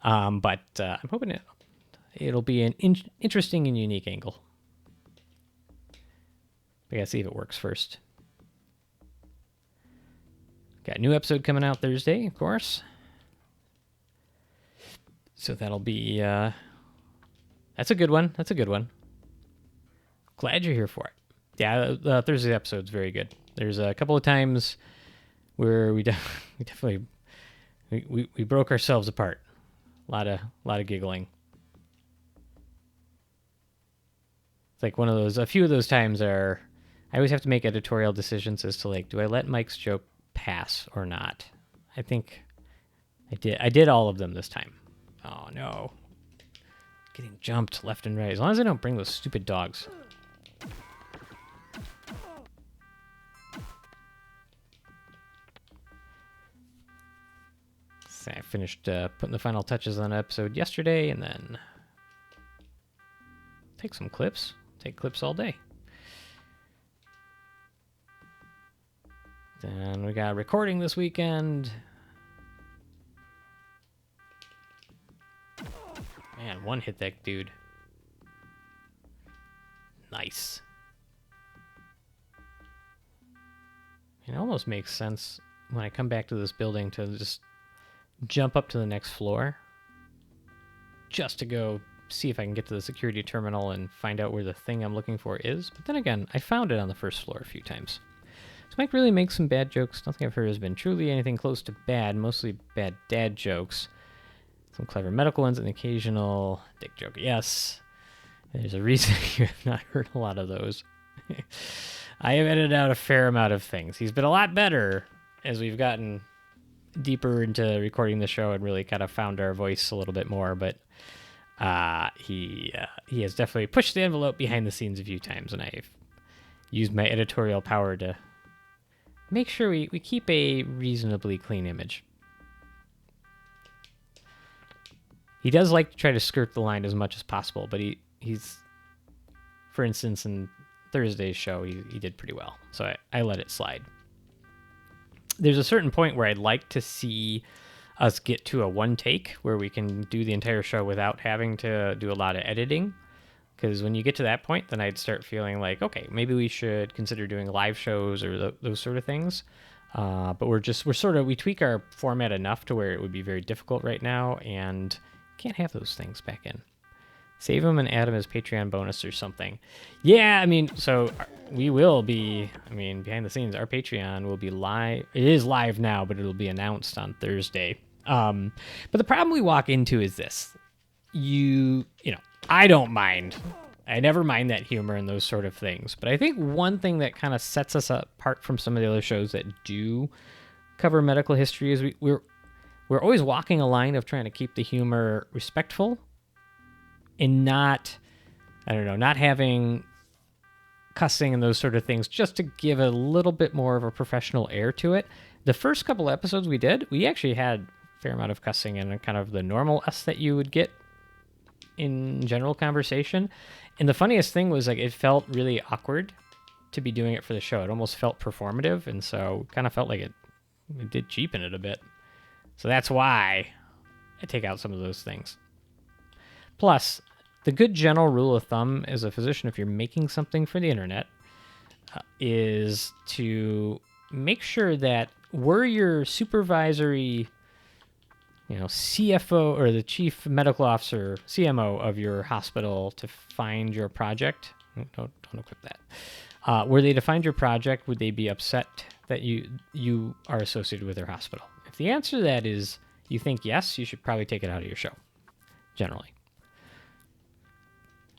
But I'm hoping it'll be an interesting and unique angle. I gotta see if it works first. Got a new episode coming out Thursday, of course. So that'll be, that's a good one. Glad you're here for it. Yeah, Thursday's episode's very good. There's a couple of times where we definitely broke ourselves apart. A lot of giggling. It's like a few of those times I always have to make editorial decisions as to like, do I let Mike's joke pass or not? I think I did all of them this time. Oh no. Getting jumped left and right. As long as I don't bring those stupid dogs. So I finished putting the final touches on an episode yesterday, and then take some clips. Take clips all day. Then we got recording this weekend. Man, one hit that dude. Nice. It almost makes sense when I come back to this building to just jump up to the next floor just to go see if I can get to the security terminal and find out where the thing I'm looking for is. But then again, I found it on the first floor a few times. So Mike really makes some bad jokes. Nothing I've heard has been truly anything close to bad, mostly bad dad jokes. Some clever medical ones, an occasional dick joke. Yes, there's a reason you have not heard a lot of those. I have edited out a fair amount of things. He's been a lot better as we've gotten deeper into recording the show and really kind of found our voice a little bit more, but he has definitely pushed the envelope behind the scenes a few times, and I've used my editorial power to make sure we keep a reasonably clean image. He does like to try to skirt the line as much as possible, but he's, for instance, in Thursday's show, he did pretty well, so I let it slide. There's a certain point where I'd like to see us get to a one take where we can do the entire show without having to do a lot of editing. Because when you get to that point, then I'd start feeling like, okay, maybe we should consider doing live shows or those sort of things. But we tweak our format enough to where it would be very difficult right now, and can't have those things back in. Save them and add them as Patreon bonus or something. Yeah, I mean, so we will be, behind the scenes, our Patreon will be live. It is live now, but it'll be announced on Thursday. But the problem we walk into is this. I don't mind. I never mind that humor and those sort of things. But I think one thing that kind of sets us apart from some of the other shows that do cover medical history is we're always walking a line of trying to keep the humor respectful and not having cussing and those sort of things, just to give a little bit more of a professional air to it. The first couple episodes we actually had a fair amount of cussing and kind of the normal us that you would get in general conversation. And the funniest thing was, like, it felt really awkward to be doing it for the show. It almost felt performative, and so kind of felt like it did cheapen it a bit. So that's why I take out some of those things. Plus, the good general rule of thumb as a physician, if you're making something for the internet, is to make sure that were your supervisory, CFO or the chief medical officer, CMO of your hospital to find your project, don't equip that. Were they to find your project, would they be upset that you are associated with their hospital? If the answer to that is you think yes, you should probably take it out of your show, generally.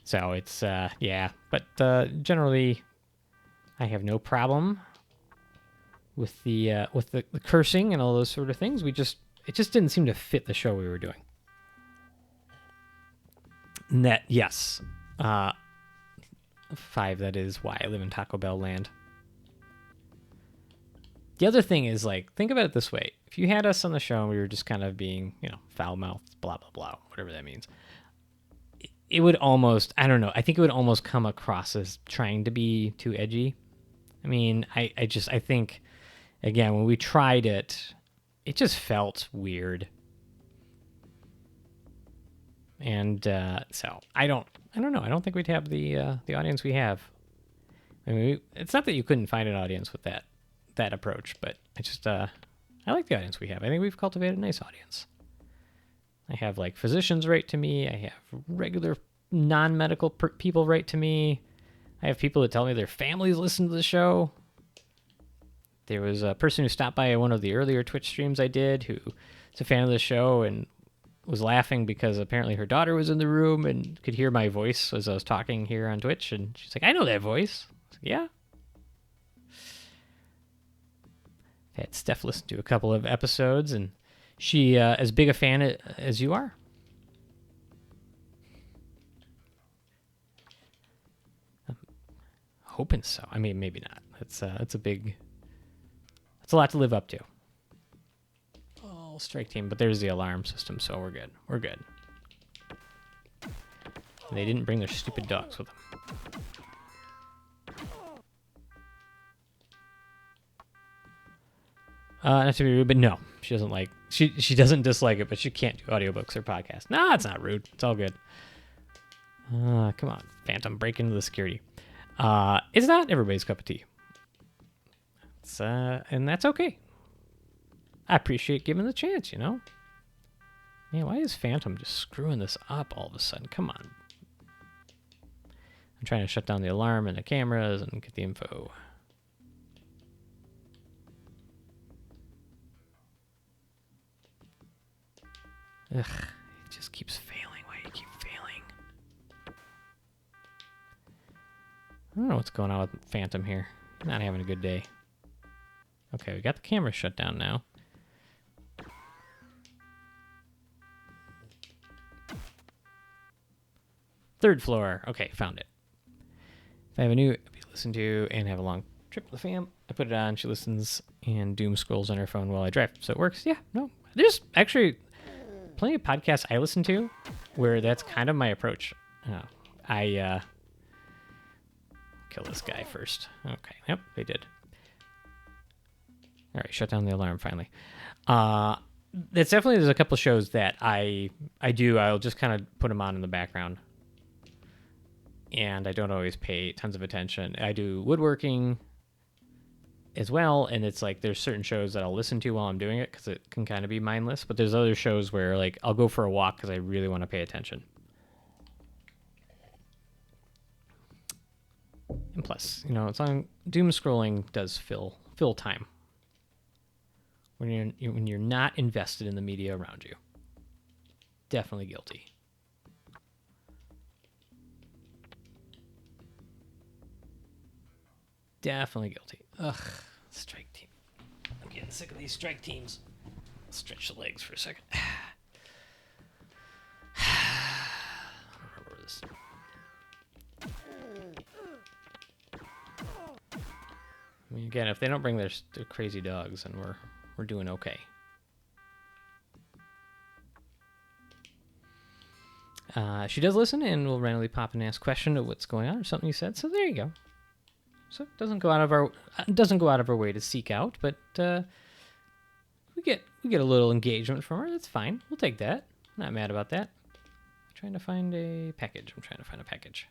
So it's, but generally I have no problem with the cursing and all those sort of things. It just didn't seem to fit the show we were doing. Net, yes. 5, that is why I live in Taco Bell land. The other thing is, like, think about it this way. If you had us on the show and we were just kind of being, foul-mouthed, blah, blah, blah, whatever that means, it would almost, I don't know, I think it would almost come across as trying to be too edgy. I mean, I think, again, when we tried it, it just felt weird. And so I don't know. I don't think we'd have the audience we have. I mean, it's not that you couldn't find an audience with that approach, but I like the audience we have. I think we've cultivated a nice audience. I have, like, physicians write to me. I have regular non-medical people write to me. I have people that tell me their families listen to the show. There was a person who stopped by one of the earlier Twitch streams I did who is a fan of the show and was laughing because apparently her daughter was in the room and could hear my voice as I was talking here on Twitch. And she's like, I know that voice. I was like, yeah. I had Steph listen to a couple of episodes, and she as big a fan as you are. I'm hoping so. I mean, maybe not. It's a lot to live up to. Oh, strike team, but there's the alarm system, so we're good. We're good. And they didn't bring their stupid dogs with them. Not to be rude, but no, she doesn't like. She doesn't dislike it, but she can't do audiobooks or podcasts. Nah, it's not rude. It's all good. Come on, Phantom, break into the security. It's not everybody's cup of tea. And that's okay. I appreciate giving the chance, Man, why is Phantom just screwing this up all of a sudden? Come on. I'm trying to shut down the alarm and the cameras and get the info. Ugh, it just keeps failing. Why do you keep failing? I don't know what's going on with Phantom here. Not having a good day. Okay, we got the camera shut down now. Third floor. Okay, found it. If I have a new listen to and have a long trip with the fam, I put it on, she listens, and doom scrolls on her phone while I drive. So it works. Yeah, no. There's actually plenty of podcasts I listen to where that's kind of my approach. Kill this guy first. Okay, yep, they did. All right, shut down the alarm finally. There's a couple of shows that I'll just kind of put them on in the background. And I don't always pay tons of attention. I do woodworking as well, and it's like there's certain shows that I'll listen to while I'm doing it because it can kind of be mindless, but there's other shows where, like, I'll go for a walk because I really want to pay attention. And plus, it's on doom scrolling does fill time when you're not invested in the media around you. Definitely guilty. Definitely guilty. Ugh, strike team. I'm getting sick of these strike teams. I'll stretch the legs for a second. Remember this. I mean, again, if they don't bring their crazy dogs, then we're doing okay. She does listen and will randomly pop and ask a question of what's going on or something you said. So there you go. So it doesn't go out of our way to seek out, but we get a little engagement from her. That's fine. We'll take that. Not mad about that. Trying to find a package. I'm trying to find a package.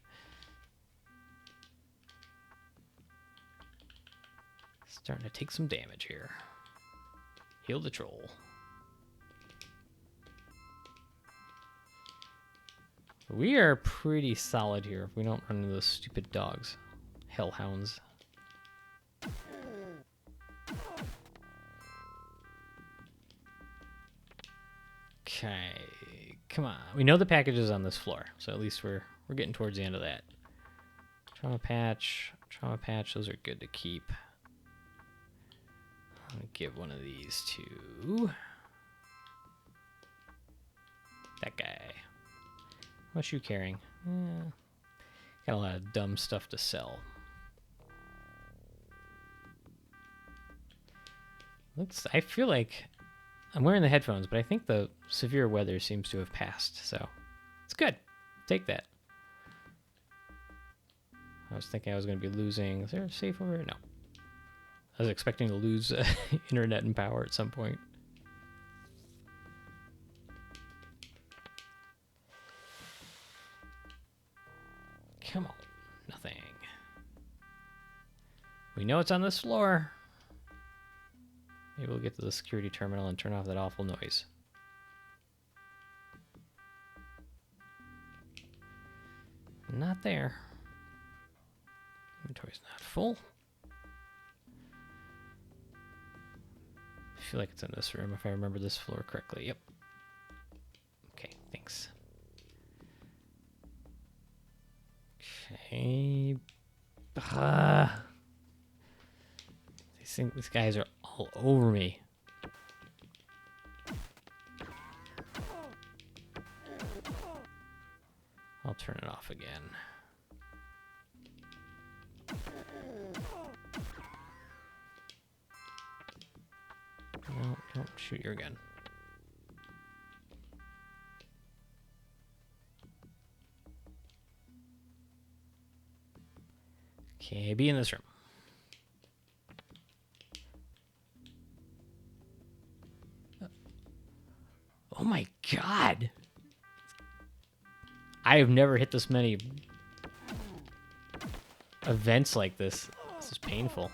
Starting to take some damage here. Heal the troll. We are pretty solid here if we don't run into those stupid dogs. Hellhounds. Okay. Come on. We know the package is on this floor, so at least we're getting towards the end of that. Trauma patch. Those are good to keep. I'm gonna give one of these to that guy. What's you carrying? Got a lot of dumb stuff to sell. I feel like I'm wearing the headphones, but I think the severe weather seems to have passed, so it's good. Take that. I was thinking I was going to be losing. Is there a safe over here? No. I was expecting to lose internet and power at some point. Come on. Nothing. We know it's on this floor. Maybe we'll get to the security terminal and turn off that awful noise. Not there. Inventory's not full. I feel like it's in this room if I remember this floor correctly. Yep. Okay, thanks. Okay. These guys are all over me. I'll turn it off again. No, don't shoot your gun. Okay, be in this room. Oh my god! I have never hit this many events like this. This is painful.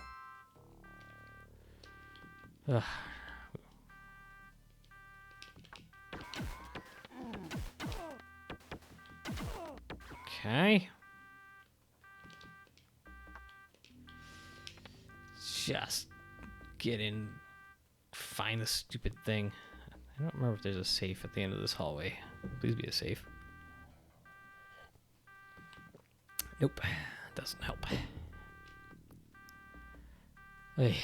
Ugh. Okay. Just get in, find the stupid thing. I don't remember if there's a safe at the end of this hallway. Please be a safe. Nope, doesn't help. Hey.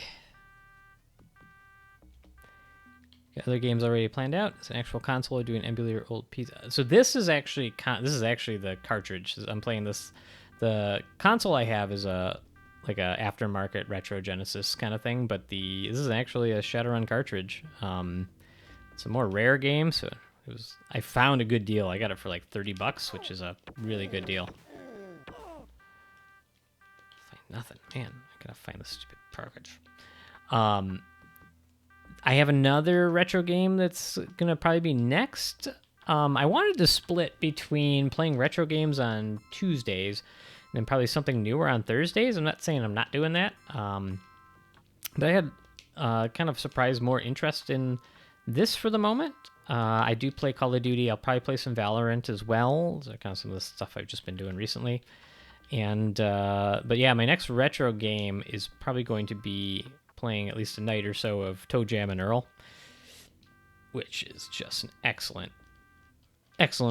Got other games already planned out. It's an actual console. I do an emulator old piece. So this is actually the cartridge. I'm playing this. The console I have is like a aftermarket retro Genesis kind of thing, but this is actually a Shadowrun cartridge. It's a more rare game, so I found a good deal. I got it for like $30, which is a really good deal. Find nothing, man. I gotta find this stupid package. I have another retro game that's gonna probably be next. I wanted to split between playing retro games on Tuesdays and then probably something newer on Thursdays. I'm not saying I'm not doing that. But I had kind of surprised more interest in this for the moment. I do play Call of Duty. I'll probably play some Valorant as well. Those are kind of some of the stuff I've just been doing recently. And but yeah, my next retro game is probably going to be playing at least a night or so of Toe Jam and Earl, which is just an excellent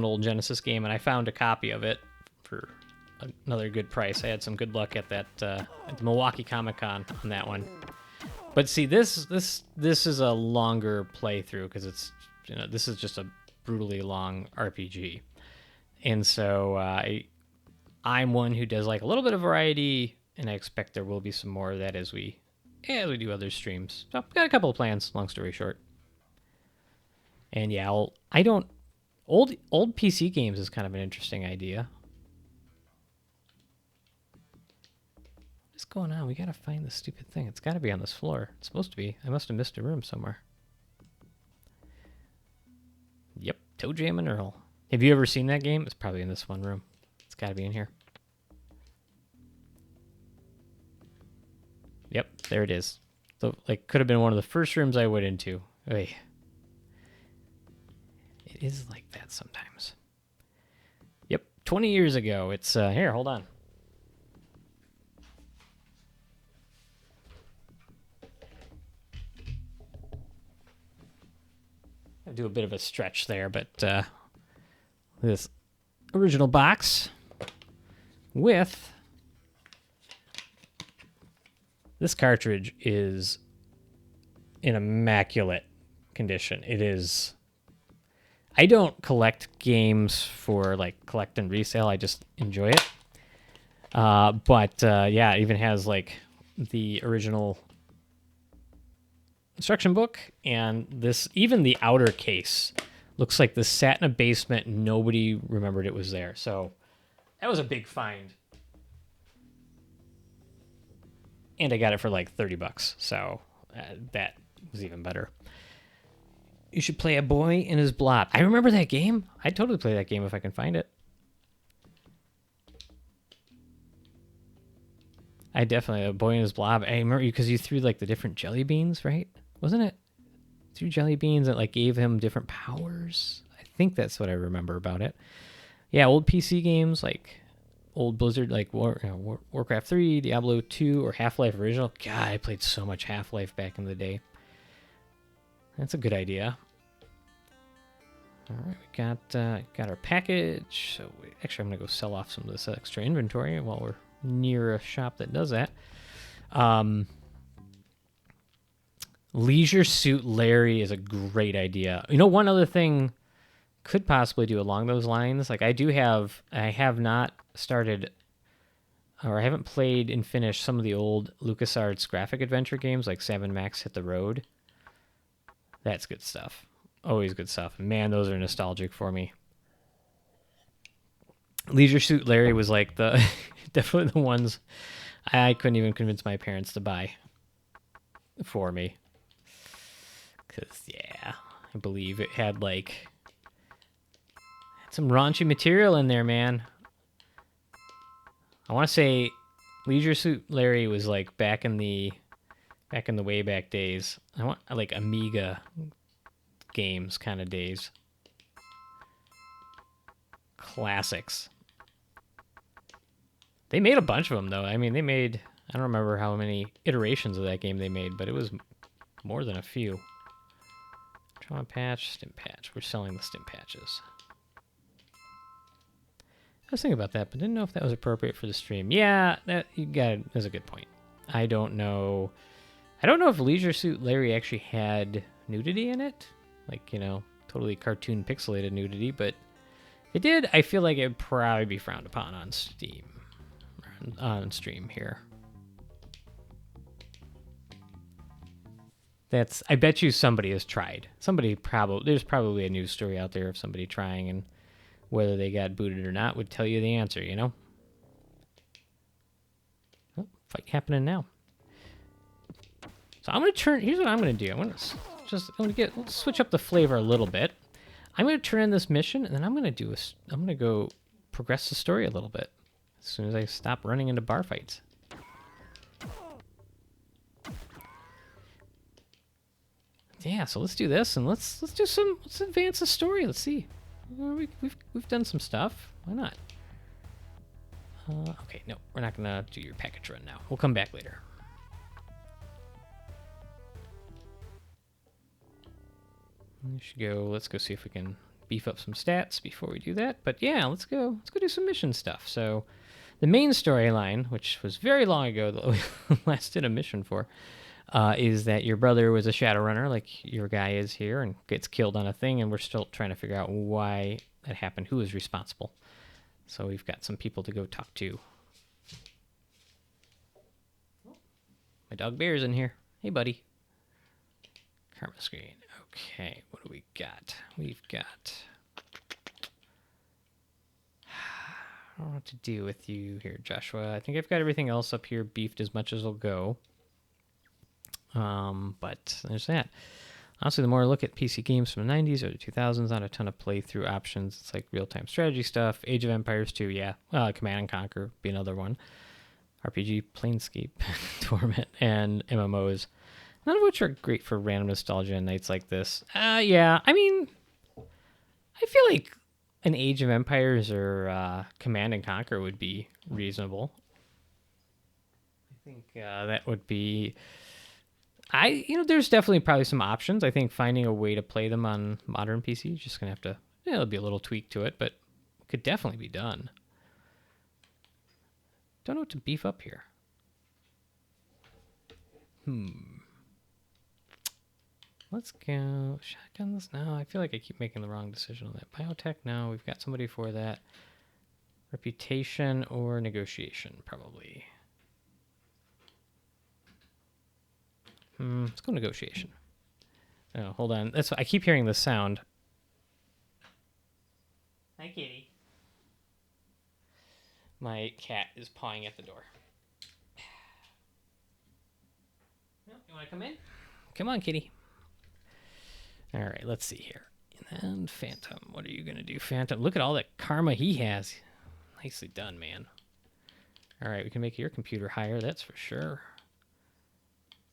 old Genesis game. And I found a copy of it for another good price. I had some good luck at that at the Milwaukee Comic-Con on that one. But see, this is a longer playthrough because it's this is just a brutally long RPG, and so I'm one who does like a little bit of variety, and I expect there will be some more of that as we do other streams. So got a couple of plans. Long story short, and yeah, old PC games is kind of an interesting idea. What's going on? We gotta find this stupid thing. It's gotta be on this floor. It's supposed to be. I must have missed a room somewhere. Yep, Toe Jam and Earl. Have you ever seen that game? It's probably in this one room. It's gotta be in here. Yep, there it is. So, like, could have been one of the first rooms I went into. Oy. It is like that sometimes. Yep, 20 years ago. It's, here, hold on. I'll do a bit of a stretch there, but this original box with this cartridge is in immaculate condition. It is. I don't collect games for like collect and resale. I just enjoy it. But yeah, it even has like the original instruction book, and this, even the outer case looks like this sat in a basement. Nobody remembered it was there. So that was a big find. And I got it for like $30. So that was even better. You should play A Boy in His Blob. I remember that game. I'd totally play that game if I can find it. I definitely, A Boy in His Blob. I remember because you threw like the different jelly beans, right? Wasn't it? Threw jelly beans that like gave him different powers. I think that's what I remember about it. Yeah, old PC games like old Blizzard, like Warcraft 3, Diablo 2, or Half-Life Original. God, I played so much Half-Life back in the day. That's a good idea. All right, we got our package. So actually, I'm gonna go sell off some of this extra inventory while we're near a shop that does that. Leisure Suit Larry is a great idea. You know, one other thing could possibly do along those lines. Like I have not started, or I haven't played and finished some of the old LucasArts graphic adventure games like Sam & Max Hit the Road. That's good stuff. Always good stuff. Man, those are nostalgic for me. Leisure Suit Larry was like the definitely the ones I couldn't even convince my parents to buy for me. Because, yeah, I believe it had like some raunchy material in there, man. I want to say Leisure Suit Larry was like back in the way back days. I want like Amiga games kind of days. Classics. They made a bunch of them though. I mean, I don't remember how many iterations of that game they made, but it was more than a few. Trauma patch, stim patch. We're selling the stim patches. I was thinking about that, but didn't know if that was appropriate for the stream. Yeah, that's a good point. I don't know if Leisure Suit Larry actually had nudity in it. Like, you know, totally cartoon pixelated nudity, but if it did, I feel like it would probably be frowned upon on Steam. On stream here. I bet you somebody has tried. There's probably a news story out there of somebody trying, and whether they got booted or not would tell you the answer, you know? Oh, fight happening now. So here's what I'm going to do. Let's switch up the flavor a little bit. I'm going to turn in this mission, and then I'm going to go progress the story a little bit as soon as I stop running into bar fights. Yeah, so let's do this, and let's advance the story. Let's see. We've done some stuff. Why not? Okay, no, we're not gonna do your package run now. We'll come back later. Let's go see if we can beef up some stats before we do that. But yeah, let's go do some mission stuff. So The main storyline, which was very long ago that we last did a mission for, is that your brother was a Shadowrunner, like your guy is here, and gets killed on a thing, and we're still trying to figure out why that happened, who is responsible. So we've got some people to go talk to. My dog Bear's in here. Hey, buddy. Karma screen. Okay, what do we got? We've got... I don't know what to do with you here, Joshua. I think I've got everything else up here beefed as much as will go. But there's that. Honestly, the more I look at PC games from the 90s or the 2000s, not a ton of playthrough options. It's like real-time strategy stuff. Age of Empires 2, yeah. Command and Conquer would be another one. RPG, Planescape, Torment, and MMOs. None of which are great for random nostalgia and nights like this. Yeah, I mean, I feel like an Age of Empires or Command and Conquer would be reasonable. I think that would be... there's definitely probably some options. I think finding a way to play them on modern PC is just going to have to... there'll be a little tweak to it, but it could definitely be done. Don't know what to beef up here. Let's go shotguns now. I feel like I keep making the wrong decision on that. Biotech, no. We've got somebody for that. Reputation or negotiation, probably. Let's go negotiation. Oh, hold on. I keep hearing this sound. Hi, kitty. My cat is pawing at the door. You want to come in? Come on, kitty. All right, let's see here. And Phantom. What are you going to do, Phantom? Look at all that karma he has. Nicely done, man. All right, we can make your computer higher, that's for sure.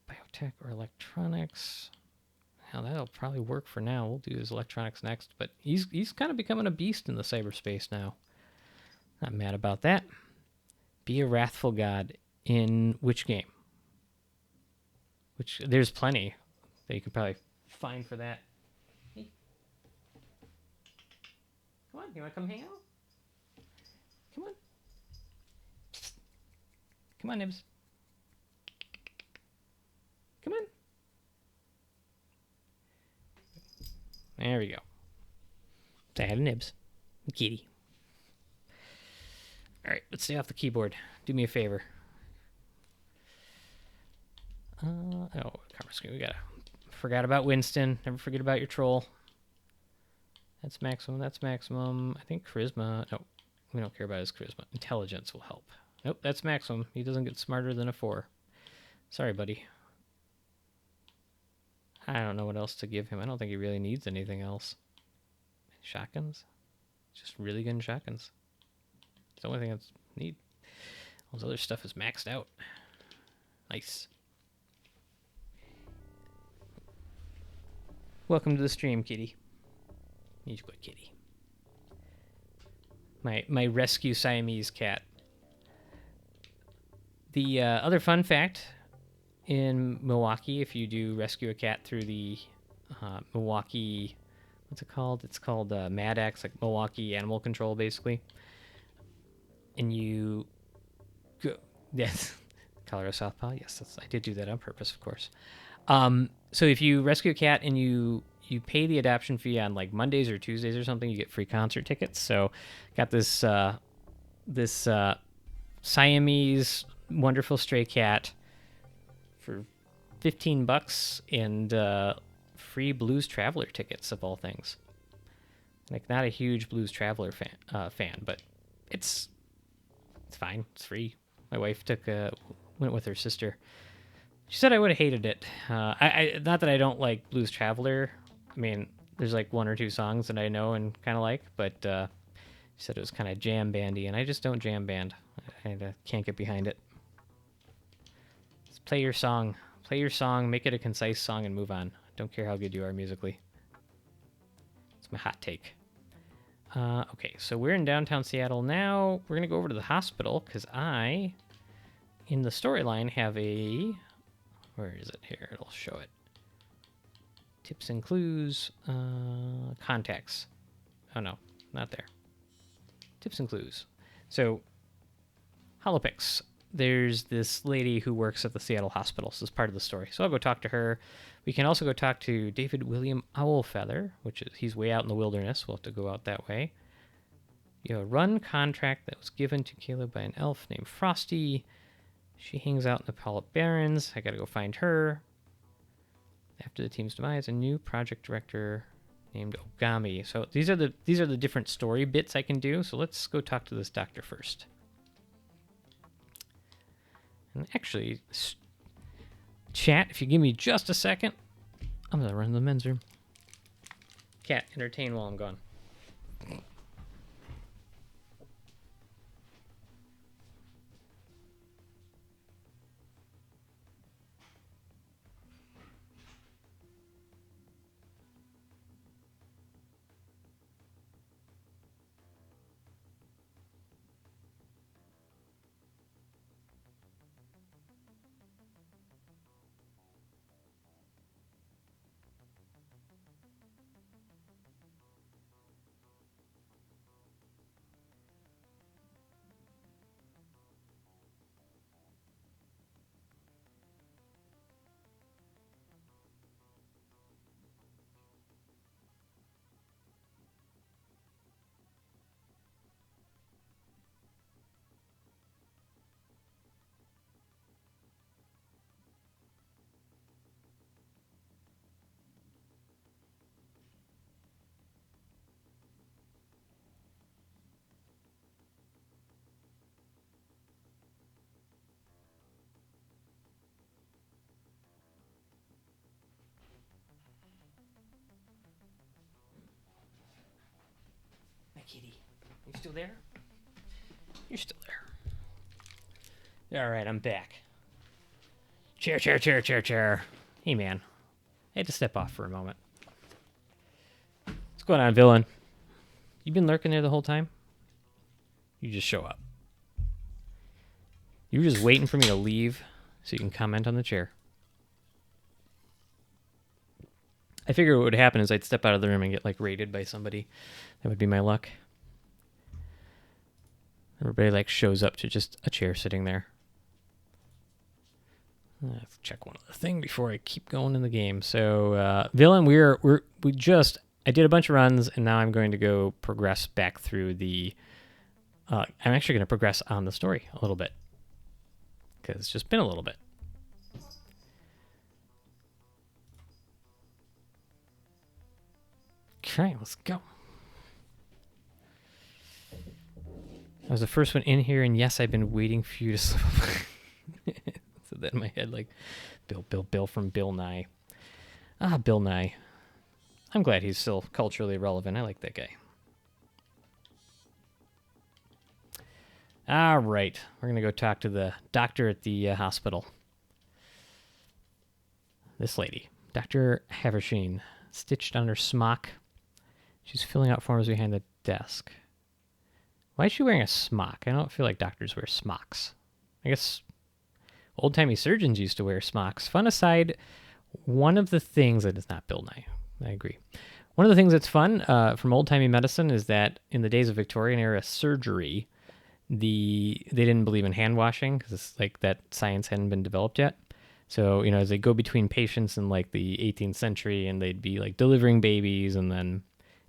Biotech or electronics. Now, that'll probably work for now. We'll do his electronics next. But he's kind of becoming a beast in the cyberspace now. Not mad about that. Be a wrathful god in which game? There's plenty that you could probably find for that. Hey. Come on, you want to come hang out? Come on. Come on, Nibs. Come on. There we go. Say hi to Nibs. Kitty. All right, let's stay off the keyboard. Do me a favor. Karma screen. Forgot about Winston. Never forget about your troll. That's maximum. That's maximum. I think charisma. No, we don't care about his charisma. Intelligence will help. Nope, that's maximum. He doesn't get smarter than a 4. Sorry, buddy. I don't know what else to give him. I don't think he really needs anything else. Shotguns? Just really good shotguns. It's the only thing that's neat. All this other stuff is maxed out. Nice. Welcome to the stream, kitty. He's good, kitty. My rescue Siamese cat. The other fun fact in Milwaukee, if you do rescue a cat through the Milwaukee, what's it called? It's called MADX, like Milwaukee Animal Control, basically. And you go, yes, Colorado Southpaw, yes, I did do that on purpose, of course. So if you rescue a cat and you pay the adoption fee on like Mondays or Tuesdays or something, you get free concert tickets. So got this Siamese wonderful stray cat for $15 and free Blues Traveler tickets, of all things. Like, not a huge Blues Traveler fan, but it's fine. It's free. My wife went with her sister. She said I would have hated it. I not that I don't like Blues Traveler. I mean, there's like 1 or 2 songs that I know and kind of like, but she said it was kind of jam bandy, and I just don't jam band. I can't get behind it. Just play your song. Play your song, make it a concise song, and move on. Don't care how good you are musically. It's my hot take. Okay, so we're in downtown Seattle now. We're going to go over to the hospital, because I, in the storyline, have a... Where is it here? It'll show it. Tips and clues. Contacts. Oh, no. Not there. Tips and clues. So, Holopics. There's this lady who works at the Seattle hospital. So this is part of the story. So I'll go talk to her. We can also go talk to David William Owlfeather, which is he's way out in the wilderness. We'll have to go out that way. You have a run contract that was given to Caleb by an elf named Frosty. She hangs out in the Polyp Barrens. I gotta go find her. After the team's demise, a new project director named Ogami. So these are the different story bits I can do. So let's go talk to this doctor first. And actually, chat, if you give me just a second, I'm going to run to the men's room. Cat, entertain while I'm gone. Kitty, you still there? You're still there. All right, I'm back. Chair. Hey, man. I had to step off for a moment. What's going on, villain? You been lurking there the whole time? You just show up. You were just waiting for me to leave so you can comment on the chair. I figured what would happen is I'd step out of the room and get, like, raided by somebody. That would be my luck. Everybody, like, shows up to just a chair sitting there. Let's check one other thing before I keep going in the game. So, villain, I did a bunch of runs, and now I'm going to go progress back through the... I'm actually going to progress on the story a little bit. Because it's just been a little bit. Okay, let's go. I was the first one in here, and yes, I've been waiting for you to slip up. So that in my head, like, Bill from Bill Nye. Ah, Bill Nye. I'm glad he's still culturally relevant. I like that guy. All right, we're going to go talk to the doctor at the hospital. This lady, Dr. Haversheen, stitched on her smock. She's filling out forms behind the desk. Why is she wearing a smock? I don't feel like doctors wear smocks. I guess old-timey surgeons used to wear smocks. Fun aside, one of the things that is not Bill Nye. I agree. One of the things that's fun from old-timey medicine is that in the days of Victorian-era surgery, they didn't believe in hand washing because it's like that science hadn't been developed yet. So, you know, as they go between patients in like the 18th century and they'd be like delivering babies and then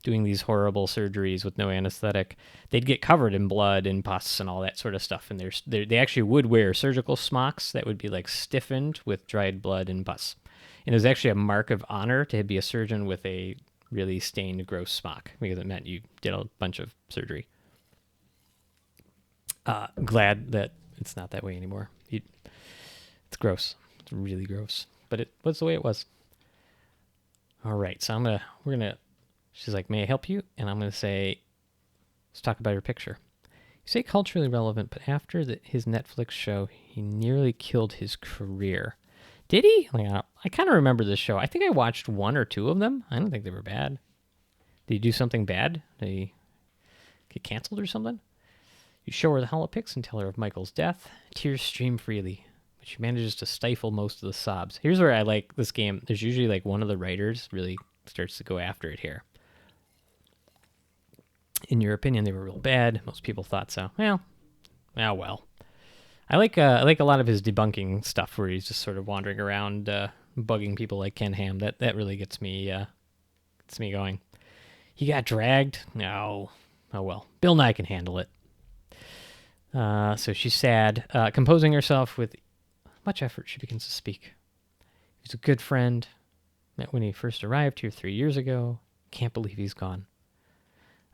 doing these horrible surgeries with no anesthetic, they'd get covered in blood and pus and all that sort of stuff. And they actually would wear surgical smocks that would be like stiffened with dried blood and pus. And it was actually a mark of honor to be a surgeon with a really stained, gross smock because it meant you did a bunch of surgery. Glad that it's not that way anymore. It's gross. It's really gross. But it was the way it was. All right, so she's like, may I help you? And I'm going to say, let's talk about your picture. You say culturally relevant, but after his Netflix show, he nearly killed his career. Did he? I kind of remember this show. I think I watched one or two of them. I don't think they were bad. Did he do something bad? Did he get canceled or something? You show her the holopics and tell her of Michael's death. Tears stream freely, but she manages to stifle most of the sobs. Here's where I like this game. There's usually like one of the writers really starts to go after it here. In your opinion, they were real bad. Most people thought so. Well. I like a lot of his debunking stuff where he's just sort of wandering around, bugging people like Ken Ham. That really gets me going. He got dragged? No. Oh well. Bill Nye can handle it. So she's sad. Composing herself with much effort, she begins to speak. He's a good friend. Met when he first arrived here 3 years ago. Can't believe he's gone.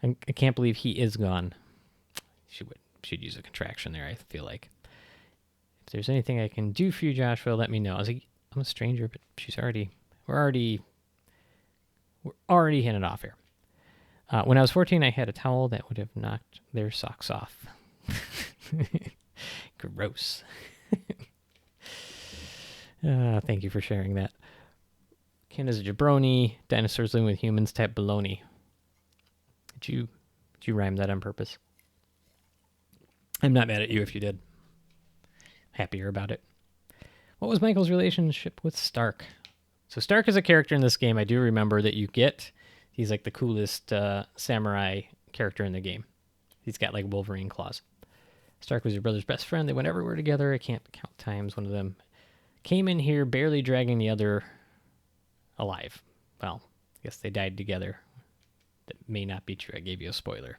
I can't believe he is gone. She'd use a contraction there, I feel like. If there's anything I can do for you, Joshua, let me know. I was like, I'm a stranger, but we're already hitting it off here. When I was 14, I had a towel that would have knocked their socks off. Gross. Thank you for sharing that. Ken is a jabroni, dinosaurs living with humans type baloney. Did you rhyme that on purpose? I'm not mad at you if you did. Happier about it. What was Michael's relationship with Stark? So Stark is a character in this game I do remember that you get. He's like the coolest samurai character in the game. He's got like Wolverine claws. Stark was your brother's best friend. They went everywhere together. I can't count times one of them came in here barely dragging the other alive. Well, I guess they died together. That may not be true. I gave you a spoiler.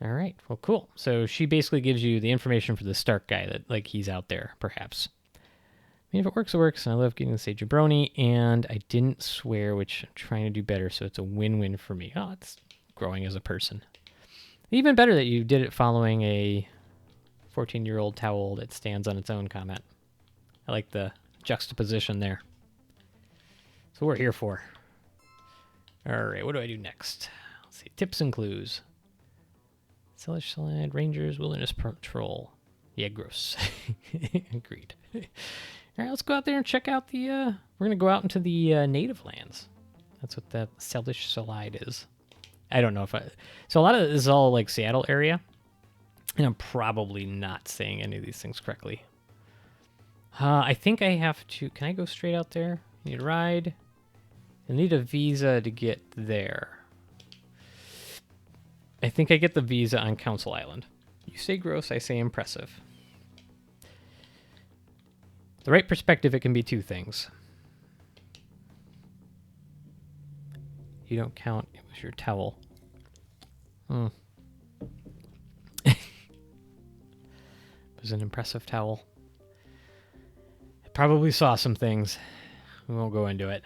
All right. Well, cool. So she basically gives you the information for the Stark guy that like he's out there, perhaps. I mean, if it works, it works. And I love getting to say jabroni, and I didn't swear, which I'm trying to do better, so it's a win-win for me. Oh, it's growing as a person. Even better that you did it following a 14-year-old towel that stands on its own comment. I like the juxtaposition there. So we're here for. All right, what do I do next? Let's see. Tips and clues. Sellish Slide, Rangers, Wilderness Patrol. Yeah, gross. Agreed. All right, let's go out there and check out the... we're going to go out into the native lands. That's what that Sellish Slide is. I don't know if I... So a lot of this is all like Seattle area. And I'm probably not saying any of these things correctly. I think I have to... Can I go straight out there? Need a ride. I need a visa to get there. I think I get the visa on Council Island. You say gross, I say impressive. The right perspective, it can be two things. You don't count. It was your towel. It was an impressive towel. I probably saw some things. We won't go into it.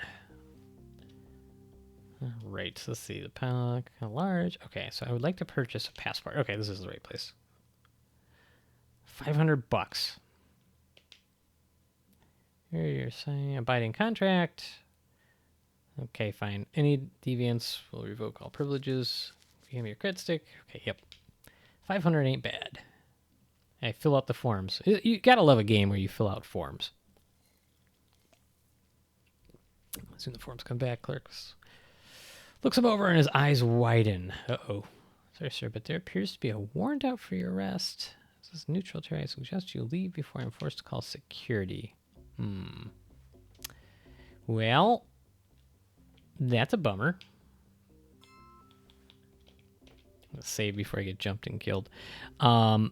All right, so let's see. The pack, how large? Okay, so I would like to purchase a passport. Okay, this is the right place. $500. Here you're saying abiding contract. Okay, fine. Any deviance will revoke all privileges. Give me your credit stick. Okay, yep. 500 ain't bad. I fill out the forms. You gotta love a game where you fill out forms. As soon as the forms come back, clerks looks him over and his eyes widen. Uh-oh. Sorry, sir, but there appears to be a warrant out for your arrest. This is neutral territory. I suggest you leave before I'm forced to call security. Well, that's a bummer. Let's save before I get jumped and killed. I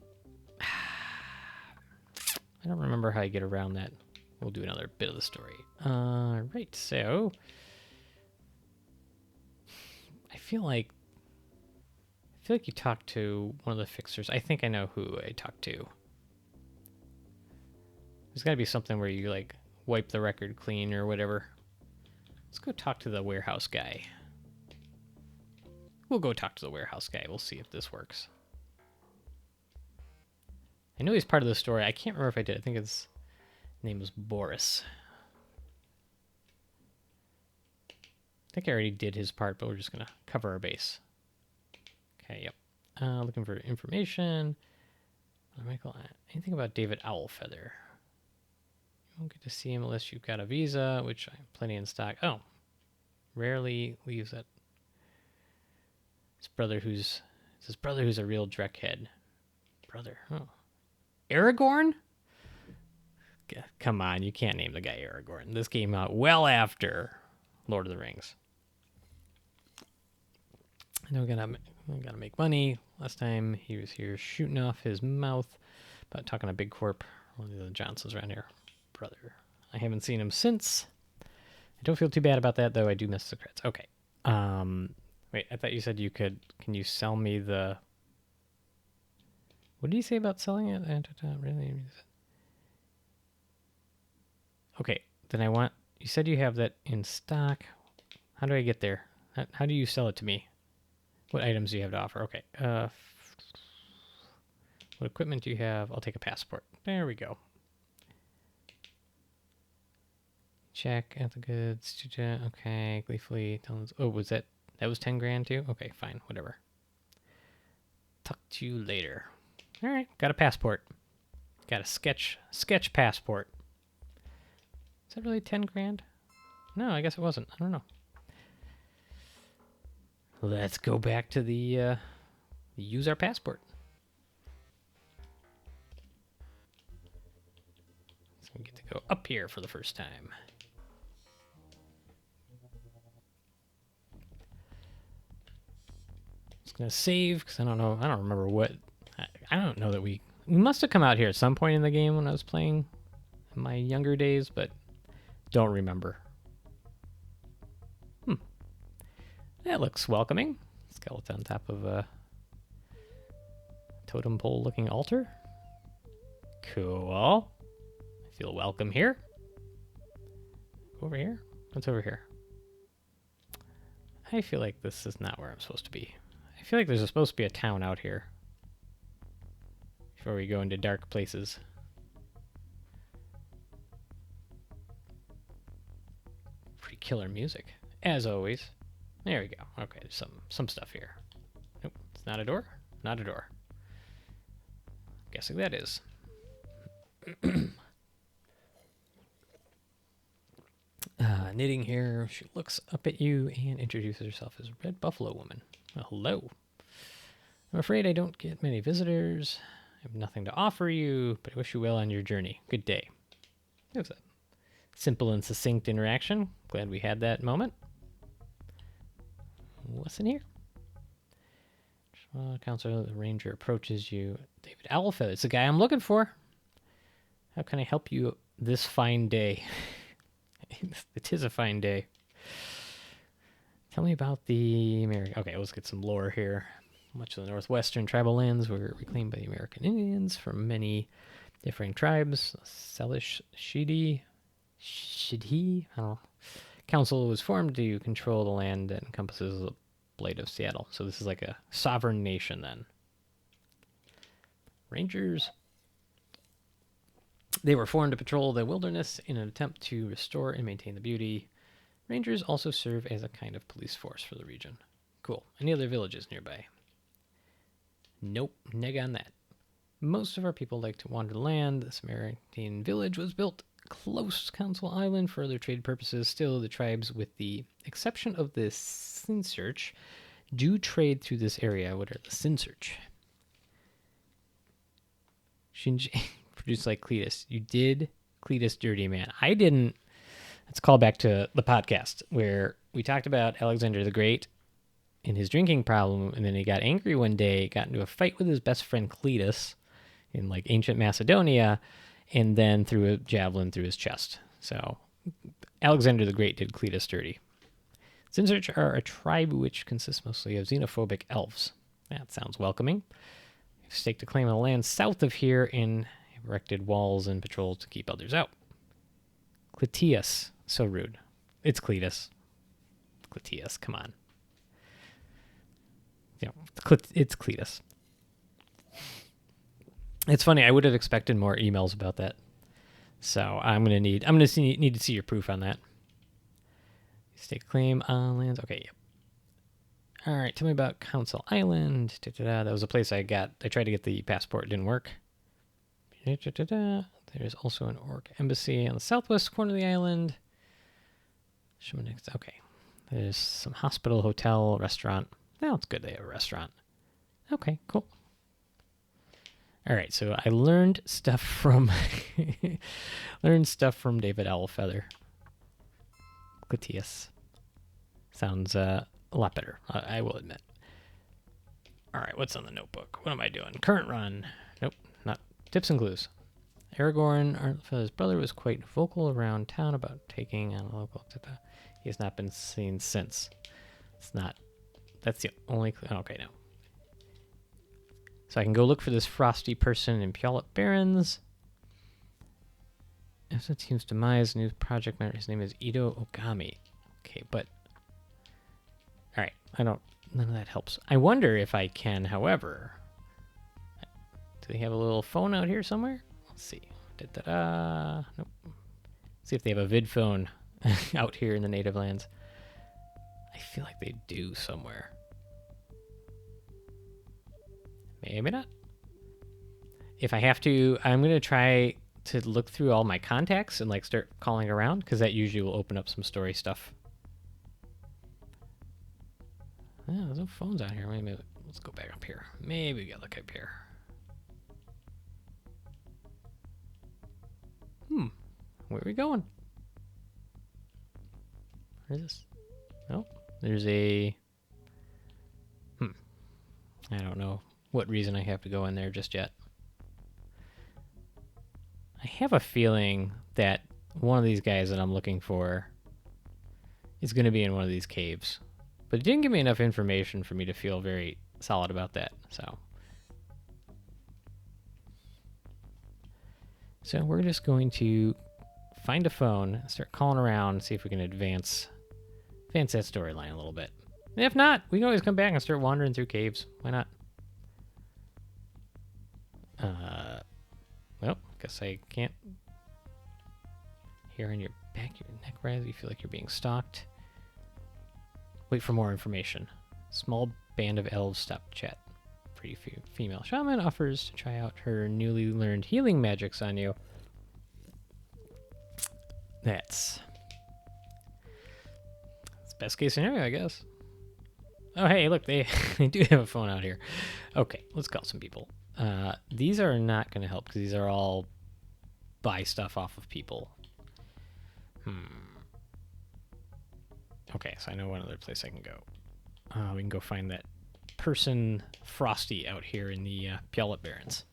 don't remember how I get around that. We'll do another bit of the story. Right, so... I feel like you talked to one of the fixers. I think I know who I talked to. There's got to be something where you like wipe the record clean or whatever. Let's go talk to the warehouse guy. We'll go talk to the warehouse guy. We'll see if this works. I know he's part of the story. I can't remember if I did. I think his name was Boris. I think I already did his part, but we're just going to cover our base. Okay, yep. Looking for information. Michael, anything about David Owlfeather? You won't get to see him unless you've got a visa, which I have plenty in stock. Oh, rarely leaves that. His brother who's a real dreckhead. Brother, oh. Aragorn? Come on, you can't name the guy Aragorn. This came out well after Lord of the Rings. I know we gotta make money. Last time he was here shooting off his mouth. about talking to Big Corp, one of the Johnsons around here. Brother. I haven't seen him since. I don't feel too bad about that, though. I do miss the crits. Okay. Wait, I thought you said you could... Can you sell me the... What did you say about selling it? Really? Okay, then I want... You said you have that in stock. How do I get there? How do you sell it to me? What items do you have to offer? Okay. What equipment do you have? I'll take a passport. There we go. Check at the goods. Okay, gleefully. Oh, was that was 10 grand too? Okay, fine, whatever. Talk to you later. All right, got a passport. Got a sketch passport. Is that really 10 grand? No, I guess it wasn't. I don't know. Let's go back to the use our passport. So we get to go up here for the first time. Just gonna save because I don't know. I don't remember what. I don't know that we must have come out here at some point in the game when I was playing in my younger days, but don't remember. That looks welcoming. Skeleton on top of a totem pole looking altar. Cool. I feel welcome here. Over here? What's over here? I feel like this is not where I'm supposed to be. I feel like there's supposed to be a town out here before we go into dark places. Pretty killer music, as always. There we go. Okay, there's some stuff here. Nope, it's not a door. Not a door. Guessing that is. Knitting here. She looks up at you and introduces herself as Red Buffalo Woman. Well, hello. I'm afraid I don't get many visitors. I have nothing to offer you, but I wish you well on your journey. Good day. That was a simple and succinct interaction. Glad we had that moment. What's in here? Counselor, the ranger approaches you. David Owlfeather, it's the guy I'm looking for. How can I help you this fine day? It is a fine day. Tell me about the American... Okay, let's get some lore here. Much of the northwestern tribal lands were reclaimed by the American Indians from many differing tribes. Salish, Shidi, I don't know. Council was formed to control the land that encompasses the Blade of Seattle. So this is like a sovereign nation then. Rangers. They were formed to patrol the wilderness in an attempt to restore and maintain the beauty. Rangers also serve as a kind of police force for the region. Cool. Any other villages nearby? Nope. Neg on that. Most of our people like to wander the land. The Samaritan village was built close to Council Island for other trade purposes. Still, the tribes, with the exception of the Sinsearch, do trade through this area. What are the Sinsearch? Shinji produced like Cletus. You did Cletus dirty, man. I didn't. Let's call back to the podcast where we talked about Alexander the Great and his drinking problem, and then he got angry one day, got into a fight with his best friend Cletus in like ancient Macedonia, and then threw a javelin through his chest. So Alexander the Great did Cletus dirty. Sinsearch are a tribe which consists mostly of xenophobic elves. That sounds welcoming. They've staked a claim on the land south of here and erected walls and patrols to keep others out. Cletius. So rude. It's Cletus. Cletius, come on. Yeah, it's Cletus. It's funny. I would have expected more emails about that. So I'm gonna need to see your proof on that. Stake claim on lands. Okay, yep. All right, tell me about Council Island. That was a place I tried to get the passport. It didn't work. There's also an orc embassy on the southwest corner of the island. Okay. There's some hospital, hotel, restaurant. Now it's good they have a restaurant. Okay, cool. All right, so I learned stuff from David Owlfeather. Cletius. Sounds a lot better, I will admit. All right, what's on the notebook? What am I doing? Current run. Nope, not Tips and clues. Aragorn, his brother, was quite vocal around town about taking on a local. He has not been seen since. It's not. That's the only clue. Okay, no. So I can go look for this frosty person in Puyallup Barrens. After the team's demise, new project member, his name is Ito Ogami. Okay, but... Alright, none of that helps. I wonder if I can, however... Do they have a little phone out here somewhere? Let's see. Da-da-da. Nope. See if they have a vid phone out here in the native lands. I feel like they do somewhere. Maybe not. If I have to, I'm going to try to look through all my contacts and like start calling around, because that usually will open up some story stuff. Yeah, there's no phones out here. Maybe let's go back up here. Maybe we gotta look up here. Where are we going? Where is this? Oh, there's a... I don't know what reason I have to go in there just yet. I have a feeling that one of these guys that I'm looking for is going to be in one of these caves. But it didn't give me enough information for me to feel very solid about that, So we're just going to find a phone, start calling around, and see if we can advance that storyline a little bit. And if not, we can always come back and start wandering through caves. Why not? Well, guess I can't. Here on your back, your neck, rather, you feel like you're being stalked. Wait for more information. Small band of elves stop to chat. Pretty female shaman offers to try out her newly learned healing magics on you. That's best case scenario, I guess. Oh, hey, look, they do have a phone out here. Okay, let's call some people. These are not going to help because these are all buy stuff off of people. Okay, so I know one other place I can go. We can go find that person Frosty out here in the Puyallup Barrens.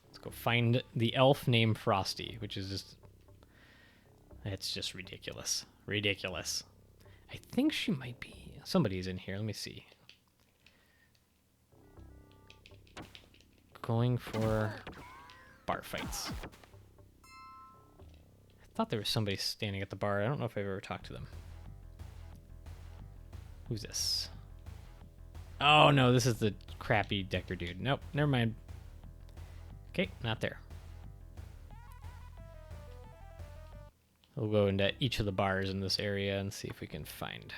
Let's go find the elf named Frosty, which is just... It's just ridiculous. Ridiculous. I think she might be... Somebody's in here. Let me see. Going for bar fights. I thought there was somebody standing at the bar. I don't know if I've ever talked to them. Who's this? Oh, no, this is the crappy Decker dude. Nope, never mind. Okay, not there. We'll go into each of the bars in this area and see if we can find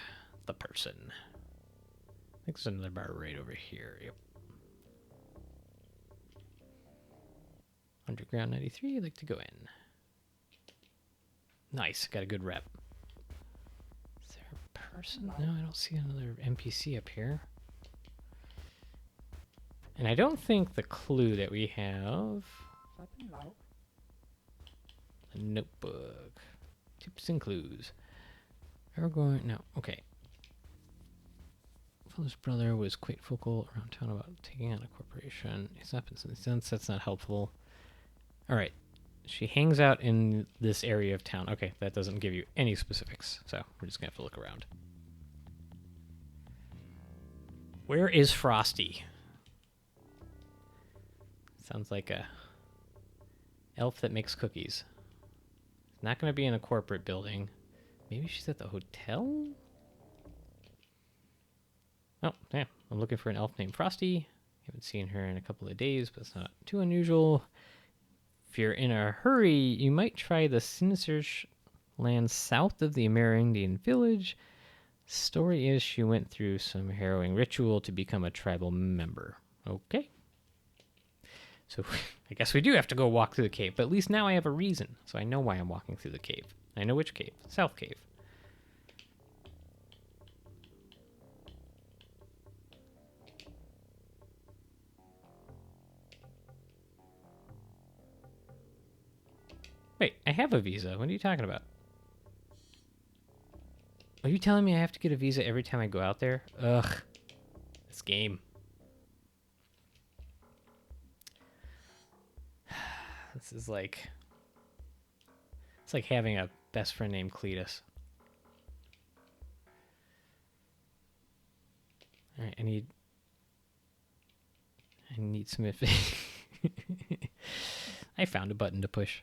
the person. I think there's another bar right over here. Yep. Underground 93, I'd like to go in. Nice, got a good rep. Is there a person? No, I don't see another NPC up here. And I don't think the clue that we have... A notebook. Tips and clues. Aragorn, no, okay. Father's brother was quite vocal around town about taking on a corporation. He's not been since. That's not helpful. All right. She hangs out in this area of town. Okay, that doesn't give you any specifics, so we're just going to have to look around. Where is Frosty? Sounds like a elf that makes cookies. Not going to be in a corporate building. Maybe she's at the hotel? Oh, damn. I'm looking for an elf named Frosty. Haven't seen her in a couple of days, but it's not too unusual. If you're in a hurry, you might try the sinister land south of the Amerindian village. Story is she went through some harrowing ritual to become a tribal member. Okay. So I guess we do have to go walk through the cave, but at least now I have a reason, so I know why I'm walking through the cave. I know which cave. South Cave. Wait, I have a visa. What are you talking about? Are you telling me I have to get a visa every time I go out there? Ugh. This game. This is like... It's like having a best friend named Cletus. Alright, I need some... I found a button to push.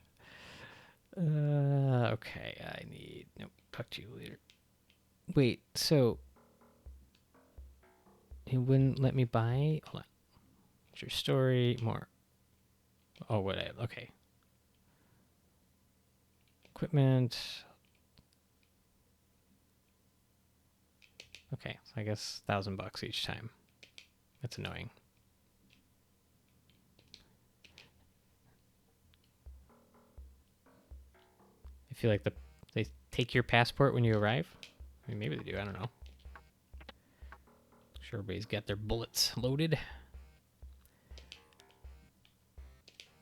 Okay, I need... Nope, talk to you later. Wait, so... It wouldn't let me buy... Hold on. What's your story? More. Oh, what I... Okay. Equipment. Okay, so I guess $1,000 each time. That's annoying. I feel like they take your passport when you arrive. I mean, maybe they do. I don't know. Sure, everybody's got their bullets loaded.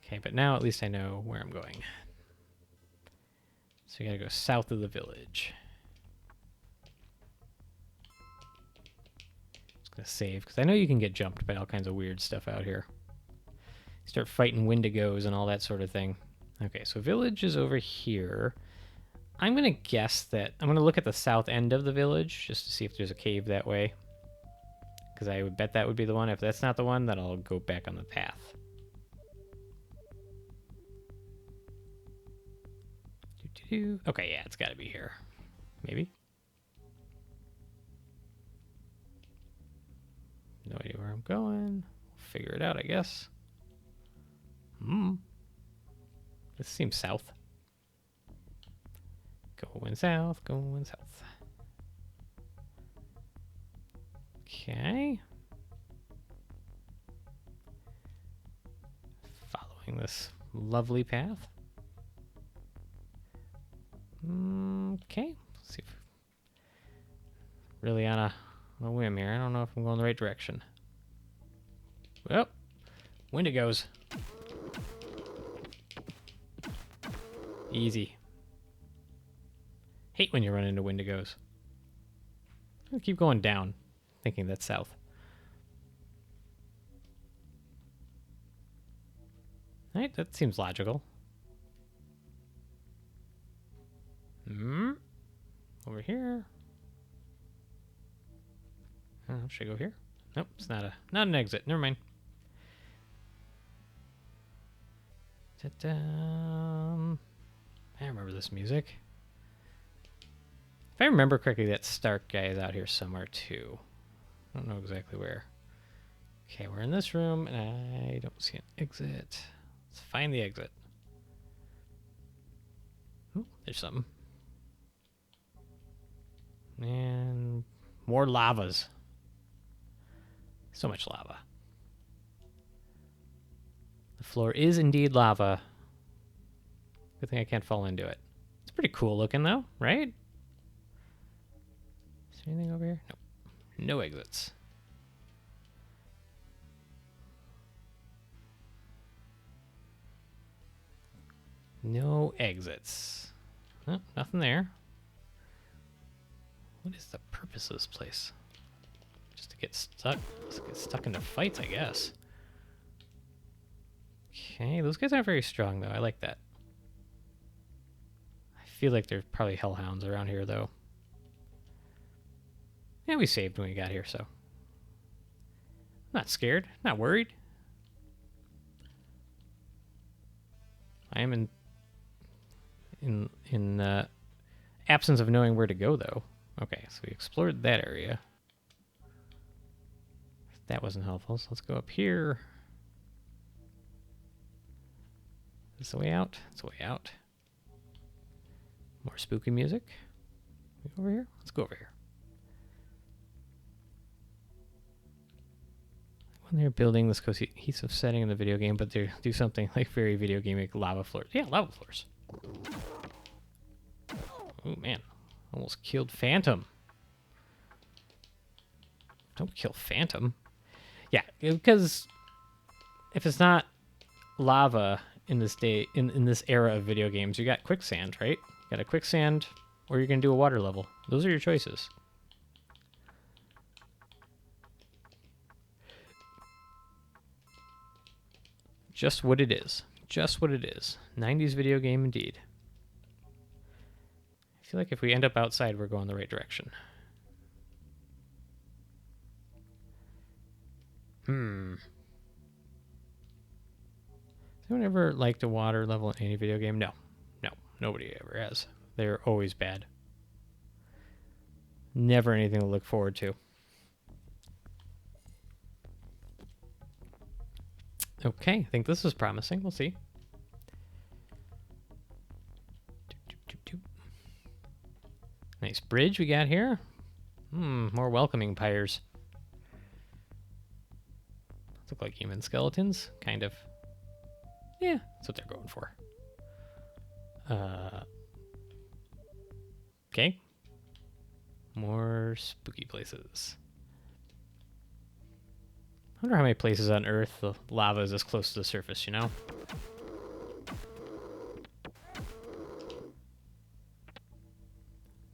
Okay, but now at least I know where I'm going. So you gotta go south of the village. Just gonna save, because I know you can get jumped by all kinds of weird stuff out here. Start fighting Wendigos and all that sort of thing. Okay, so village is over here. I'm gonna guess that... I'm gonna look at the south end of the village, just to see if there's a cave that way. Because I would bet that would be the one. If that's not the one, then I'll go back on the path. Okay, yeah, it's got to be here. Maybe? No idea where I'm going. Figure it out, I guess. This seems south. Going south, going south. Okay. Following this lovely path. Okay. Let's see if really on a whim here. I don't know if I'm going the right direction. Well, Wendigos. Easy. Hate when you run into Wendigos. I'll keep going down, thinking that's south. Alright, that seems logical. Over here. Should I go here? Nope, it's not an exit. Never mind. Ta-da. I remember this music. If I remember correctly, that Stark guy is out here somewhere too. I don't know exactly where. Okay, we're in this room, and I don't see an exit. Let's find the exit. Oh, there's something. And more lavas. So much lava. The floor is indeed lava. Good thing I can't fall into it. It's pretty cool looking though, right? Is there anything over here? Nope. No exits. No exits. Oh, nothing there. What is the purpose of this place? Just to get stuck? Just get stuck into fights, I guess. Okay, those guys aren't very strong, though. I like that. I feel like there's probably hellhounds around here, though. Yeah, we saved when we got here, so... I'm not scared. Not worried. I am in absence of knowing where to go, though. Okay, so we explored that area. That wasn't helpful, so let's go up here. Is this the way out? It's the way out. More spooky music. Over here? Let's go over here. When they're building this cohesive setting in the video game, but they do something like very video game like lava floors. Yeah, lava floors. Oh man, almost killed Phantom. Don't kill Phantom. Yeah, because if it's not lava in this day in this era of video games, you got quicksand, right? You got a quicksand, or you're gonna do a water level. Those are your choices. Just what it is. just what it is. 90s video game indeed. I feel like if we end up outside, we're going the right direction. Has anyone ever liked a water level in any video game? No. No, nobody ever has. They're always bad. Never anything to look forward to. Okay, I think this is promising. We'll see. Nice bridge we got here. More welcoming pyres. Look like human skeletons, kind of. Yeah, that's what they're going for. Okay. More spooky places. I wonder how many places on Earth the lava is this close to the surface, you know?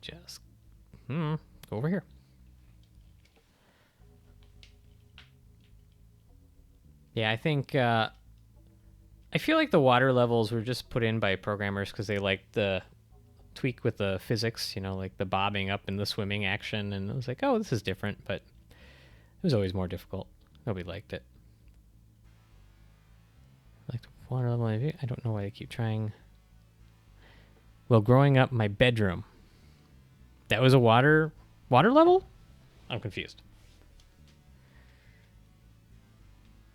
Just, go over here. Yeah, I think, I feel like the water levels were just put in by programmers because they liked the tweak with the physics, you know, like the bobbing up and the swimming action, and it was like, oh, this is different, but it was always more difficult. Nobody liked it. Like the water level, I don't know why I keep trying. Well, growing up, my bedroom. That was a water level? I'm confused.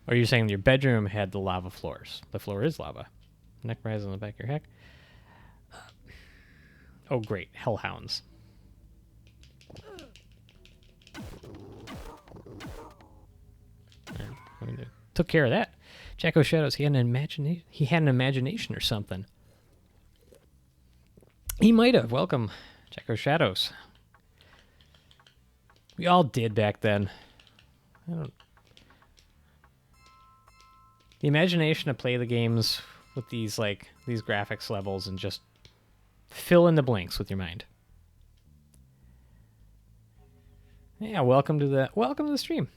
Or you're saying your bedroom had the lava floors? The floor is lava. Neck rise on the back of your head. Oh, great. Hellhounds. I mean, took care of that. Jacko Shadows, he had an imagination or something. He might have. Welcome, Jacko Shadows. We all did back then. The imagination to play the games with these graphics levels and just fill in the blanks with your mind. Yeah, welcome to the stream.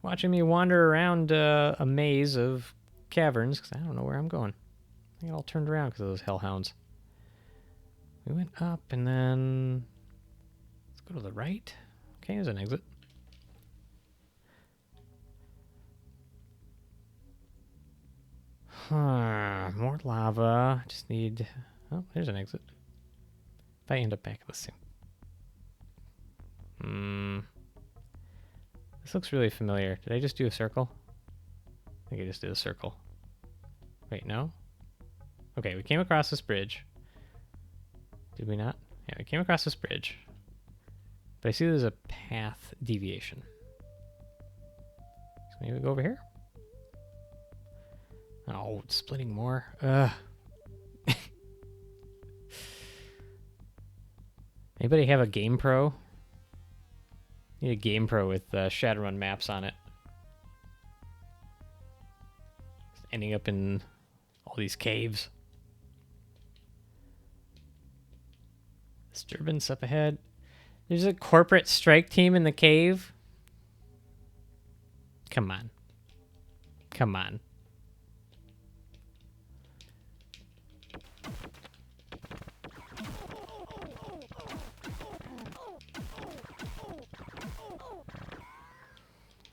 Watching me wander around a maze of caverns because I don't know where I'm going. I got all turned around because of those hellhounds. We went up and then let's go to the right. Okay, there's an exit. More lava. Just need... Oh, there's an exit. If I end up back at the same... This looks really familiar. Did I just do a circle? I think I just did a circle. Wait, no? Okay, we came across this bridge. Did we not? Yeah, we came across this bridge. But I see there's a path deviation. So maybe we go over here? Oh, it's splitting more. Ugh. Anybody have a Game Pro? Need a Game Pro with Shadowrun maps on it. Just ending up in all these caves. Disturbance up ahead. There's a corporate strike team in the cave. Come on. Come on.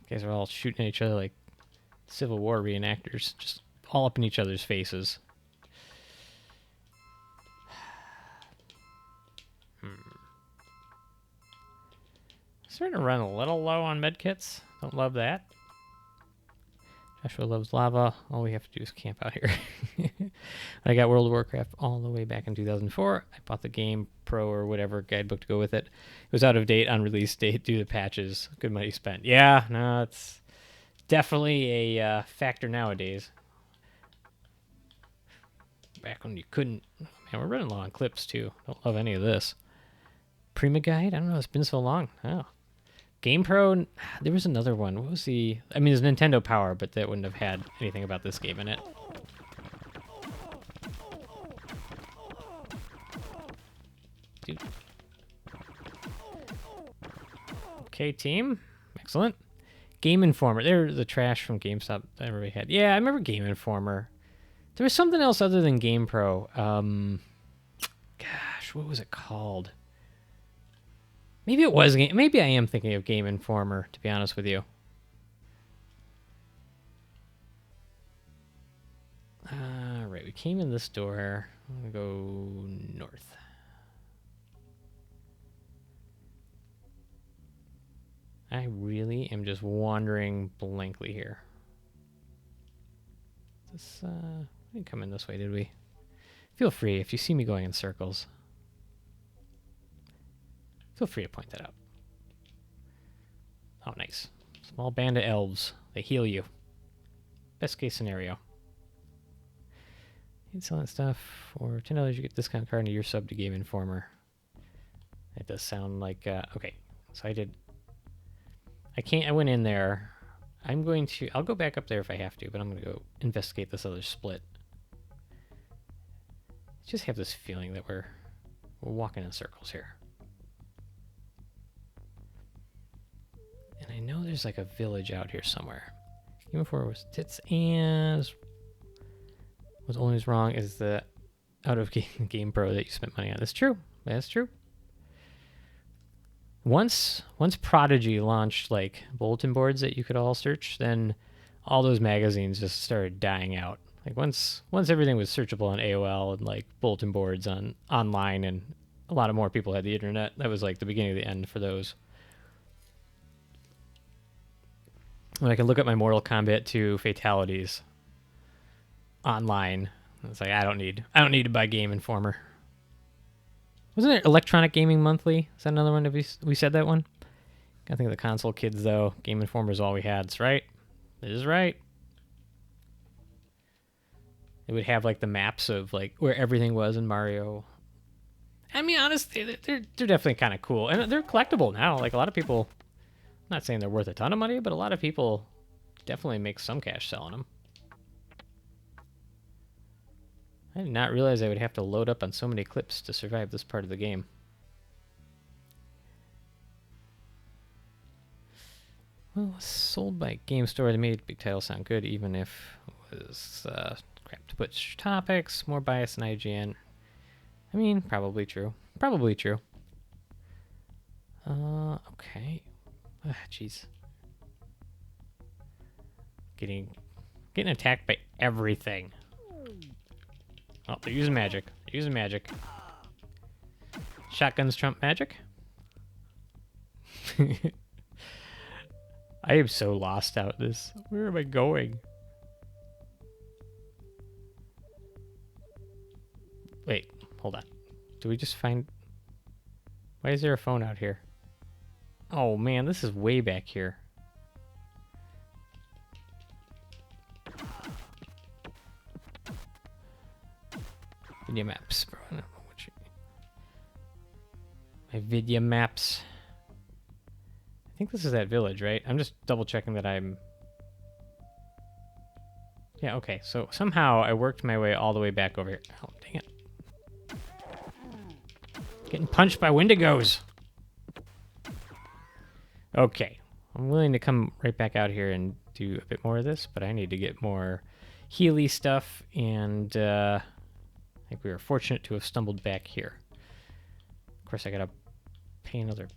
You guys are all shooting at each other like Civil War reenactors, just all up in each other's faces. Starting to run a little low on medkits. Don't love that. Joshua loves lava. All we have to do is camp out here. I got World of Warcraft all the way back in 2004. I bought the Game Pro or whatever guidebook to go with it. It was out of date on release date due to patches. Good money spent. Yeah, no, it's definitely a factor nowadays. Back when you couldn't... Man, we're running low on clips too. Don't love any of this. Prima Guide? I don't know. It's been so long. Oh. Game Pro, there was another one. What was the... I mean, there's Nintendo Power, but that wouldn't have had anything about this game in it. Dude. Okay, team. Excellent. Game Informer. They're the trash from GameStop that everybody had. Yeah, I remember Game Informer. There was something else other than GamePro. Gosh, what was it called? Maybe it was Game. Maybe I am thinking of Game Informer, to be honest with you. Right, we came in this door. I'm gonna go north. I really am just wandering blankly here. This, we didn't come in this way, did we? Feel free if you see me going in circles. Feel free to point that out. Oh, nice. Small band of elves. They heal you. Best case scenario. You can sell that stuff. For $10, you get discount card into your sub to Game Informer. It does sound like... okay, so I went in there. I'll go back up there if I have to, but I'm going to go investigate this other split. I just have this feeling that we're walking in circles here. And I know there's like a village out here somewhere. Game before was tits, and was always wrong is the out of game pro that you spent money on. That's true. That's true. Once Prodigy launched like bulletin boards that you could all search, then all those magazines just started dying out. Like once everything was searchable on AOL and like bulletin boards on online, and a lot of more people had the internet, that was like the beginning of the end for those. When I can look at my Mortal Kombat 2 fatalities online, it's like I don't need to buy Game Informer. Wasn't it Electronic Gaming Monthly? Is that another one? Have we said that one? I think of the console kids though. Game Informer is all we had. That's right. It is right. It would have like the maps of like where everything was in Mario. I mean, honestly, they're definitely kind of cool, and they're collectible now. Like a lot of people. I'm not saying they're worth a ton of money, but a lot of people definitely make some cash selling them. I did not realize I would have to load up on so many clips to survive this part of the game. Well, sold by Game Store. They made big titles sound good, even if it was crap to put topics, more bias than IGN. I mean, probably true. Probably true. Okay. Jeez. Getting attacked by everything. Oh, they're using magic. They're using magic. Shotguns trump magic? I am so lost out this. Where am I going? Wait, hold on. Do we just find... Why is there a phone out here? Oh man, this is way back here. Video maps, bro. I don't know what my video maps. I think this is that village, right? I'm just double checking that I'm... Yeah, okay. So somehow I worked my way all the way back over here. Oh, dang it. Getting punched by Wendigos. Okay. I'm willing to come right back out here and do a bit more of this, but I need to get more Healy stuff, and I think we were fortunate to have stumbled back here. Of course, I gotta pay another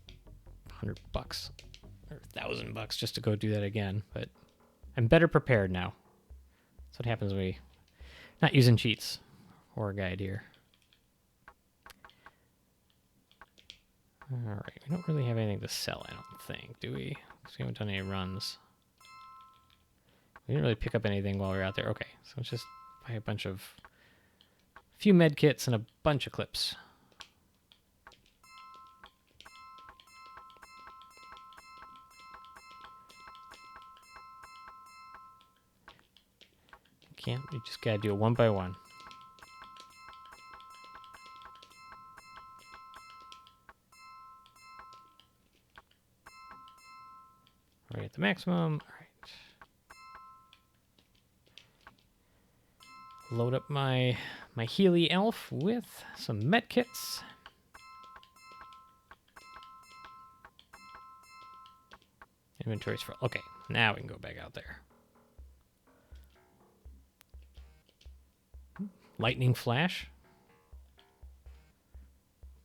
$100 or $1,000 just to go do that again, but I'm better prepared now. That's what happens when we not using cheats or a guide here. All right, we don't really have anything to sell, I don't think, do we? Because we haven't done any runs. We didn't really pick up anything while we were out there. Okay, so let's just buy a few med kits and a bunch of clips. You just gotta do it one by one. Right at the maximum. All right. Load up my Healy elf with some medkits. Inventory's full. Okay, now we can go back out there. Lightning flash.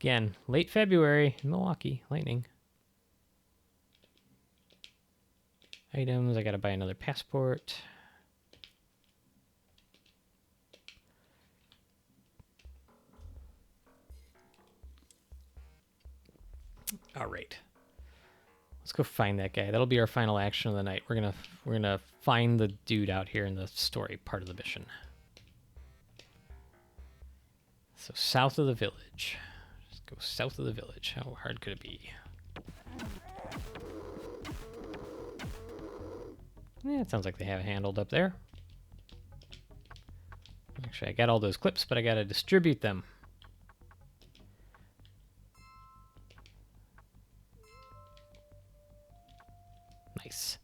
Again, late February, Milwaukee, lightning. Items, I gotta buy another passport. All right. Let's go find that guy. That'll be our final action of the night. We're gonna find the dude out here in the story part of the mission. So south of the village. Just go south of the village. How hard could it be? Yeah, it sounds like they have it handled up there. Actually, I got all those clips, but I gotta distribute them. Nice.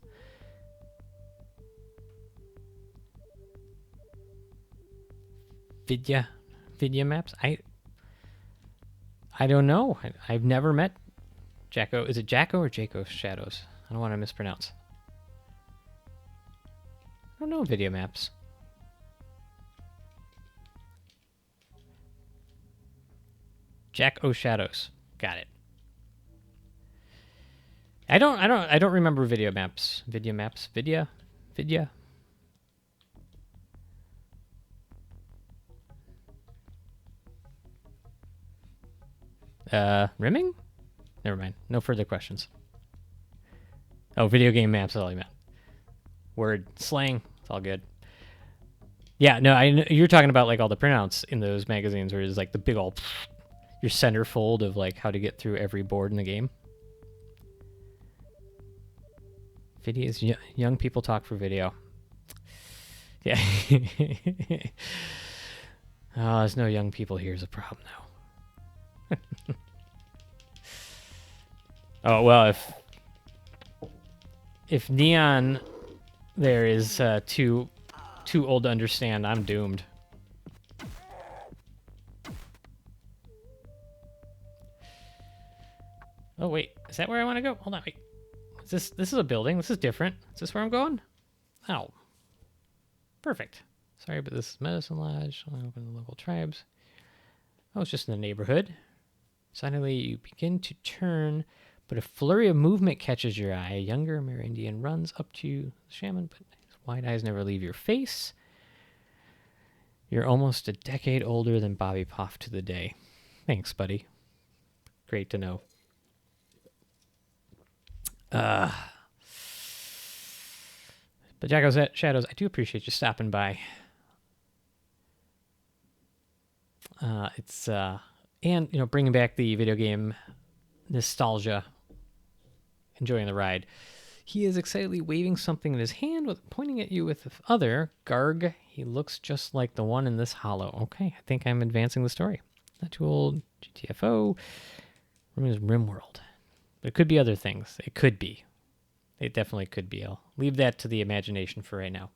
Vidya maps? I don't know. I've never met Jacko. Is it Jacko or Jaco Shadows? I don't want to mispronounce. I don't know video maps. Jack O Shadows. Got it. I don't remember video maps. Vidya. Rimming? Never mind. No further questions. Oh, video game maps. That's all I meant. Word. Slang. It's all good. Yeah, no, you're talking about like all the printouts in those magazines where it's like the big old your centerfold of like how to get through every board in the game. Videos, young people talk for video. Yeah. Oh, there's no young people here is a problem now. Oh, well, if Neon there is too old to understand, I'm doomed. Oh, wait. Is that where I want to go? Hold on, wait. This is a building. This is different. Is this where I'm going? Oh. Perfect. Sorry, but this is Medicine Lodge. I'll open the local tribes. Oh, it's just in the neighborhood. Suddenly, you begin to turn, but a flurry of movement catches your eye. A younger Amerindian runs up to the shaman, but his wide eyes never leave your face. You're almost a decade older than Bobby Poff to the day. Thanks, buddy. Great to know. But Jacko's Shadows, I do appreciate you stopping by. It's and bringing back the video game nostalgia, enjoying the ride. He is excitedly waving something in his hand, pointing at you with the other. Garg, he looks just like the one in this hollow. Okay, I think I'm advancing the story. Not too old. GTFO. Rimworld. But it could be other things. It could be. It definitely could be. I'll leave that to the imagination for right now.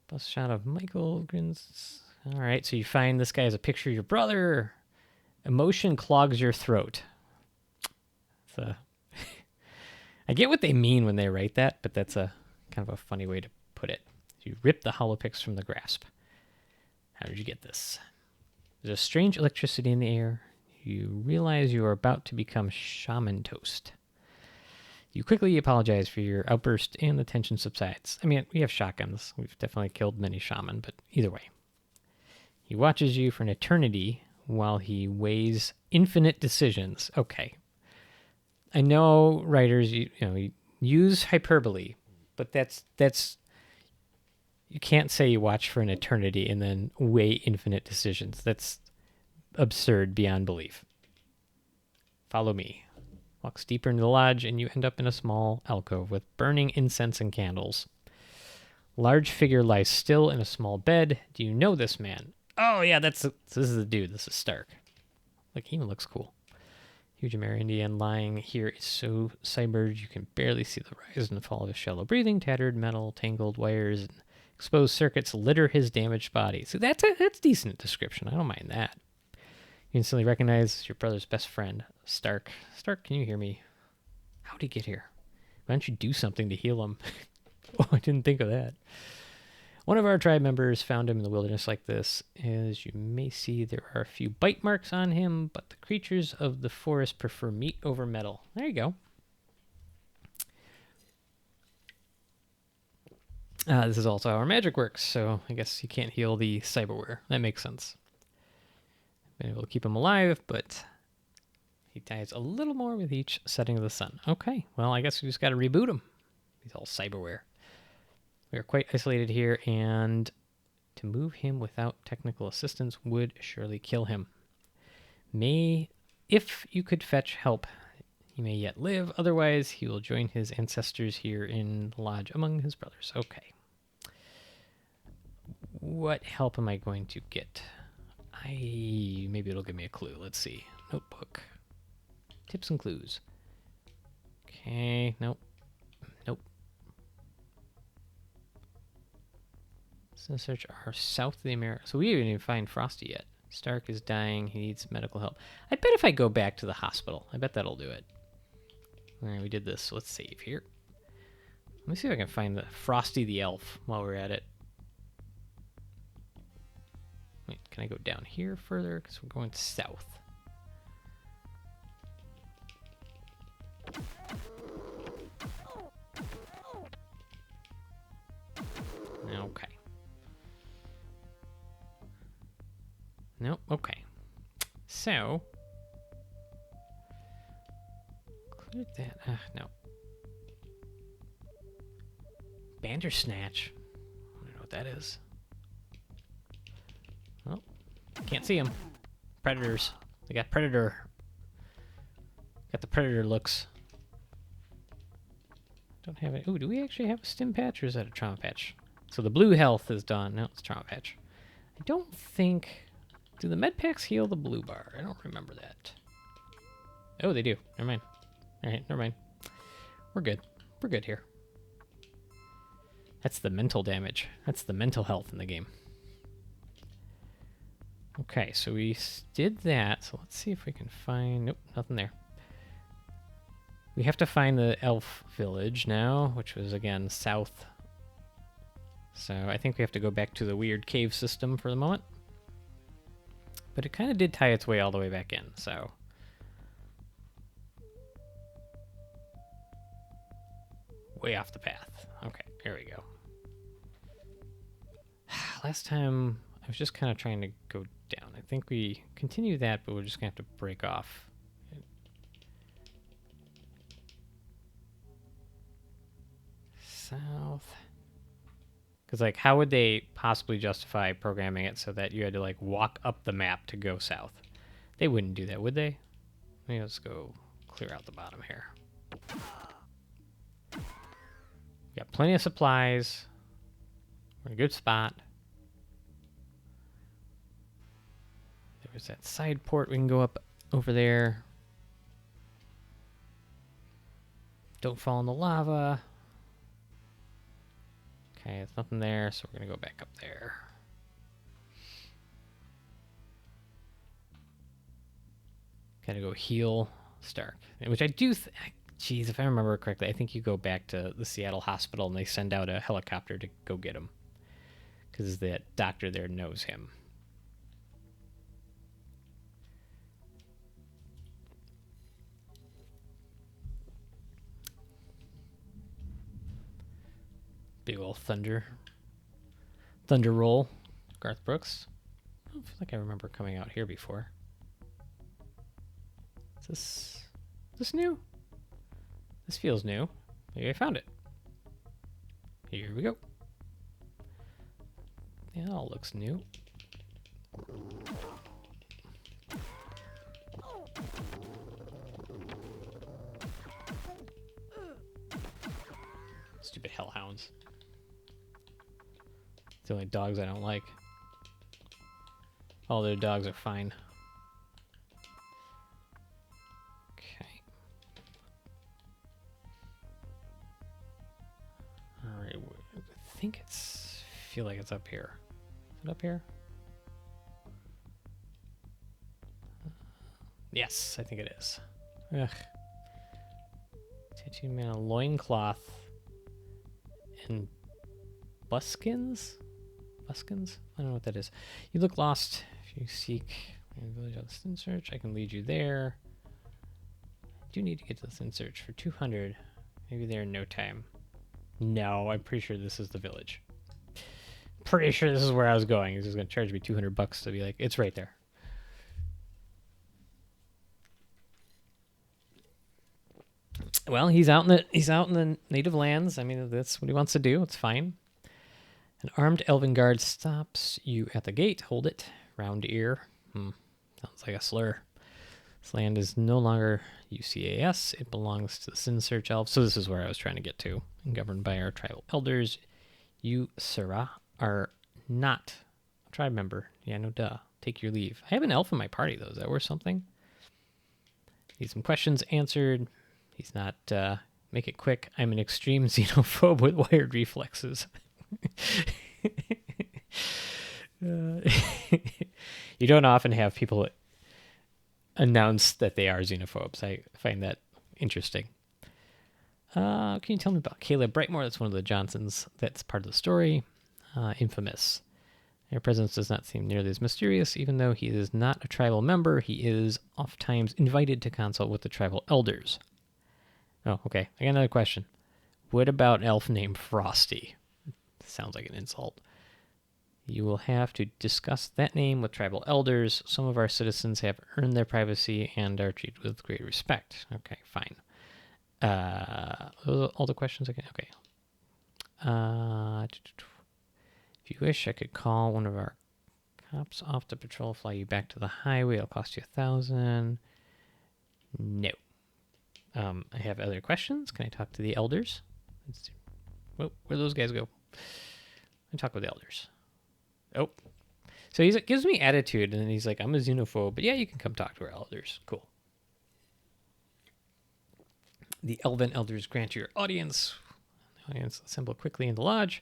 Bust shot of Michael grins. All right, so you find this guy has a picture of your brother. Emotion clogs your throat. I get what they mean when they write that, but that's a kind of a funny way to put it. You rip the holopix from the grasp. How did you get this? There's a strange electricity in the air. You realize you are about to become shaman toast. You quickly apologize for your outburst and the tension subsides. I mean, we have shotguns. We've definitely killed many shaman, but either way. He watches you for an eternity while he weighs infinite decisions. Okay. I know writers, you use hyperbole, but that's you can't say you watch for an eternity and then weigh infinite decisions. That's absurd beyond belief. Follow me. Walks deeper into the lodge, and you end up in a small alcove with burning incense and candles. Large figure lies still in a small bed. Do you know this man? Oh, yeah, this is the dude. This is Stark. Like, he even looks cool. Huge Amerindian lying here is so cybered you can barely see the rise and fall of his shallow breathing. Tattered metal, tangled wires, and exposed circuits litter his damaged body. So that's decent description. I don't mind that. You instantly recognize your brother's best friend, Stark. Stark, can you hear me? How'd he get here? Why don't you do something to heal him? Oh, I didn't think of that. One of our tribe members found him in the wilderness like this. As you may see, there are a few bite marks on him, but the creatures of the forest prefer meat over metal. There you go. This is also how our magic works, so I guess you can't heal the cyberware. That makes sense. Been able to keep him alive, but he dies a little more with each setting of the sun. Okay, well, I guess we just got to reboot him. He's all cyberware. We are quite isolated here, and to move him without technical assistance would surely kill him. If you could fetch help, he may yet live. Otherwise, he will join his ancestors here in the lodge among his brothers. Okay. What help am I going to get? Maybe it'll give me a clue. Let's see. Notebook. Tips and clues. Okay. Nope. Nope. So search our south of the Americas. So we didn't even find Frosty yet. Stark is dying. He needs medical help. I bet if I go back to the hospital, I bet that'll do it. All right, we did this. So let's save here. Let me see if I can find the Frosty the elf while we're at it. Wait, can I go down here further? Because we're going south. Okay. Nope, okay. So, clear that. No. Bandersnatch. I don't know what that is. Oh, can't see them. Predators. They got predator. Got the predator looks. Don't have it. Ooh, do we actually have a stim patch or is that a trauma patch? So the blue health is done. No, it's trauma patch. I don't think... Do the med packs heal the blue bar? I don't remember that. Oh, they do. Never mind. All right, never mind. We're good. We're good here. That's the mental damage. That's the mental health in the game. Okay, so we did that. So let's see if we can find... Nope, nothing there. We have to find the elf village now, which was, again, south. So I think we have to go back to the weird cave system for the moment. But it kind of did tie its way all the way back in, so... Way off the path. Okay, here we go. Last time, I was just kind of trying to go down. I think we continue that, but we're just going to have to break off. South. Because, like, how would they possibly justify programming it so that you had to, like, walk up the map to go south? They wouldn't do that, would they? Maybe let's go clear out the bottom here. Got plenty of supplies. We're in a good spot. There's that side port. We can go up over there. Don't fall in the lava. Okay, there's nothing there, so we're going to go back up there. Gotta go heal Stark. Which I do... Jeez, if I remember correctly, I think you go back to the Seattle hospital and they send out a helicopter to go get him. Because that doctor there knows him. Big ol' thunder roll. Garth Brooks. I don't feel like I remember coming out here before. Is this new? This feels new. Maybe I found it. Here we go. Yeah, it all looks new. Stupid hellhounds. It's the only dogs I don't like. All their dogs are fine. Okay. Alright, I think it's... I feel like it's up here. Is it up here? Yes, I think it is. Ugh. Tattooed man, a loincloth and buskins? Buskins? I don't know what that is. You look lost if you seek a village of the Sin Search. I can lead you there. I do need to get to the Sin Search for 200. Maybe there in no time. No, I'm pretty sure this is the village. Pretty sure this is where I was going. He's just going to charge me $200 to be like, it's right there. Well, he's out in the native lands. I mean, that's what he wants to do. It's fine. An armed elven guard stops you at the gate. Hold it. Round ear. Sounds like a slur. This land is no longer UCAS. It belongs to the Sin Search Elves. So this is where I was trying to get to. And governed by our tribal elders. You, Sirrah, are not a tribe member. Yeah, no duh. Take your leave. I have an elf in my party, though. Is that worth something? Need some questions answered. He's not, make it quick. I'm an extreme xenophobe with wired reflexes. You don't often have people announce that they are xenophobes. I find that interesting. Can you tell me about Caleb Brightmore? That's one of the Johnsons. That's part of the story. Infamous. Their presence does not seem nearly as mysterious. Even though he is not a tribal member, he is oftentimes invited to consult with the tribal elders. Oh, okay. I got another question. What about an elf named Frosty? Sounds like an insult. You will have to discuss that name with tribal elders. Some of our citizens have earned their privacy and are treated with great respect. Okay, fine. Those are all the questions I can... Okay. If you wish, I could call one of our cops off the patrol, fly you back to the highway. It'll cost you 1,000. No. I have other questions. Can I talk to the elders? Let's see. Whoa, where'd those guys go? I talk with the elders. Oh. So he gives me attitude, and then he's like, I'm a xenophobe, but yeah, you can come talk to our elders. Cool. The elven elders grant your audience. The audience assemble quickly in the lodge.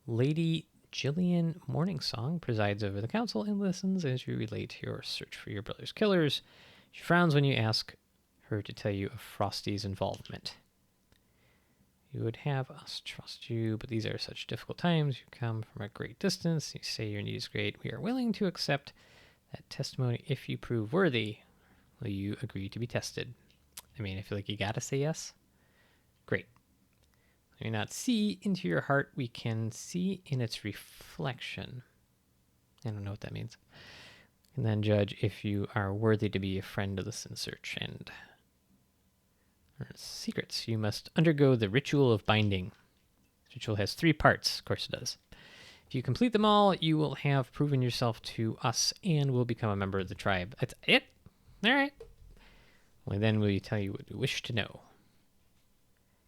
Lady Jillian Morningsong presides over the council and listens as you relate your search for your brother's killers. She frowns when you ask her to tell you of Frosty's involvement. You would have us trust you, but these are such difficult times. You come from a great distance. You say your need is great. We are willing to accept that testimony if you prove worthy. Will you agree to be tested? I mean, I feel like you gotta say yes. Great. We may not see into your heart. We can see in its reflection. I don't know what that means. And then judge if you are worthy to be a friend of the Sin Search and secrets. You must undergo the ritual of binding. This ritual has 3 parts. Of course it does. If you complete them all, you will have proven yourself to us and will become a member of the tribe. That's it? All right. Only then will you tell you what you wish to know.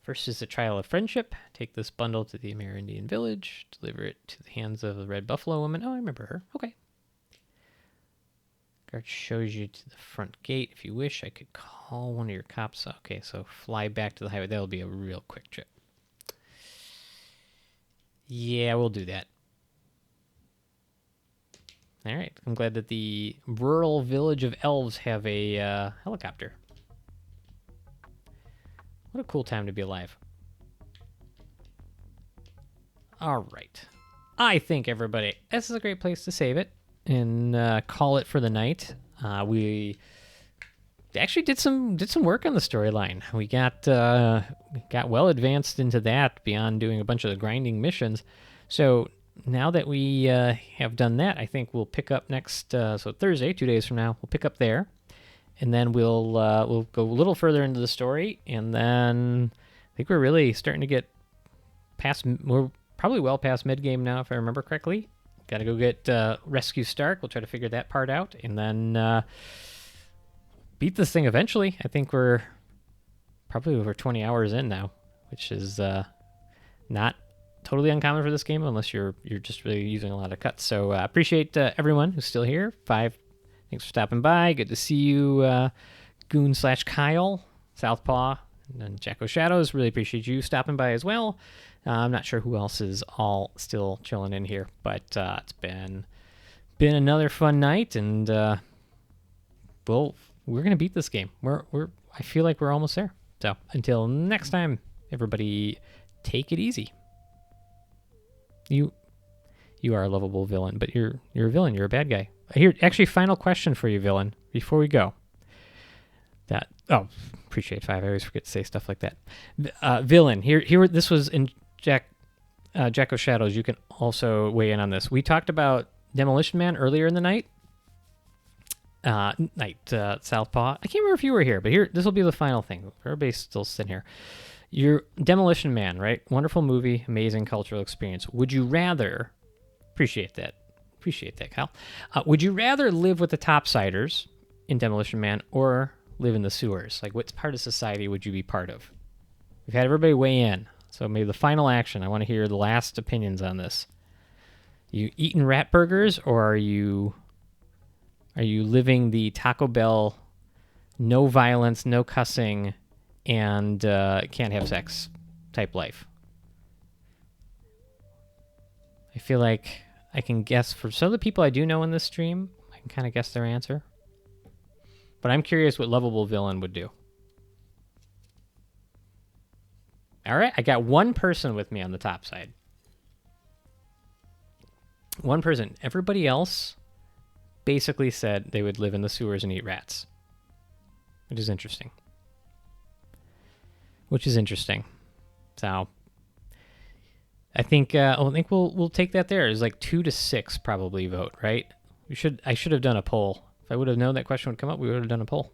First is the trial of friendship. Take this bundle to the Amerindian village. Deliver it to the hands of the Red Buffalo woman. Oh, I remember her. Okay. Guard shows you to the front gate. If you wish, I could call one of your cops. Okay, so fly back to the highway. That'll be a real quick trip. Yeah, we'll do that. All right. I'm glad that the rural village of elves have a helicopter. What a cool time to be alive. All right. I think, everybody, this is a great place to save it and call it for the night. We actually did some work on the storyline. We got well advanced into that beyond doing a bunch of the grinding missions. So now that we have done that, I think we'll pick up next. So Thursday, 2 days from now, we'll pick up there, and then we'll go a little further into the story, and then I think we're really starting to get past. We're probably well past mid game now, if I remember correctly. Got to go get Rescue Stark. We'll try to figure that part out, and then beat this thing eventually. I think we're probably over 20 hours in now, which is not totally uncommon for this game unless you're just really using a lot of cuts. So appreciate everyone who's still here. 5, thanks for stopping by. Good to see you, Goon/Kyle, Southpaw, and then Jacko Shadows. Really appreciate you stopping by as well. I'm not sure who else is all still chilling in here, but it's been another fun night, and we're gonna beat this game. I feel like we're almost there. So until next time, everybody, take it easy. You You are a lovable villain, but you're a villain. You're a bad guy. Here, actually, final question for you, villain, before we go. Appreciate 5. I always forget to say stuff like that. Villain. Here. This was in Jack of Shadows. You can also weigh in on this. We talked about Demolition Man earlier in the night. Southpaw. I can't remember if you were here, but here, this will be the final thing. Everybody's still sitting here. You're Demolition Man, right? Wonderful movie, amazing cultural experience. Would you rather? Appreciate that, Kyle. Would you rather live with the Topsiders in Demolition Man or live in the sewers? Like, what part of society would you be part of? We've had everybody weigh in, so maybe the final action. I want to hear the last opinions on this. You eating rat burgers, or are you living the Taco Bell, no violence, no cussing, and can't have sex type life? I feel like I can guess for some of the people I do know in this stream, I can kind of guess their answer. But I'm curious what lovable villain would do. All right, I got one person with me on the top side. One person. Everybody else basically said they would live in the sewers and eat rats, which is interesting. So I think we'll take that there. It's like 2-6 probably vote, right? I should have done a poll. If I would have known that question would come up, we would have done a poll.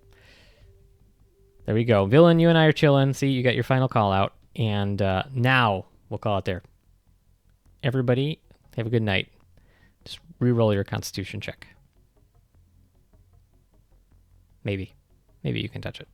There we go. Villain, you and I are chilling. See, you got your final call out. And now we'll call it there. Everybody, have a good night. Just re-roll your Constitution check. Maybe you can touch it.